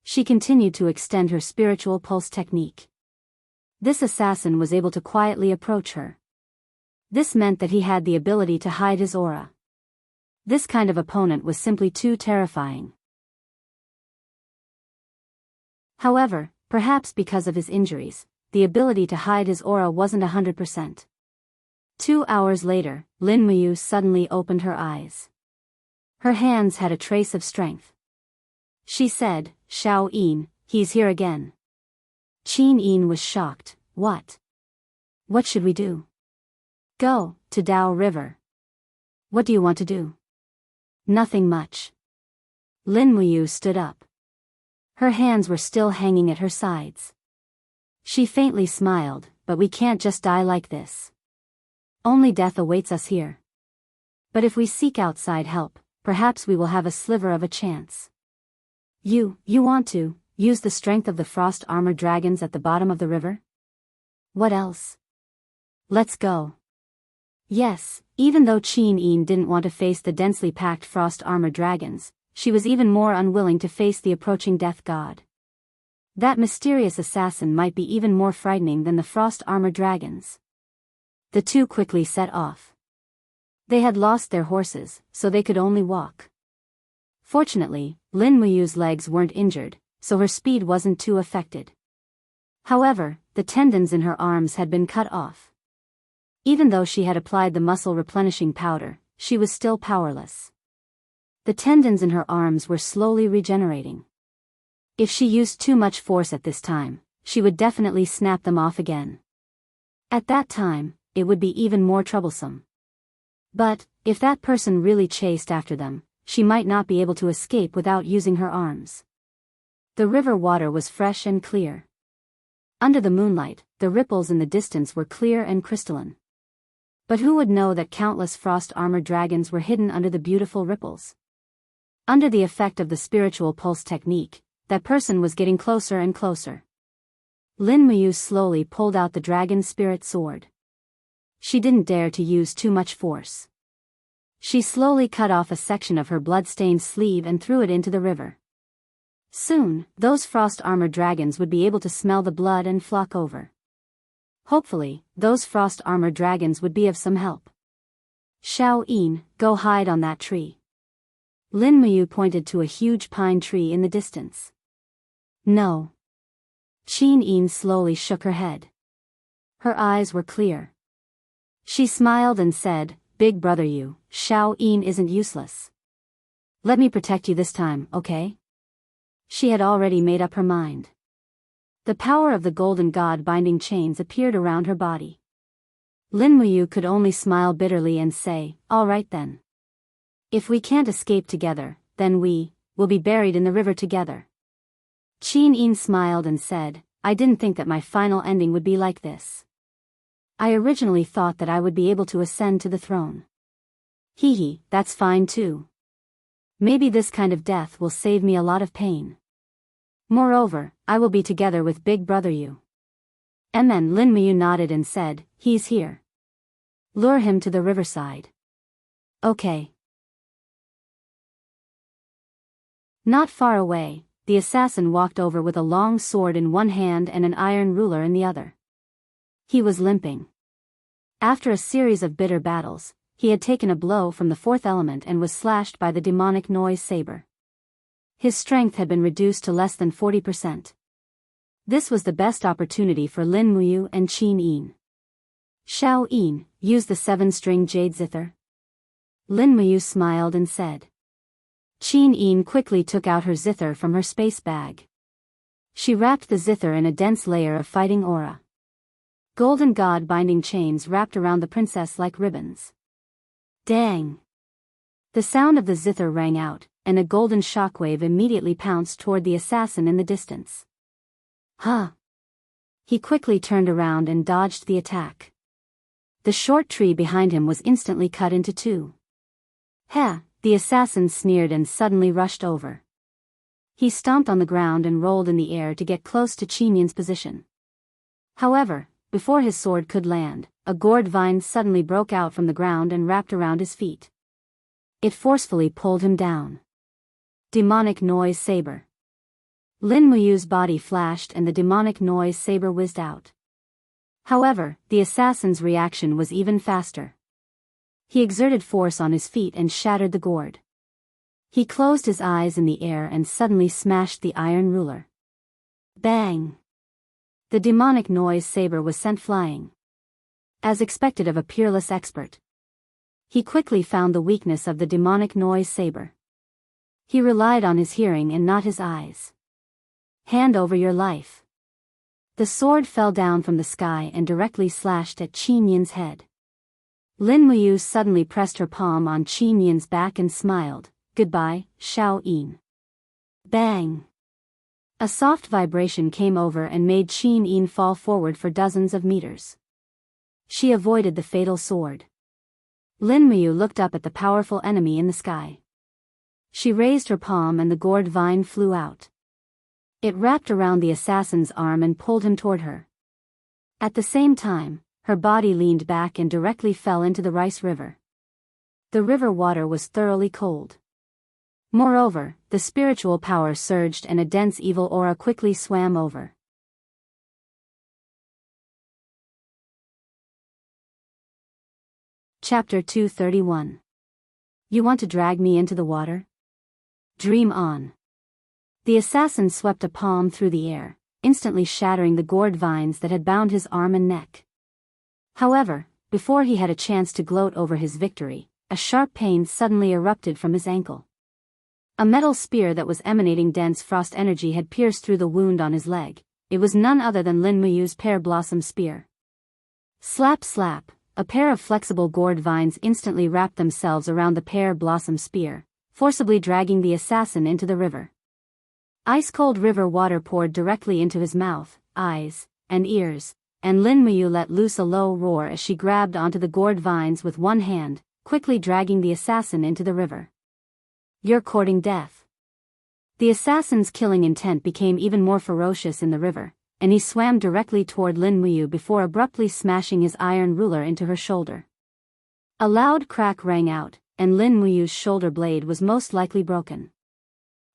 She continued to extend her spiritual pulse technique. This assassin was able to quietly approach her. This meant that he had the ability to hide his aura. This kind of opponent was simply too terrifying. However, perhaps because of his injuries, the ability to hide his aura wasn't 100%. 2 hours later, Lin Muyu suddenly opened her eyes. Her hands had a trace of strength. She said, "Xiao Yin, he's here again." Qin Yin was shocked. What? What should we do? Go to Dao River. What do you want to do? Nothing much. Lin Muyu stood up. Her hands were still hanging at her sides. She faintly smiled, but we can't just die like this. Only death awaits us here. But if we seek outside help, perhaps we will have a sliver of a chance. You want to use the strength of the frost armored dragons at the bottom of the river? What else? Let's go. Yes, even though Qin Yin didn't want to face the densely packed frost armored dragons, she was even more unwilling to face the approaching death god. That mysterious assassin might be even more frightening than the frost armored dragons. The two quickly set off. They had lost their horses, so they could only walk. Fortunately, Lin Muyu's legs weren't injured, so her speed wasn't too affected. However, the tendons in her arms had been cut off. Even though she had applied the muscle replenishing powder, she was still powerless. The tendons in her arms were slowly regenerating. If she used too much force at this time, she would definitely snap them off again. At that time, it would be even more troublesome. But, if that person really chased after them, she might not be able to escape without using her arms. The river water was fresh and clear. Under the moonlight, the ripples in the distance were clear and crystalline. But who would know that countless frost-armored dragons were hidden under the beautiful ripples? Under the effect of the spiritual pulse technique, that person was getting closer and closer. Lin Muyu slowly pulled out the dragon spirit sword. She didn't dare to use too much force. She slowly cut off a section of her blood-stained sleeve and threw it into the river. Soon, those frost-armored dragons would be able to smell the blood and flock over. Hopefully, those frost-armored dragons would be of some help. Xiao Yin, go hide on that tree. Lin Muyu pointed to a huge pine tree in the distance. No. Qin Yin slowly shook her head. Her eyes were clear. She smiled and said, "Big brother, Xiao Yin isn't useless. Let me protect you this time, okay?" She had already made up her mind. The power of the golden god binding chains appeared around her body. Lin Muyu could only smile bitterly and say, "All right then. If we can't escape together, then we will be buried in the river together." Qin Yin smiled and said, "I didn't think that my final ending would be like this. I originally thought that I would be able to ascend to the throne. Hee, that's fine too. Maybe this kind of death will save me a lot of pain. Moreover, I will be together with Big Brother you." Lin Muyu nodded and said, "He's here. Lure him to the riverside." Okay. Not far away, the assassin walked over with a long sword in one hand and an iron ruler in the other. He was limping. After a series of bitter battles, he had taken a blow from the fourth element and was slashed by the demonic noise saber. His strength had been reduced to less than 40%. This was the best opportunity for Lin Muyu and Qin Yin. "Xiao Yin, use the 7-string jade zither." Lin Muyu smiled and said. Qin Yin quickly took out her zither from her space bag. She wrapped the zither in a dense layer of fighting aura. Golden god binding chains wrapped around the princess like ribbons. Dang! The sound of the zither rang out, and a golden shockwave immediately pounced toward the assassin in the distance. Huh! He quickly turned around and dodged the attack. The short tree behind him was instantly cut into two. Heh! The assassin sneered and suddenly rushed over. He stomped on the ground and rolled in the air to get close to Qin Yin's position. However, before his sword could land, a gourd vine suddenly broke out from the ground and wrapped around his feet. It forcefully pulled him down. Demonic noise saber. Lin Muyu's body flashed and the demonic noise saber whizzed out. However, the assassin's reaction was even faster. He exerted force on his feet and shattered the gourd. He closed his eyes in the air and suddenly smashed the iron ruler. Bang! The demonic noise saber was sent flying. As expected of a peerless expert, he quickly found the weakness of the demonic noise saber. He relied on his hearing and not his eyes. Hand over your life. The sword fell down from the sky and directly slashed at Qin Yin's head. Lin Muyu suddenly pressed her palm on Qin Yin's back and smiled, "Goodbye, Xiao Yin." Bang! A soft vibration came over and made Qin Yin fall forward for dozens of meters. She avoided the fatal sword. Lin Muyu looked up at the powerful enemy in the sky. She raised her palm and the gourd vine flew out. It wrapped around the assassin's arm and pulled him toward her. At the same time, her body leaned back and directly fell into the rice river. The river water was thoroughly cold. Moreover, the spiritual power surged and a dense evil aura quickly swam over. Chapter 231. You want to drag me into the water? Dream on. The assassin swept a palm through the air, instantly shattering the gourd vines that had bound his arm and neck. However, before he had a chance to gloat over his victory, a sharp pain suddenly erupted from his ankle. A metal spear that was emanating dense frost energy had pierced through the wound on his leg. It was none other than Lin Muyu's pear blossom spear. Slap slap, a pair of flexible gourd vines instantly wrapped themselves around the pear blossom spear, forcibly dragging the assassin into the river. Ice-cold river water poured directly into his mouth, eyes, and ears, and Lin Muyu let loose a low roar as she grabbed onto the gourd vines with one hand, quickly dragging the assassin into the river. You're courting death. The assassin's killing intent became even more ferocious in the river, and he swam directly toward Lin Muyu before abruptly smashing his iron ruler into her shoulder. A loud crack rang out, and Lin Muyu's shoulder blade was most likely broken.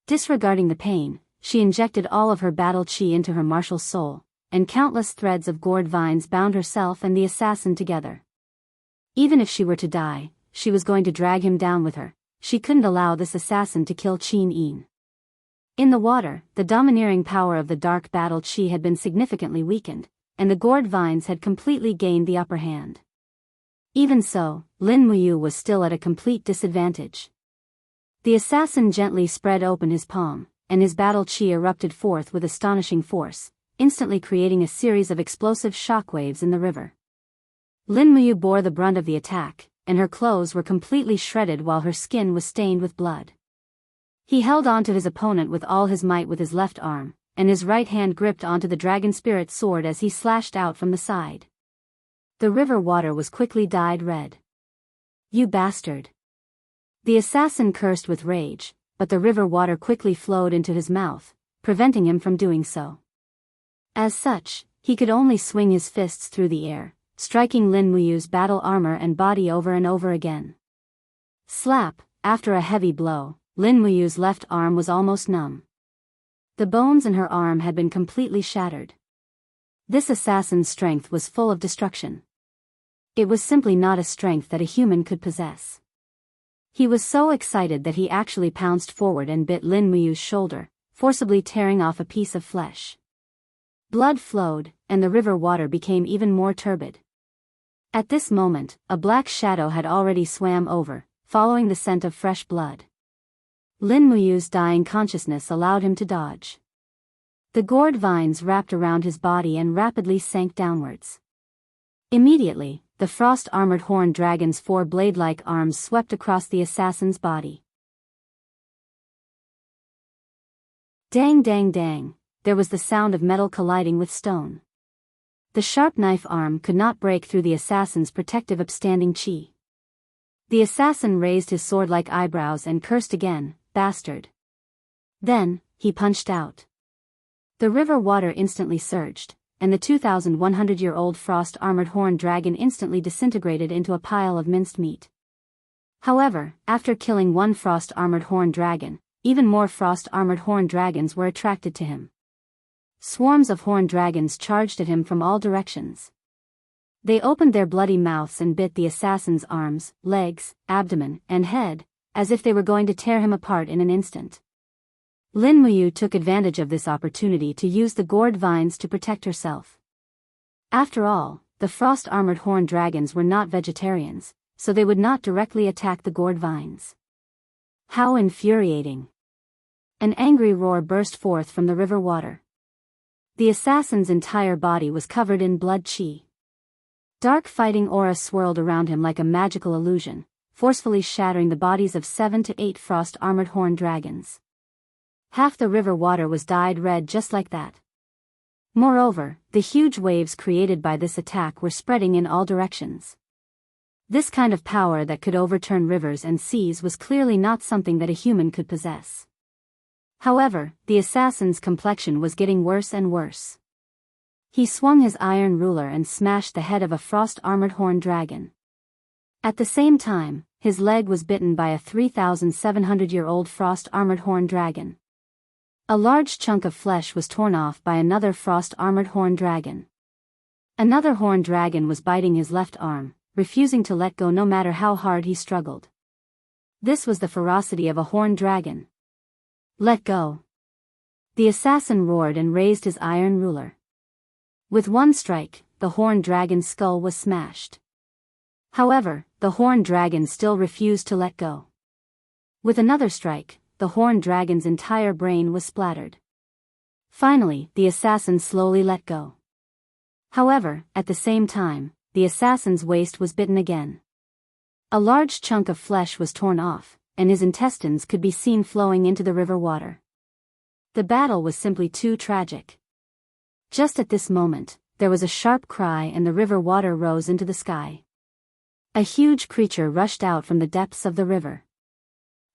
Disregarding the pain, she injected all of her battle qi into her martial soul, and countless threads of gourd vines bound herself and the assassin together. Even if she were to die, she was going to drag him down with her. She couldn't allow this assassin to kill Qin Yin. In the water, the domineering power of the dark battle qi had been significantly weakened, and the gourd vines had completely gained the upper hand. Even so, Lin Muyu was still at a complete disadvantage. The assassin gently spread open his palm, and his battle qi erupted forth with astonishing force, instantly creating a series of explosive shockwaves in the river. Lin Muyu bore the brunt of the attack, and her clothes were completely shredded while her skin was stained with blood. He held on to his opponent with all his might with his left arm, and his right hand gripped onto the dragon spirit's sword as he slashed out from the side. The river water was quickly dyed red. You bastard! The assassin cursed with rage, but the river water quickly flowed into his mouth, preventing him from doing so. As such, he could only swing his fists through the air, striking Lin Muyu's battle armor and body over and over again. Slap! After a heavy blow, Lin Muyu's left arm was almost numb. The bones in her arm had been completely shattered. This assassin's strength was full of destruction. It was simply not a strength that a human could possess. He was so excited that he actually pounced forward and bit Lin Muyu's shoulder, forcibly tearing off a piece of flesh. Blood flowed, and the river water became even more turbid. At this moment, a black shadow had already swam over, following the scent of fresh blood. Lin Muyu's dying consciousness allowed him to dodge. The gourd vines wrapped around his body and rapidly sank downwards. Immediately, the frost-armored horned dragon's four blade-like arms swept across the assassin's body. Dang dang dang, there was the sound of metal colliding with stone. The sharp knife arm could not break through the assassin's protective upstanding qi. The assassin raised his sword-like eyebrows and cursed again, bastard. Then, he punched out. The river water instantly surged, and the 2,100-year-old frost-armored horned dragon instantly disintegrated into a pile of minced meat. However, after killing one frost-armored horned dragon, even more frost-armored horned dragons were attracted to him. Swarms of horned dragons charged at him from all directions. They opened their bloody mouths and bit the assassin's arms, legs, abdomen, and head, as if they were going to tear him apart in an instant. Lin Muyu took advantage of this opportunity to use the gourd vines to protect herself. After all, the frost-armored horned dragons were not vegetarians, so they would not directly attack the gourd vines. How infuriating! An angry roar burst forth from the river water. The assassin's entire body was covered in blood qi. Dark fighting aura swirled around him like a magical illusion, forcefully shattering the bodies of 7 to 8 frost-armored horned dragons. Half the river water was dyed red just like that. Moreover, the huge waves created by this attack were spreading in all directions. This kind of power that could overturn rivers and seas was clearly not something that a human could possess. However, the assassin's complexion was getting worse and worse. He swung his iron ruler and smashed the head of a frost-armored horned dragon. At the same time, his leg was bitten by a 3,700-year-old frost-armored horned dragon. A large chunk of flesh was torn off by another frost-armored horned dragon. Another horned dragon was biting his left arm, refusing to let go no matter how hard he struggled. This was the ferocity of a horned dragon. Let go! The assassin roared and raised his iron ruler. With one strike, the horned dragon's skull was smashed. However, the horned dragon still refused to let go. With another strike, the horned dragon's entire brain was splattered. Finally, the assassin slowly let go. However, at the same time, the assassin's waist was bitten again. A large chunk of flesh was torn off, and his intestines could be seen flowing into the river water. The battle was simply too tragic. Just at this moment, there was a sharp cry and the river water rose into the sky. A huge creature rushed out from the depths of the river.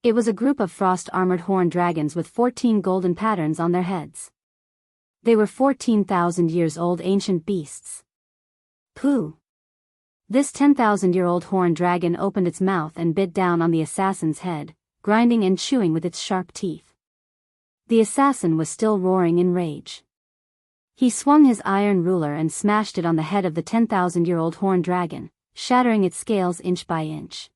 It was a group of frost-armored horned dragons with 14 golden patterns on their heads. They were 14,000 years old ancient beasts. Pooh! This 10,000-year-old horned dragon opened its mouth and bit down on the assassin's head, grinding and chewing with its sharp teeth. The assassin was still roaring in rage. He swung his iron ruler and smashed it on the head of the 10,000-year-old horned dragon, shattering its scales inch by inch.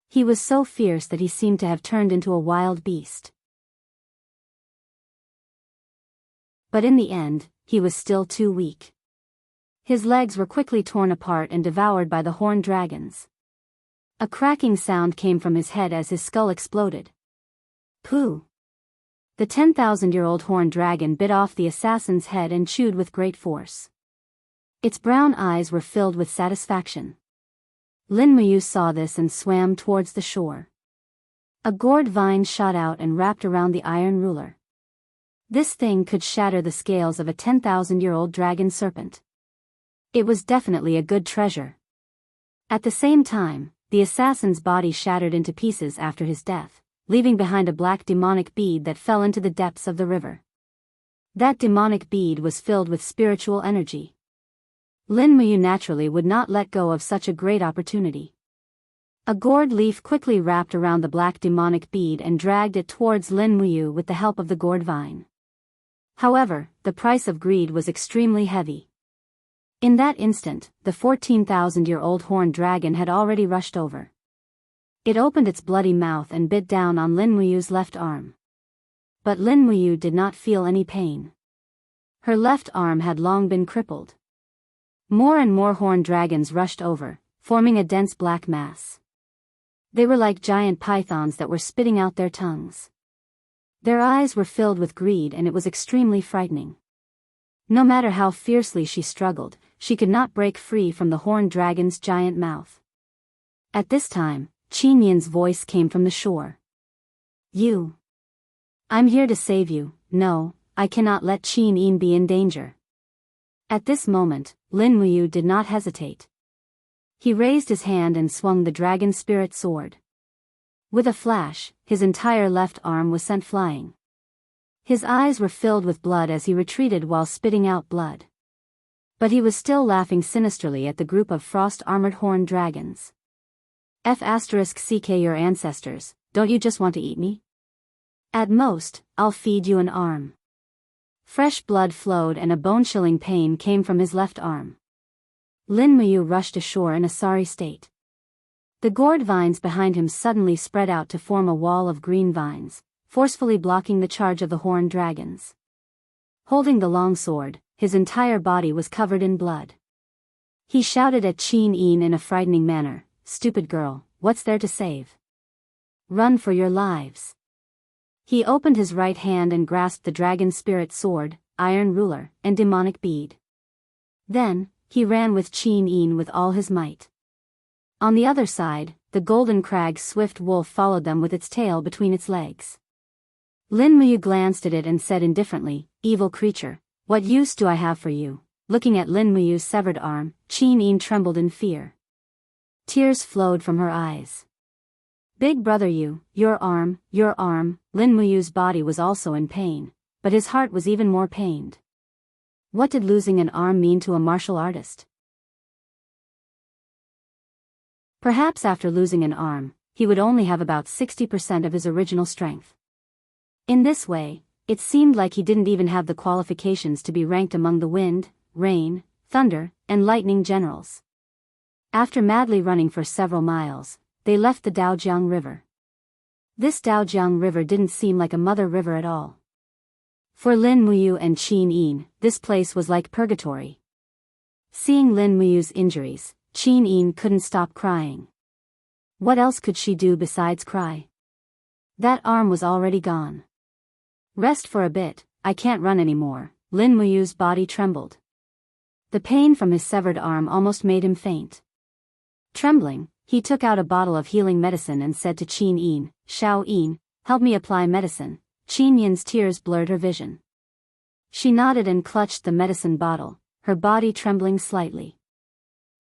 He was so fierce that he seemed to have turned into a wild beast. But in the end, he was still too weak. His legs were quickly torn apart and devoured by the horned dragons. A cracking sound came from his head as his skull exploded. Pooh! The 10,000-year-old horned dragon bit off the assassin's head and chewed with great force. Its brown eyes were filled with satisfaction. Lin Muyu saw this and swam towards the shore. A gourd vine shot out and wrapped around the iron ruler. This thing could shatter the scales of a 10,000-year-old dragon serpent. It was definitely a good treasure. At the same time, the assassin's body shattered into pieces after his death, leaving behind a black demonic bead that fell into the depths of the river. That demonic bead was filled with spiritual energy. Lin Muyu naturally would not let go of such a great opportunity. A gourd leaf quickly wrapped around the black demonic bead and dragged it towards Lin Muyu with the help of the gourd vine. However, the price of greed was extremely heavy. In that instant, the 14,000-year-old horned dragon had already rushed over. It opened its bloody mouth and bit down on Lin Muyu's left arm. But Lin Muyu did not feel any pain. Her left arm had long been crippled. More and more horned dragons rushed over, forming a dense black mass. They were like giant pythons that were spitting out their tongues. Their eyes were filled with greed and it was extremely frightening. No matter how fiercely she struggled, she could not break free from the horned dragon's giant mouth. At this time, Qin Yin's voice came from the shore. You. I'm here to save you. No, I cannot let Qin Yin be in danger. At this moment, Lin Muyu did not hesitate. He raised his hand and swung the dragon spirit sword. With a flash, his entire left arm was sent flying. His eyes were filled with blood as he retreated while spitting out blood. But he was still laughing sinisterly at the group of frost-armored horned dragons. F***ck your ancestors, don't you just want to eat me? At most, I'll feed you an arm. Fresh blood flowed and a bone-chilling pain came from his left arm. Lin Muyu rushed ashore in a sorry state. The gourd vines behind him suddenly spread out to form a wall of green vines, forcefully blocking the charge of the horned dragons. Holding the long sword, his entire body was covered in blood. He shouted at Qin Yin in a frightening manner, "Stupid girl, what's there to save? Run for your lives." He opened his right hand and grasped the dragon spirit sword, iron ruler, and demonic bead. Then, he ran with Qin Yin with all his might. On the other side, the golden crag's swift wolf followed them with its tail between its legs. Lin Muyu glanced at it and said indifferently, "Evil creature, what use do I have for you?" Looking at Lin Muyu's severed arm, Qin Yin trembled in fear. Tears flowed from her eyes. "Big brother, your arm. Lin Muyu's body was also in pain, but his heart was even more pained. What did losing an arm mean to a martial artist? Perhaps after losing an arm, he would only have about 60% of his original strength. In this way, it seemed like he didn't even have the qualifications to be ranked among the wind, rain, thunder, and lightning generals. After madly running for several miles, they left the Daojiang River. This Daojiang River didn't seem like a mother river at all. For Lin Muyu and Qin Yin, this place was like purgatory. Seeing Lin Muyu's injuries, Qin Yin couldn't stop crying. What else could she do besides cry? That arm was already gone. "Rest for a bit, I can't run anymore." Lin Muyu's body trembled. The pain from his severed arm almost made him faint. Trembling, he took out a bottle of healing medicine and said to Qin Yin, "Xiao Yin, help me apply medicine." Qin Yin's tears blurred her vision. She nodded and clutched the medicine bottle, her body trembling slightly.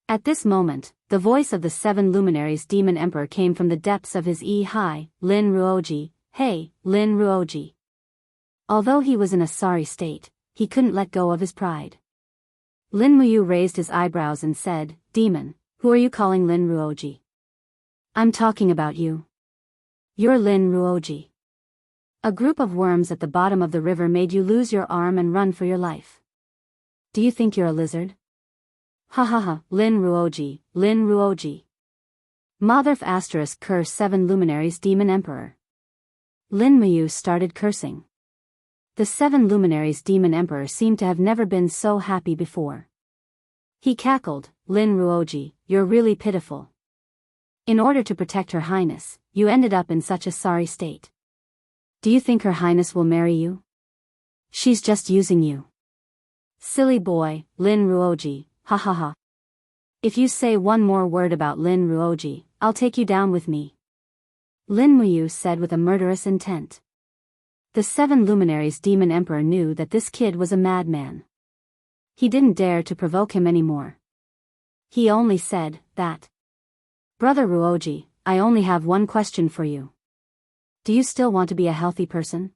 At this moment, the voice of the seven luminaries demon emperor came from the depths of his Hi, Lin Ruoji, "Hey, Lin Ruoji." Although he was in a sorry state, he couldn't let go of his pride. Lin Muyu raised his eyebrows and said, "Demon, who are you calling Lin Ruoji?" "I'm talking about you. You're Lin Ruoji. A group of worms at the bottom of the river made you lose your arm and run for your life. Do you think you're a lizard? Ha ha ha, Lin Ruoji, Lin Ruoji. Motherf * curse 7 luminaries demon emperor." Lin Muyu started cursing. The 7 luminaries demon emperor seemed to have never been so happy before. He cackled, "Lin Ruoji, you're really pitiful. In order to protect Her Highness, you ended up in such a sorry state. Do you think Her Highness will marry you? She's just using you. Silly boy, Lin Ruoji, ha ha ha. If you say one more word about Lin Ruoji, I'll take you down with me." Lin Muyu said with a murderous intent. The 7 luminaries demon emperor knew that this kid was a madman. He didn't dare to provoke him anymore. He only said, "That. Brother Ruoji, I only have one question for you. Do you still want to be a healthy person?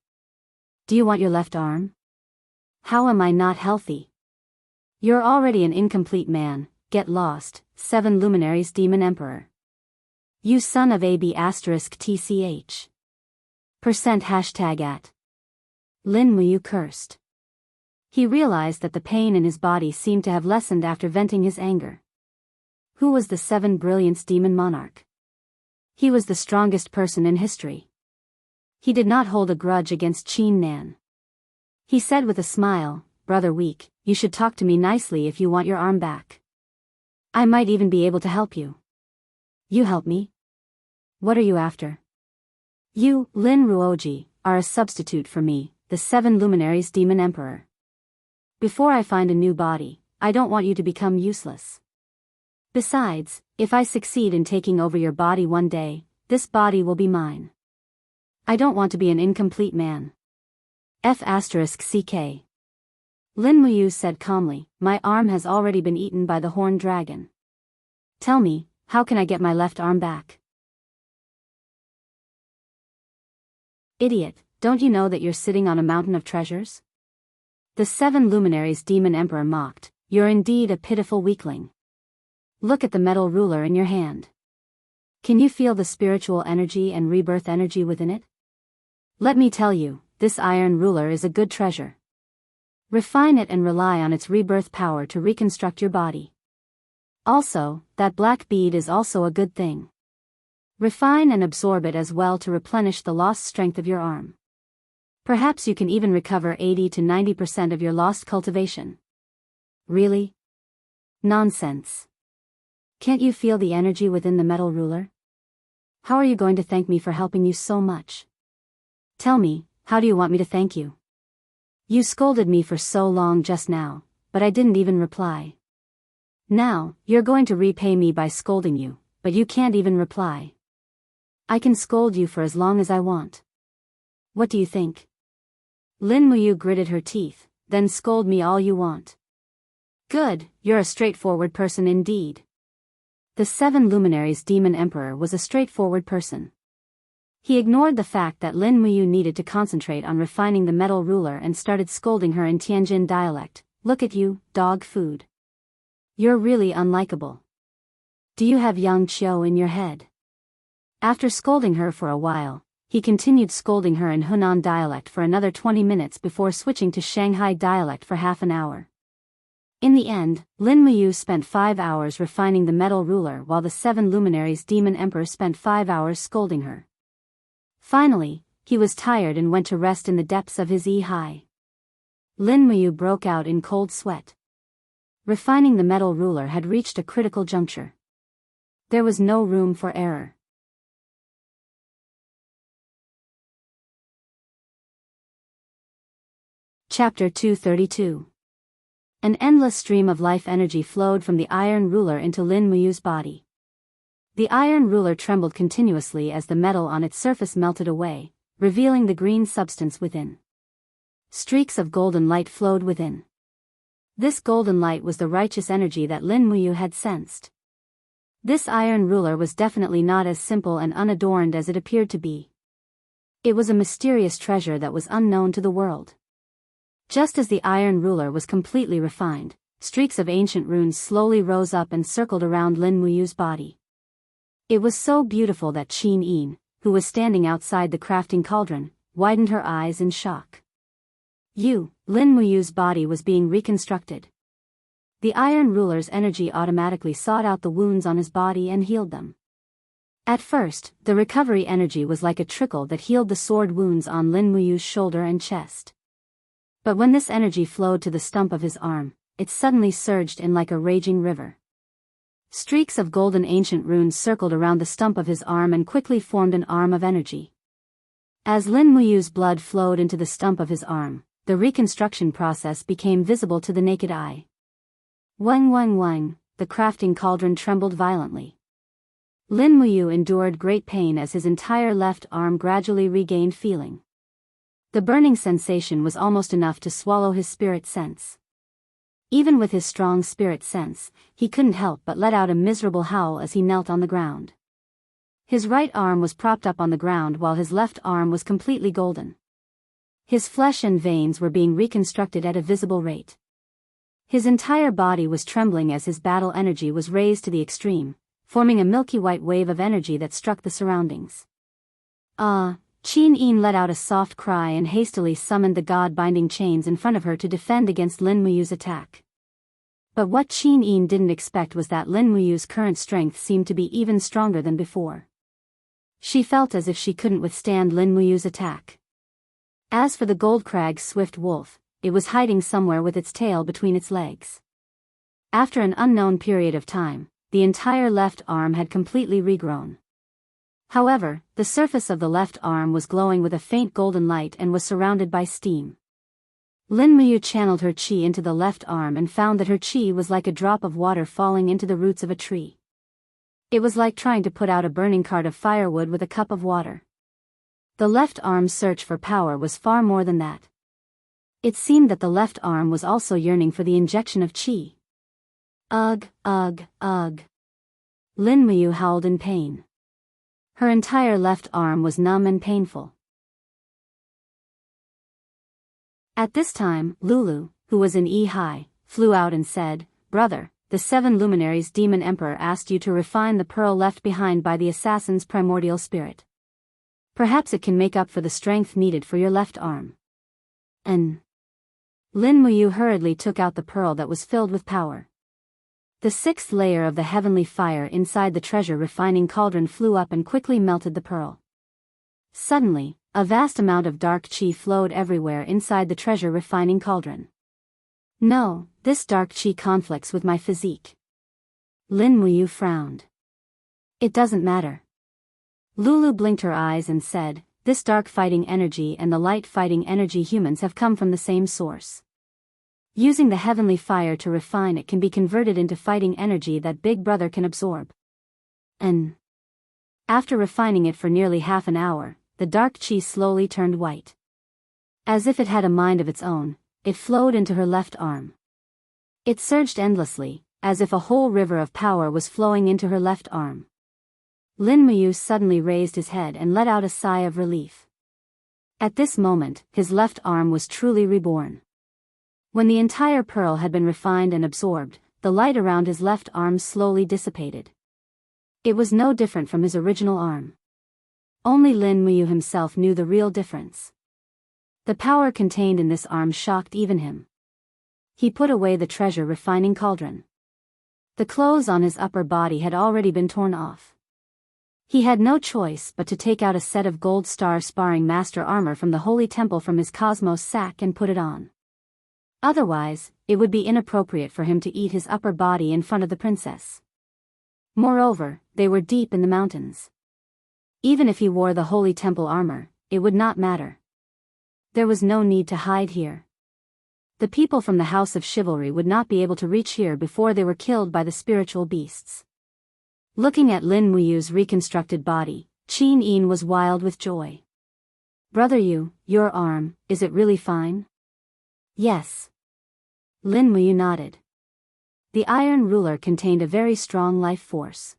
Do you want your left arm?" "How am I not healthy? You're already an incomplete man, get lost, 7 luminaries demon emperor. You son of AB *TCH. %@. Lin Muyu cursed. He realized that the pain in his body seemed to have lessened after venting his anger. Who was the 7 brilliance demon monarch? He was the strongest person in history. He did not hold a grudge against Qin Nan. He said with a smile, "Brother Weak, you should talk to me nicely if you want your arm back. I might even be able to help you." "You help me? What are you after?" "You, Lin Ruoji, are a substitute for me, the 7 luminaries demon emperor. Before I find a new body, I don't want you to become useless. Besides, if I succeed in taking over your body one day, this body will be mine. I don't want to be an incomplete man. F***CK. Lin Muyu said calmly, "My arm has already been eaten by the horned dragon. Tell me, how can I get my left arm back?" "Idiot, don't you know that you're sitting on a mountain of treasures?" The 7 luminaries demon emperor mocked, "You're indeed a pitiful weakling. Look at the metal ruler in your hand. Can you feel the spiritual energy and rebirth energy within it? Let me tell you, this iron ruler is a good treasure. Refine it and rely on its rebirth power to reconstruct your body. Also, that black bead is also a good thing. Refine and absorb it as well to replenish the lost strength of your arm. Perhaps you can even recover 80 to 90% of your lost cultivation. Really? Nonsense. Can't you feel the energy within the metal ruler? How are you going to thank me for helping you so much? Tell me, how do you want me to thank you? You scolded me for so long just now, but I didn't even reply. Now, you're going to repay me by scolding you, but you can't even reply. I can scold you for as long as I want. What do you think? Lin Muyu gritted her teeth, then scold me all you want. Good, you're a straightforward person indeed. The 7 Luminaries Demon Emperor was a straightforward person. He ignored the fact that Lin Muyu needed to concentrate on refining the metal ruler and started scolding her in Tianjin dialect. Look at you, dog food. You're really unlikable. Do you have Yang Qiu in your head? After scolding her for a while, he continued scolding her in Hunan dialect for another 20 minutes before switching to Shanghai dialect for half an hour. In the end, Lin Muyu spent 5 hours refining the metal ruler while the 7 Luminaries Demon Emperor spent 5 hours scolding her. Finally, he was tired and went to rest in the depths of his Yi-Hai. Lin Muyu broke out in cold sweat. Refining the metal ruler had reached a critical juncture. There was no room for error. Chapter 232. An endless stream of life energy flowed from the iron ruler into Lin Muyu's body. The iron ruler trembled continuously as the metal on its surface melted away, revealing the green substance within. Streaks of golden light flowed within. This golden light was the righteous energy that Lin Muyu had sensed. This iron ruler was definitely not as simple and unadorned as it appeared to be. It was a mysterious treasure that was unknown to the world. Just as the iron ruler was completely refined, streaks of ancient runes slowly rose up and circled around Lin Muyu's body. It was so beautiful that Qin Yin, who was standing outside the crafting cauldron, widened her eyes in shock. Lin Muyu's body was being reconstructed. The iron ruler's energy automatically sought out the wounds on his body and healed them. At first, the recovery energy was like a trickle that healed the sword wounds on Lin Muyu's shoulder and chest. But when this energy flowed to the stump of his arm, it suddenly surged in like a raging river. Streaks of golden ancient runes circled around the stump of his arm and quickly formed an arm of energy. As Lin Muyu's blood flowed into the stump of his arm, the reconstruction process became visible to the naked eye. Wang wang wang, the crafting cauldron trembled violently. Lin Muyu endured great pain as his entire left arm gradually regained feeling. The burning sensation was almost enough to swallow his spirit sense. Even with his strong spirit sense, he couldn't help but let out a miserable howl as he knelt on the ground. His right arm was propped up on the ground while his left arm was completely golden. His flesh and veins were being reconstructed at a visible rate. His entire body was trembling as his battle energy was raised to the extreme, forming a milky white wave of energy that struck the surroundings. Qin Yin let out a soft cry and hastily summoned the god-binding chains in front of her to defend against Lin Muyu's attack. But what Qin Yin didn't expect was that Lin Muyu's current strength seemed to be even stronger than before. She felt as if she couldn't withstand Lin Muyu's attack. As for the gold crag's swift wolf, it was hiding somewhere with its tail between its legs. After an unknown period of time, the entire left arm had completely regrown. However, the surface of the left arm was glowing with a faint golden light and was surrounded by steam. Lin Muyu channeled her qi into the left arm and found that her qi was like a drop of water falling into the roots of a tree. It was like trying to put out a burning cart of firewood with a cup of water. The left arm's search for power was far more than that. It seemed that the left arm was also yearning for the injection of qi. Ugh, ugh, ugh. Lin Muyu howled in pain. Her entire left arm was numb and painful. At this time, Lulu, who was in Yi-Hai, flew out and said, "Brother, the 7 Luminaries Demon Emperor asked you to refine the pearl left behind by the assassin's primordial spirit. Perhaps it can make up for the strength needed for your left arm." Lin Muyu hurriedly took out the pearl that was filled with power. The sixth layer of the heavenly fire inside the treasure refining cauldron flew up and quickly melted the pearl. Suddenly, a vast amount of dark qi flowed everywhere inside the treasure refining cauldron. No, this dark qi conflicts with my physique. Lin Muyu frowned. It doesn't matter. Lulu blinked her eyes and said, this dark fighting energy and the light fighting energy humans have come from the same source. Using the heavenly fire to refine it can be converted into fighting energy that Big Brother can absorb. And after refining it for nearly half an hour, the dark qi slowly turned white. As if it had a mind of its own, it flowed into her left arm. It surged endlessly, as if a whole river of power was flowing into her left arm. Lin Muyu suddenly raised his head and let out a sigh of relief. At this moment, his left arm was truly reborn. When the entire pearl had been refined and absorbed, the light around his left arm slowly dissipated. It was no different from his original arm. Only Lin Muyu himself knew the real difference. The power contained in this arm shocked even him. He put away the treasure refining cauldron. The clothes on his upper body had already been torn off. He had no choice but to take out a set of gold star sparring master armor from the holy temple from his cosmos sack and put it on. Otherwise, it would be inappropriate for him to eat his upper body in front of the princess. Moreover, they were deep in the mountains. Even if he wore the holy temple armor, it would not matter. There was no need to hide here. The people from the House of Chivalry would not be able to reach here before they were killed by the spiritual beasts. Looking at Lin Muyu's reconstructed body, Qin Yin was wild with joy. Brother Yu, your arm, is it really fine? Yes. Lin Muyu nodded. The iron ruler contained a very strong life force.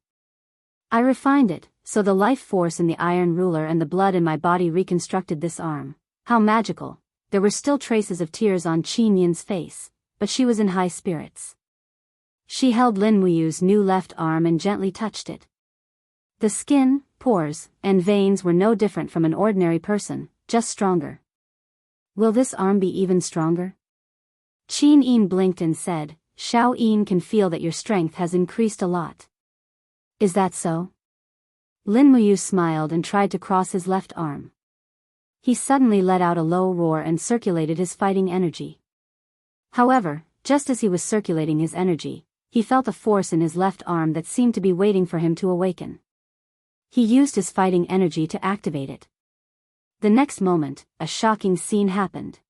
I refined it, so the life force in the iron ruler and the blood in my body reconstructed this arm. How magical. There were still traces of tears on Qin Yin's face, but she was in high spirits. She held Lin Muyu's new left arm and gently touched it. The skin, pores, and veins were no different from an ordinary person, just stronger. Will this arm be even stronger? Qin Yin blinked and said, Xiao Yin can feel that your strength has increased a lot. Is that so? Lin Muyu smiled and tried to cross his left arm. He suddenly let out a low roar and circulated his fighting energy. However, just as he was circulating his energy, he felt a force in his left arm that seemed to be waiting for him to awaken. He used his fighting energy to activate it. The next moment, a shocking scene happened.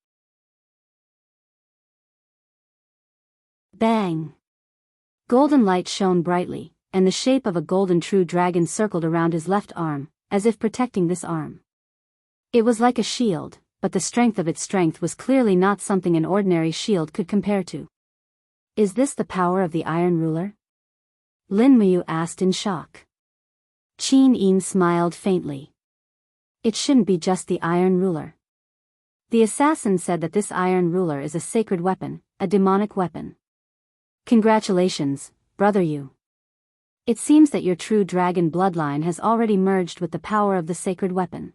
Bang! Golden light shone brightly, and the shape of a golden true dragon circled around his left arm, as if protecting this arm. It was like a shield, but the strength of its strength was clearly not something an ordinary shield could compare to. Is this the power of the Iron Ruler? Lin Muyu asked in shock. Qin Yin smiled faintly. It shouldn't be just the Iron Ruler. The assassin said that this Iron Ruler is a sacred weapon, a demonic weapon. Congratulations, Brother Yu. It seems that your true dragon bloodline has already merged with the power of the sacred weapon.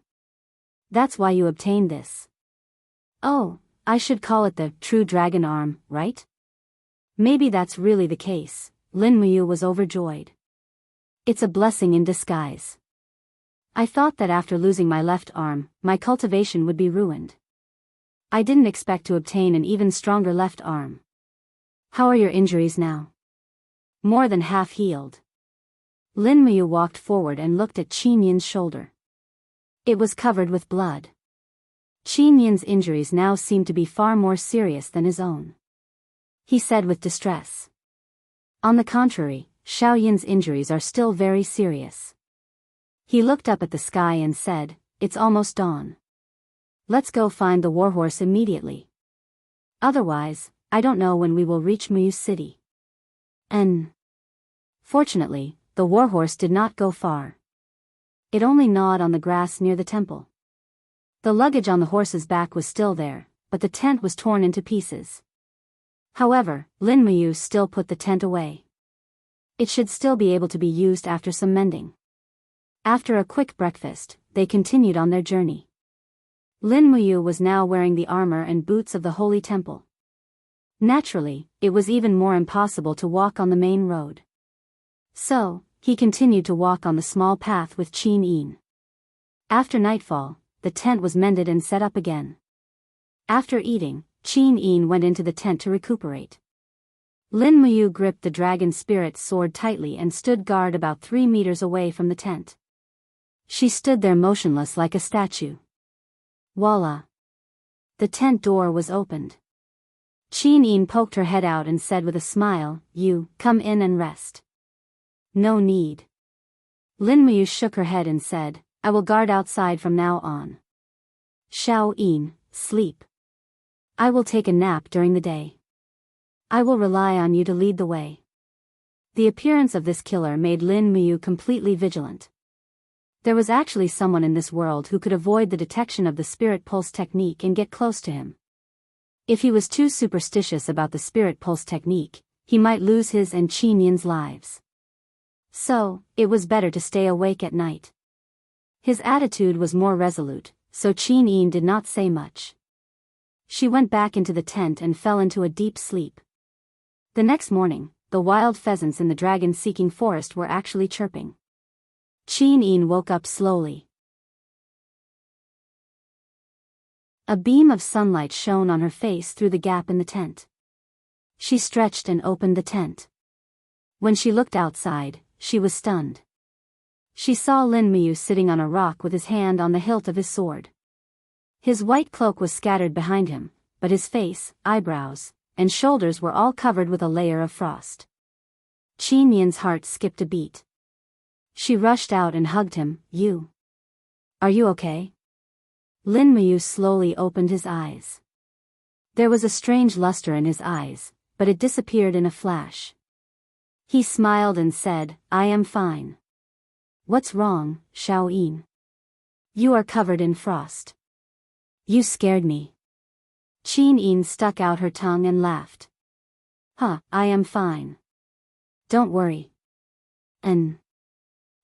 That's why you obtained this. Oh, I should call it the true dragon arm, right? Maybe that's really the case. Lin Muyu was overjoyed. It's a blessing in disguise. I thought that after losing my left arm, my cultivation would be ruined. I didn't expect to obtain an even stronger left arm. How are your injuries now? More than half healed. Lin Muyu walked forward and looked at Qin Yin's shoulder. It was covered with blood. Qin Yin's injuries now seemed to be far more serious than his own. He said with distress. On the contrary, Xiao Yin's injuries are still very serious. He looked up at the sky and said, It's almost dawn. Let's go find the warhorse immediately. Otherwise, I don't know when we will reach Muyu City. And fortunately, the warhorse did not go far. It only gnawed on the grass near the temple. The luggage on the horse's back was still there, but the tent was torn into pieces. However, Lin Muyu still put the tent away. It should still be able to be used after some mending. After a quick breakfast, they continued on their journey. Lin Muyu was now wearing the armor and boots of the holy temple. Naturally, it was even more impossible to walk on the main road. So, he continued to walk on the small path with Qin Yin. After nightfall, the tent was mended and set up again. After eating, Qin Yin went into the tent to recuperate. Lin Muyu gripped the dragon spirit's sword tightly and stood guard about 3 meters away from the tent. She stood there motionless like a statue. Voila! The tent door was opened. Qin Yin poked her head out and said with a smile, "You, come in and rest." "No need." Lin Muyu shook her head and said, "I will guard outside from now on." "Xiao Yin, sleep. I will take a nap during the day. I will rely on you to lead the way." The appearance of this killer made Lin Muyu completely vigilant. There was actually someone in this world who could avoid the detection of the spirit pulse technique and get close to him. If he was too superstitious about the spirit pulse technique, he might lose his and Qin Yin's lives. So, it was better to stay awake at night. His attitude was more resolute, so Qin Yin did not say much. She went back into the tent and fell into a deep sleep. The next morning, the wild pheasants in the dragon-seeking forest were actually chirping. Qin Yin woke up slowly. A beam of sunlight shone on her face through the gap in the tent. She stretched and opened the tent. When she looked outside, she was stunned. She saw Lin Muyu sitting on a rock with his hand on the hilt of his sword. His white cloak was scattered behind him, but his face, eyebrows, and shoulders were all covered with a layer of frost. Qin Yin's heart skipped a beat. She rushed out and hugged him. "You. Are you okay?" Lin Muyu slowly opened his eyes. There was a strange luster in his eyes, but it disappeared in a flash. He smiled and said, "I am fine." "What's wrong, Xiao Yin? You are covered in frost." "You scared me." Qin Yin stuck out her tongue and laughed. "Huh, I am fine. Don't worry." And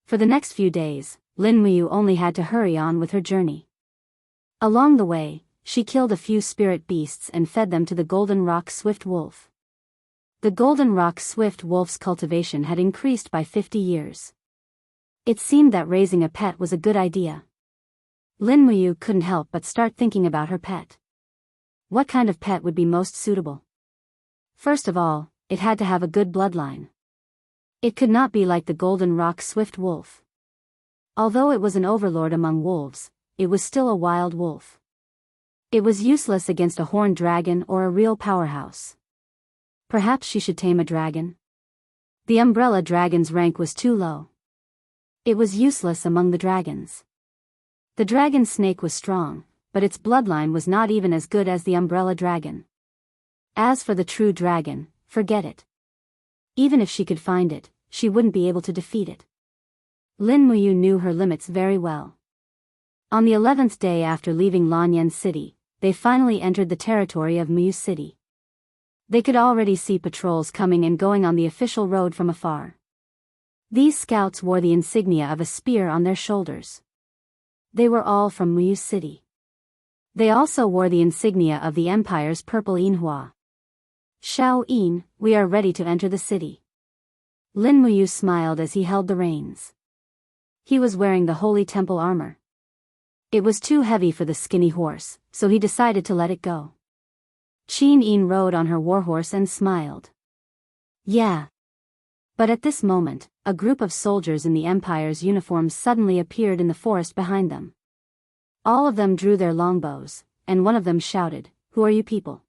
for the next few days, Lin Muyu only had to hurry on with her journey. Along the way, she killed a few spirit beasts and fed them to the Golden Rock Swift Wolf. The Golden Rock Swift Wolf's cultivation had increased by 50 years. It seemed that raising a pet was a good idea. Lin Muyu couldn't help but start thinking about her pet. What kind of pet would be most suitable? First of all, it had to have a good bloodline. It could not be like the Golden Rock Swift Wolf. Although it was an overlord among wolves, it was still a wild wolf. It was useless against a horned dragon or a real powerhouse. Perhaps she should tame a dragon? The umbrella dragon's rank was too low. It was useless among the dragons. The dragon snake was strong, but its bloodline was not even as good as the umbrella dragon. As for the true dragon, forget it. Even if she could find it, she wouldn't be able to defeat it. Lin Muyu knew her limits very well. On the 11th day after leaving Lanyan City, they finally entered the territory of Muyu City. They could already see patrols coming and going on the official road from afar. These scouts wore the insignia of a spear on their shoulders. They were all from Muyu City. They also wore the insignia of the Empire's purple Yinhua. "Xiao Yin, we are ready to enter the city." Lin Muyu smiled as he held the reins. He was wearing the holy temple armor. It was too heavy for the skinny horse, so he decided to let it go. Qin Yin rode on her warhorse and smiled. "Yeah." But at this moment, a group of soldiers in the Empire's uniforms suddenly appeared in the forest behind them. All of them drew their longbows, and one of them shouted, "Who are you people?"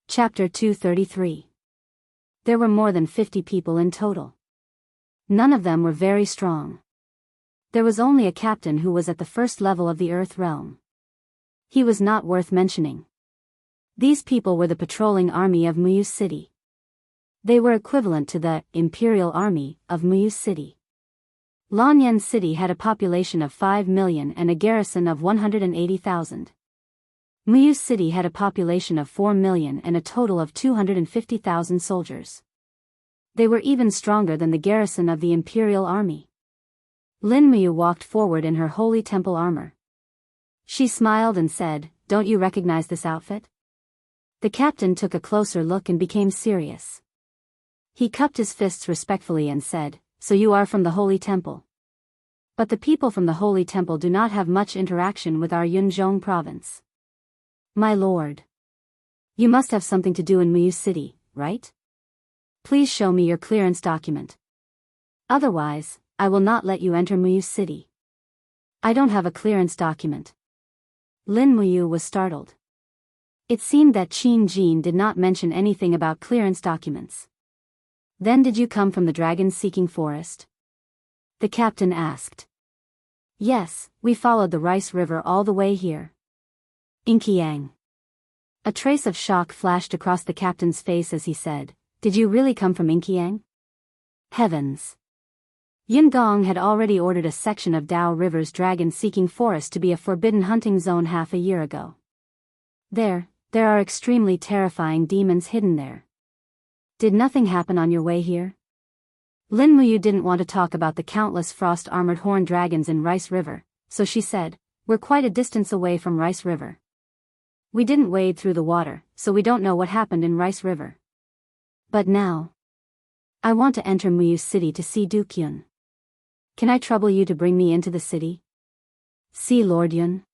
Chapter 233. There were more than 50 people in total. None of them were very strong. There was only a captain who was at the first level of the Earth realm. He was not worth mentioning. These people were the patrolling army of Muyu City. They were equivalent to the Imperial Army of Muyu City. Lanyan City had a population of 5 million and a garrison of 180,000. Muyu City had a population of 4 million and a total of 250,000 soldiers. They were even stronger than the garrison of the Imperial Army. Lin Muyu walked forward in her holy temple armor. She smiled and said, "Don't you recognize this outfit?" The captain took a closer look and became serious. He cupped his fists respectfully and said, "So you are from the Holy Temple." But the people from the Holy Temple do not have much interaction with our Yunzhong province. My lord. You must have something to do in Muyu City, right? Please show me your clearance document. Otherwise, I will not let you enter Muyu City. I don't have a clearance document. Lin Muyu was startled. It seemed that Qin Jin did not mention anything about clearance documents. Then did you come from the dragon-seeking forest? The captain asked. Yes, we followed the Rice River all the way here. Inqiang. A trace of shock flashed across the captain's face as he said, "Did you really come from Inqiang?" Heavens! Yin Gong had already ordered a section of Dao River's dragon-seeking forest to be a forbidden hunting zone half a year ago. There are extremely terrifying demons hidden there. Did nothing happen on your way here? Lin Muyu didn't want to talk about the countless frost-armored horned dragons in Rice River, so she said, "We're quite a distance away from Rice River. We didn't wade through the water, so we don't know what happened in Rice River. But now, I want to enter Muyu City to see Duke Yun. Can I trouble you to bring me into the city?" "See Lord Yun?"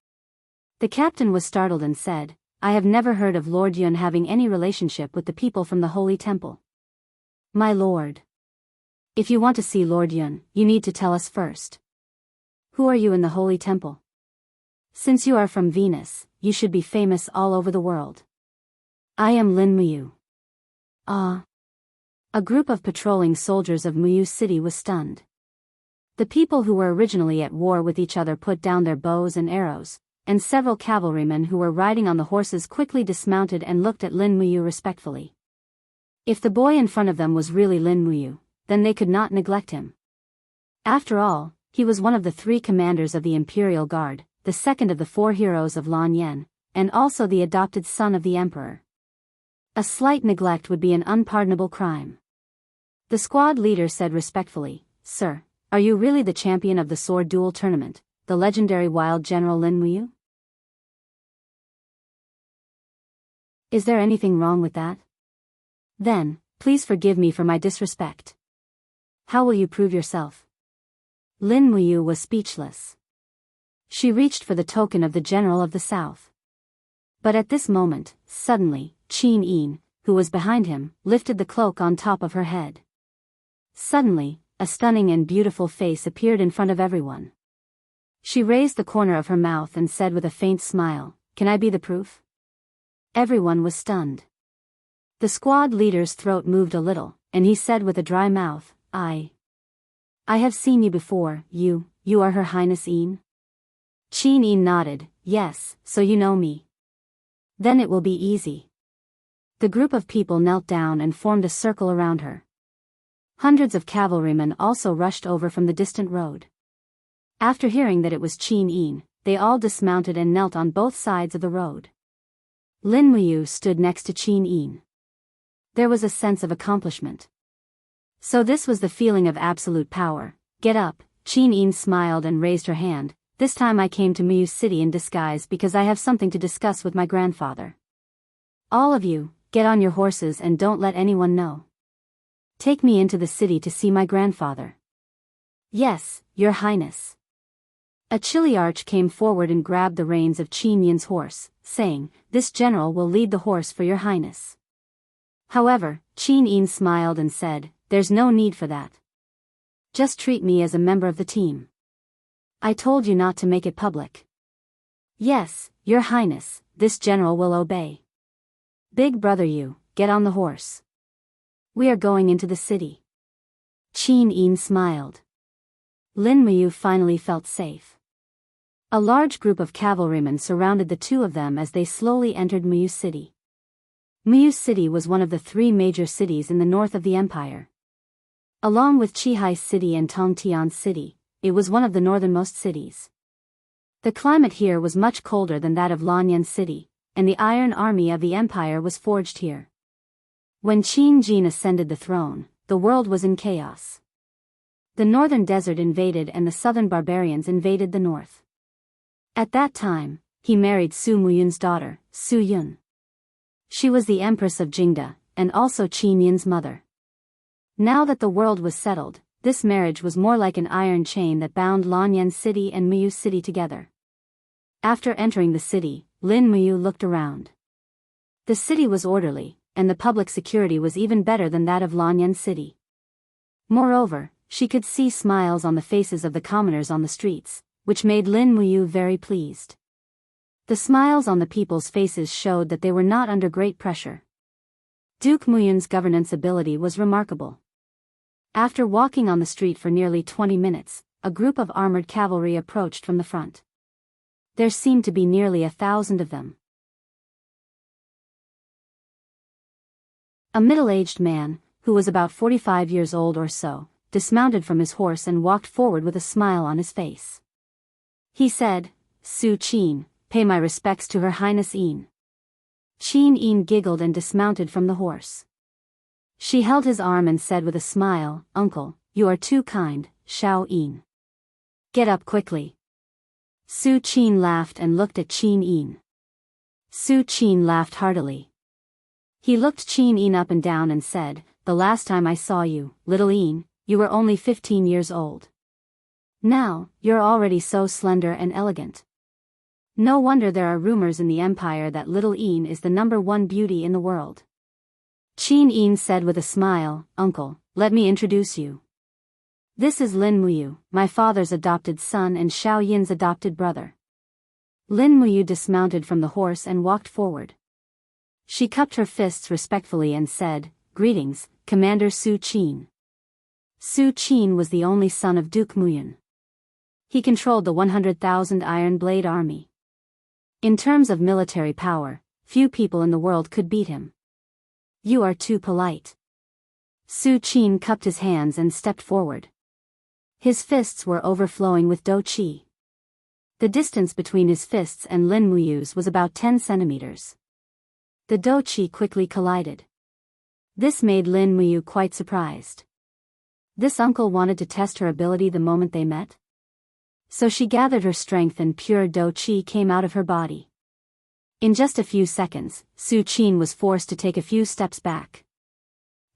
The captain was startled and said, "I have never heard of Lord Yun having any relationship with the people from the Holy Temple." "My lord. If you want to see Lord Yun, you need to tell us first. Who are you in the Holy Temple? Since you are from Venus, you should be famous all over the world." "I am Lin Muyu." "Ah." A group of patrolling soldiers of Muyu City was stunned. The people who were originally at war with each other put down their bows and arrows, and several cavalrymen who were riding on the horses quickly dismounted and looked at Lin Muyu respectfully. If the boy in front of them was really Lin Muyu, then they could not neglect him. After all, he was one of the 3 commanders of the Imperial Guard, the second of the 4 heroes of Lan Yan, and also the adopted son of the emperor. A slight neglect would be an unpardonable crime. The squad leader said respectfully, "Sir, are you really the champion of the sword duel tournament, the legendary wild general Lin Muyu?" "Is there anything wrong with that? Then, please forgive me for my disrespect. How will you prove yourself?" Lin Muyu was speechless. She reached for the token of the general of the south. But at this moment, suddenly, Qin Yin, who was behind him, lifted the cloak on top of her head. Suddenly, a stunning and beautiful face appeared in front of everyone. She raised the corner of her mouth and said with a faint smile, "Can I be the proof?" Everyone was stunned. The squad leader's throat moved a little, and he said with a dry mouth, I have seen you before, you are Her Highness Yin?" Qin Yin nodded, "Yes, so you know me. Then it will be easy." The group of people knelt down and formed a circle around her. Hundreds of cavalrymen also rushed over from the distant road. After hearing that it was Qin Yin, they all dismounted and knelt on both sides of the road. Lin Muyu stood next to Qin Yin. There was a sense of accomplishment. So this was the feeling of absolute power. "Get up," Qin Yin smiled and raised her hand. "This time I came to Muyu City in disguise because I have something to discuss with my grandfather. All of you, get on your horses and don't let anyone know. Take me into the city to see my grandfather." "Yes, Your Highness." A Chiliarch came forward and grabbed the reins of Qin Yin's horse, saying, "This general will lead the horse for Your Highness." However, Qin Yin smiled and said, "There's no need for that. Just treat me as a member of the team. I told you not to make it public." "Yes, Your Highness, this general will obey." "Big brother, you, get on the horse. We are going into the city." Qin Yin smiled. Lin Muyu finally felt safe. A large group of cavalrymen surrounded the two of them as they slowly entered Muyu City. Muyu City was one of the 3 major cities in the north of the empire. Along with Qihai City and Tongtian City, it was one of the northernmost cities. The climate here was much colder than that of Lanyan City, and the Iron Army of the empire was forged here. When Qin Jin ascended the throne, the world was in chaos. The northern desert invaded and the southern barbarians invaded the north. At that time, he married Su Muyun's daughter, Su Yun. She was the Empress of Jingda, and also Qin Yin's mother. Now that the world was settled, this marriage was more like an iron chain that bound Lanyan City and Muyu City together. After entering the city, Lin Muyu looked around. The city was orderly, and the public security was even better than that of Lanyan City. Moreover, she could see smiles on the faces of the commoners on the streets, which made Lin Muyu very pleased. The smiles on the people's faces showed that they were not under great pressure. Duke Muyun's governance ability was remarkable. After walking on the street for nearly 20 minutes, a group of armored cavalry approached from the front. There seemed to be nearly 1,000 of them. A middle-aged man, who was about 45 years old or so, dismounted from his horse and walked forward with a smile on his face. He said, "Su Qin, pay my respects to Her Highness Yin." Qin Yin giggled and dismounted from the horse. She held his arm and said with a smile, "Uncle, you are too kind, Shao Yin. Get up quickly." Su Qin laughed and looked at Qin Yin. Su Qin laughed heartily. He looked Qin Yin up and down and said, "The last time I saw you, little Yin, you were only 15 years old. Now, you're already so slender and elegant. No wonder there are rumors in the empire that little Yin is the #1 beauty in the world." Qin Yin said with a smile, "Uncle, let me introduce you. This is Lin Muyu, my father's adopted son and Shao Yin's adopted brother." Lin Muyu dismounted from the horse and walked forward. She cupped her fists respectfully and said, "Greetings, Commander Su Qin." Su Qin was the only son of Duke Muyun. He controlled the 100,000 Iron Blade army. In terms of military power, few people in the world could beat him. "You are too polite." Su Qin cupped his hands and stepped forward. His fists were overflowing with dou qi. The distance between his fists and Lin Muyu's was about 10 centimeters. The dou qi quickly collided. This made Lin Muyu quite surprised. This uncle wanted to test her ability the moment they met. So she gathered her strength and pure dou qi came out of her body. In just a few seconds, Su Qin was forced to take a few steps back.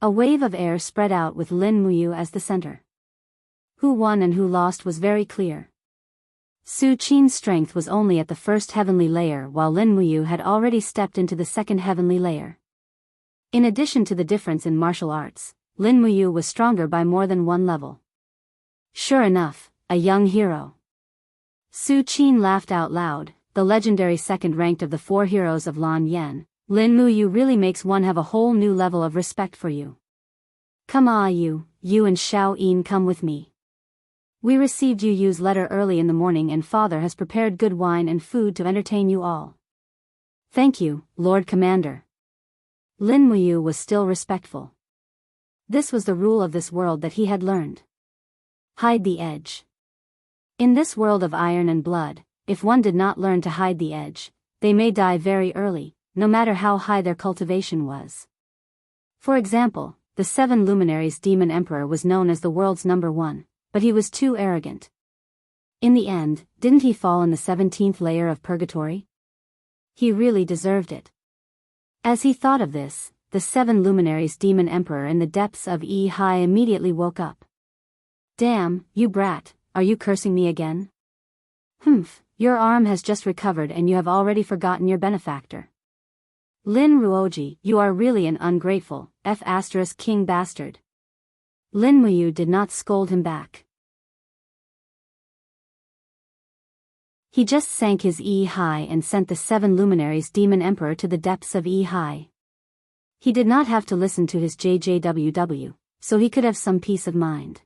A wave of air spread out with Lin Muyu as the center. Who won and who lost was very clear. Su Qin's strength was only at the first heavenly layer while Lin Muyu had already stepped into the second heavenly layer. In addition to the difference in martial arts, Lin Muyu was stronger by more than one level. Sure enough, a young hero. Su Qin laughed out loud, the legendary second-ranked of the 4 heroes of Lan Yan. Lin Muyu really makes one have a whole new level of respect for you. Come you and Shao Yin come with me. We received Yu's letter early in the morning and father has prepared good wine and food to entertain you all. Thank you, Lord Commander. Lin Muyu was still respectful. This was the rule of this world that he had learned. Hide the edge. In this world of iron and blood, if one did not learn to hide the edge, they may die very early, no matter how high their cultivation was. For example, the 7 luminaries demon emperor was known as the world's #1, but he was too arrogant. In the end, didn't he fall in the 17th layer of purgatory? He really deserved it. As he thought of this, the 7 luminaries demon emperor in the depths of High immediately woke up. Damn, you brat, are you cursing me again? Humph, your arm has just recovered and you have already forgotten your benefactor. Lin Ruoji, you are really an ungrateful, king bastard. Lin Muyu did not scold him back. He just sank his High and sent the 7 luminaries demon emperor to the depths of High. He did not have to listen to his JJWW, so he could have some peace of mind.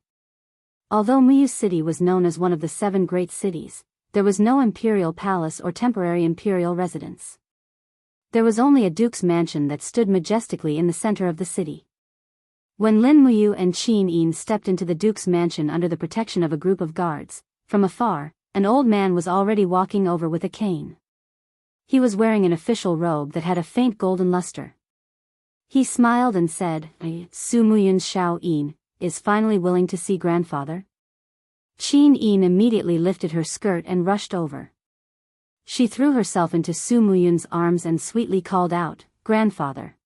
Although Muyu City was known as one of the 7 great cities, there was no imperial palace or temporary imperial residence. There was only a duke's mansion that stood majestically in the center of the city. When Lin Muyu and Qin Yin stepped into the duke's mansion under the protection of a group of guards, from afar, an old man was already walking over with a cane. He was wearing an official robe that had a faint golden luster. He smiled and said, Su Muyun's Shao Yin is finally willing to see grandfather? Qin Yin immediately lifted her skirt and rushed over. She threw herself into Su Muyun's arms and sweetly called out, "Grandfather."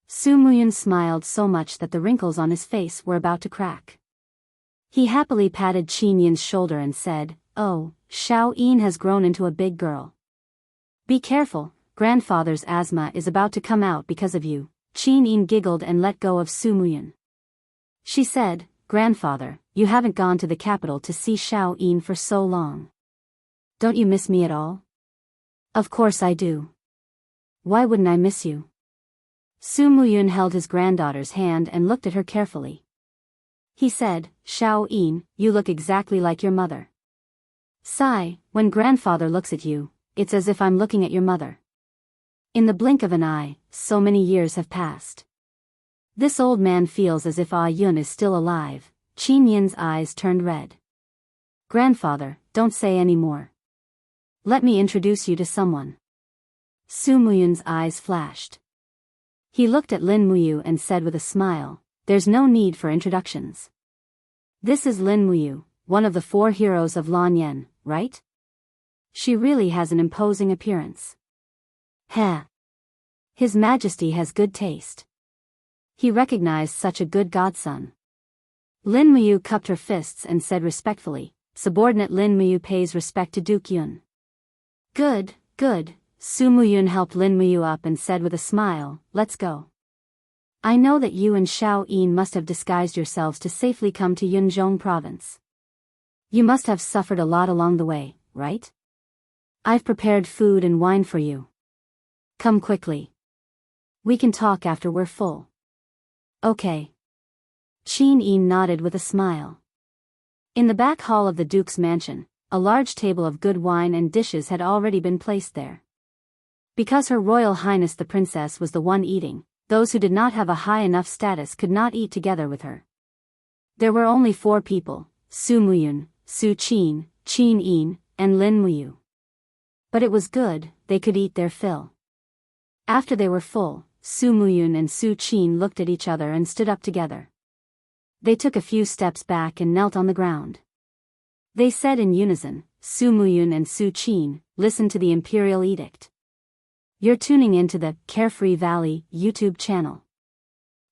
Su Muyun smiled so much that the wrinkles on his face were about to crack. He happily patted Qin Yin's shoulder and said, "Oh, Xiao Yin has grown into a big girl. Be careful, grandfather's asthma is about to come out because of you." Qin Yin giggled and let go of Su Muyun. She said, "Grandfather, you haven't gone to the capital to see Xiao Yin for so long. Don't you miss me at all?" "Of course I do. Why wouldn't I miss you?" Su Muyun held his granddaughter's hand and looked at her carefully. He said, "Xiao Yin, you look exactly like your mother. Sigh, when grandfather looks at you, it's as if I'm looking at your mother. In the blink of an eye, so many years have passed. This old man feels as if Ah Yun is still alive." Qin Yin's eyes turned red. "Grandfather, don't say any more. Let me introduce you to someone." Su Muyun's eyes flashed. He looked at Lin Muyu and said with a smile, "There's no need for introductions. This is Lin Muyu, one of the 4 heroes of Lanyan, right? She really has an imposing appearance. Heh. His Majesty has good taste. He recognized such a good godson." Lin Muyu cupped her fists and said respectfully, "Subordinate Lin Muyu pays respect to Duke Yun." "Good, good." Su Muyun helped Lin Muyu up and said with a smile, "Let's go. I know that you and Xiao Yin must have disguised yourselves to safely come to Yunzhong province. You must have suffered a lot along the way, right? I've prepared food and wine for you. Come quickly. We can talk after we're full." "Okay." Qin Yin nodded with a smile. In the back hall of the Duke's mansion, a large table of good wine and dishes had already been placed there. Because Her Royal Highness the Princess was the one eating, those who did not have a high enough status could not eat together with her. There were only 4 people, Su Muyun, Su Qin, Qin Yin, and Lin Muyu. But it was good, they could eat their fill. After they were full, Su Muyun and Su Qin looked at each other and stood up together. They took a few steps back and knelt on the ground. They said in unison, "Su Muyun and Su Qin, listen to the imperial edict. You're tuning into the Carefree Valley YouTube channel.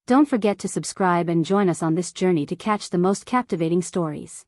Don't forget to subscribe and join us on this journey to catch the most captivating stories."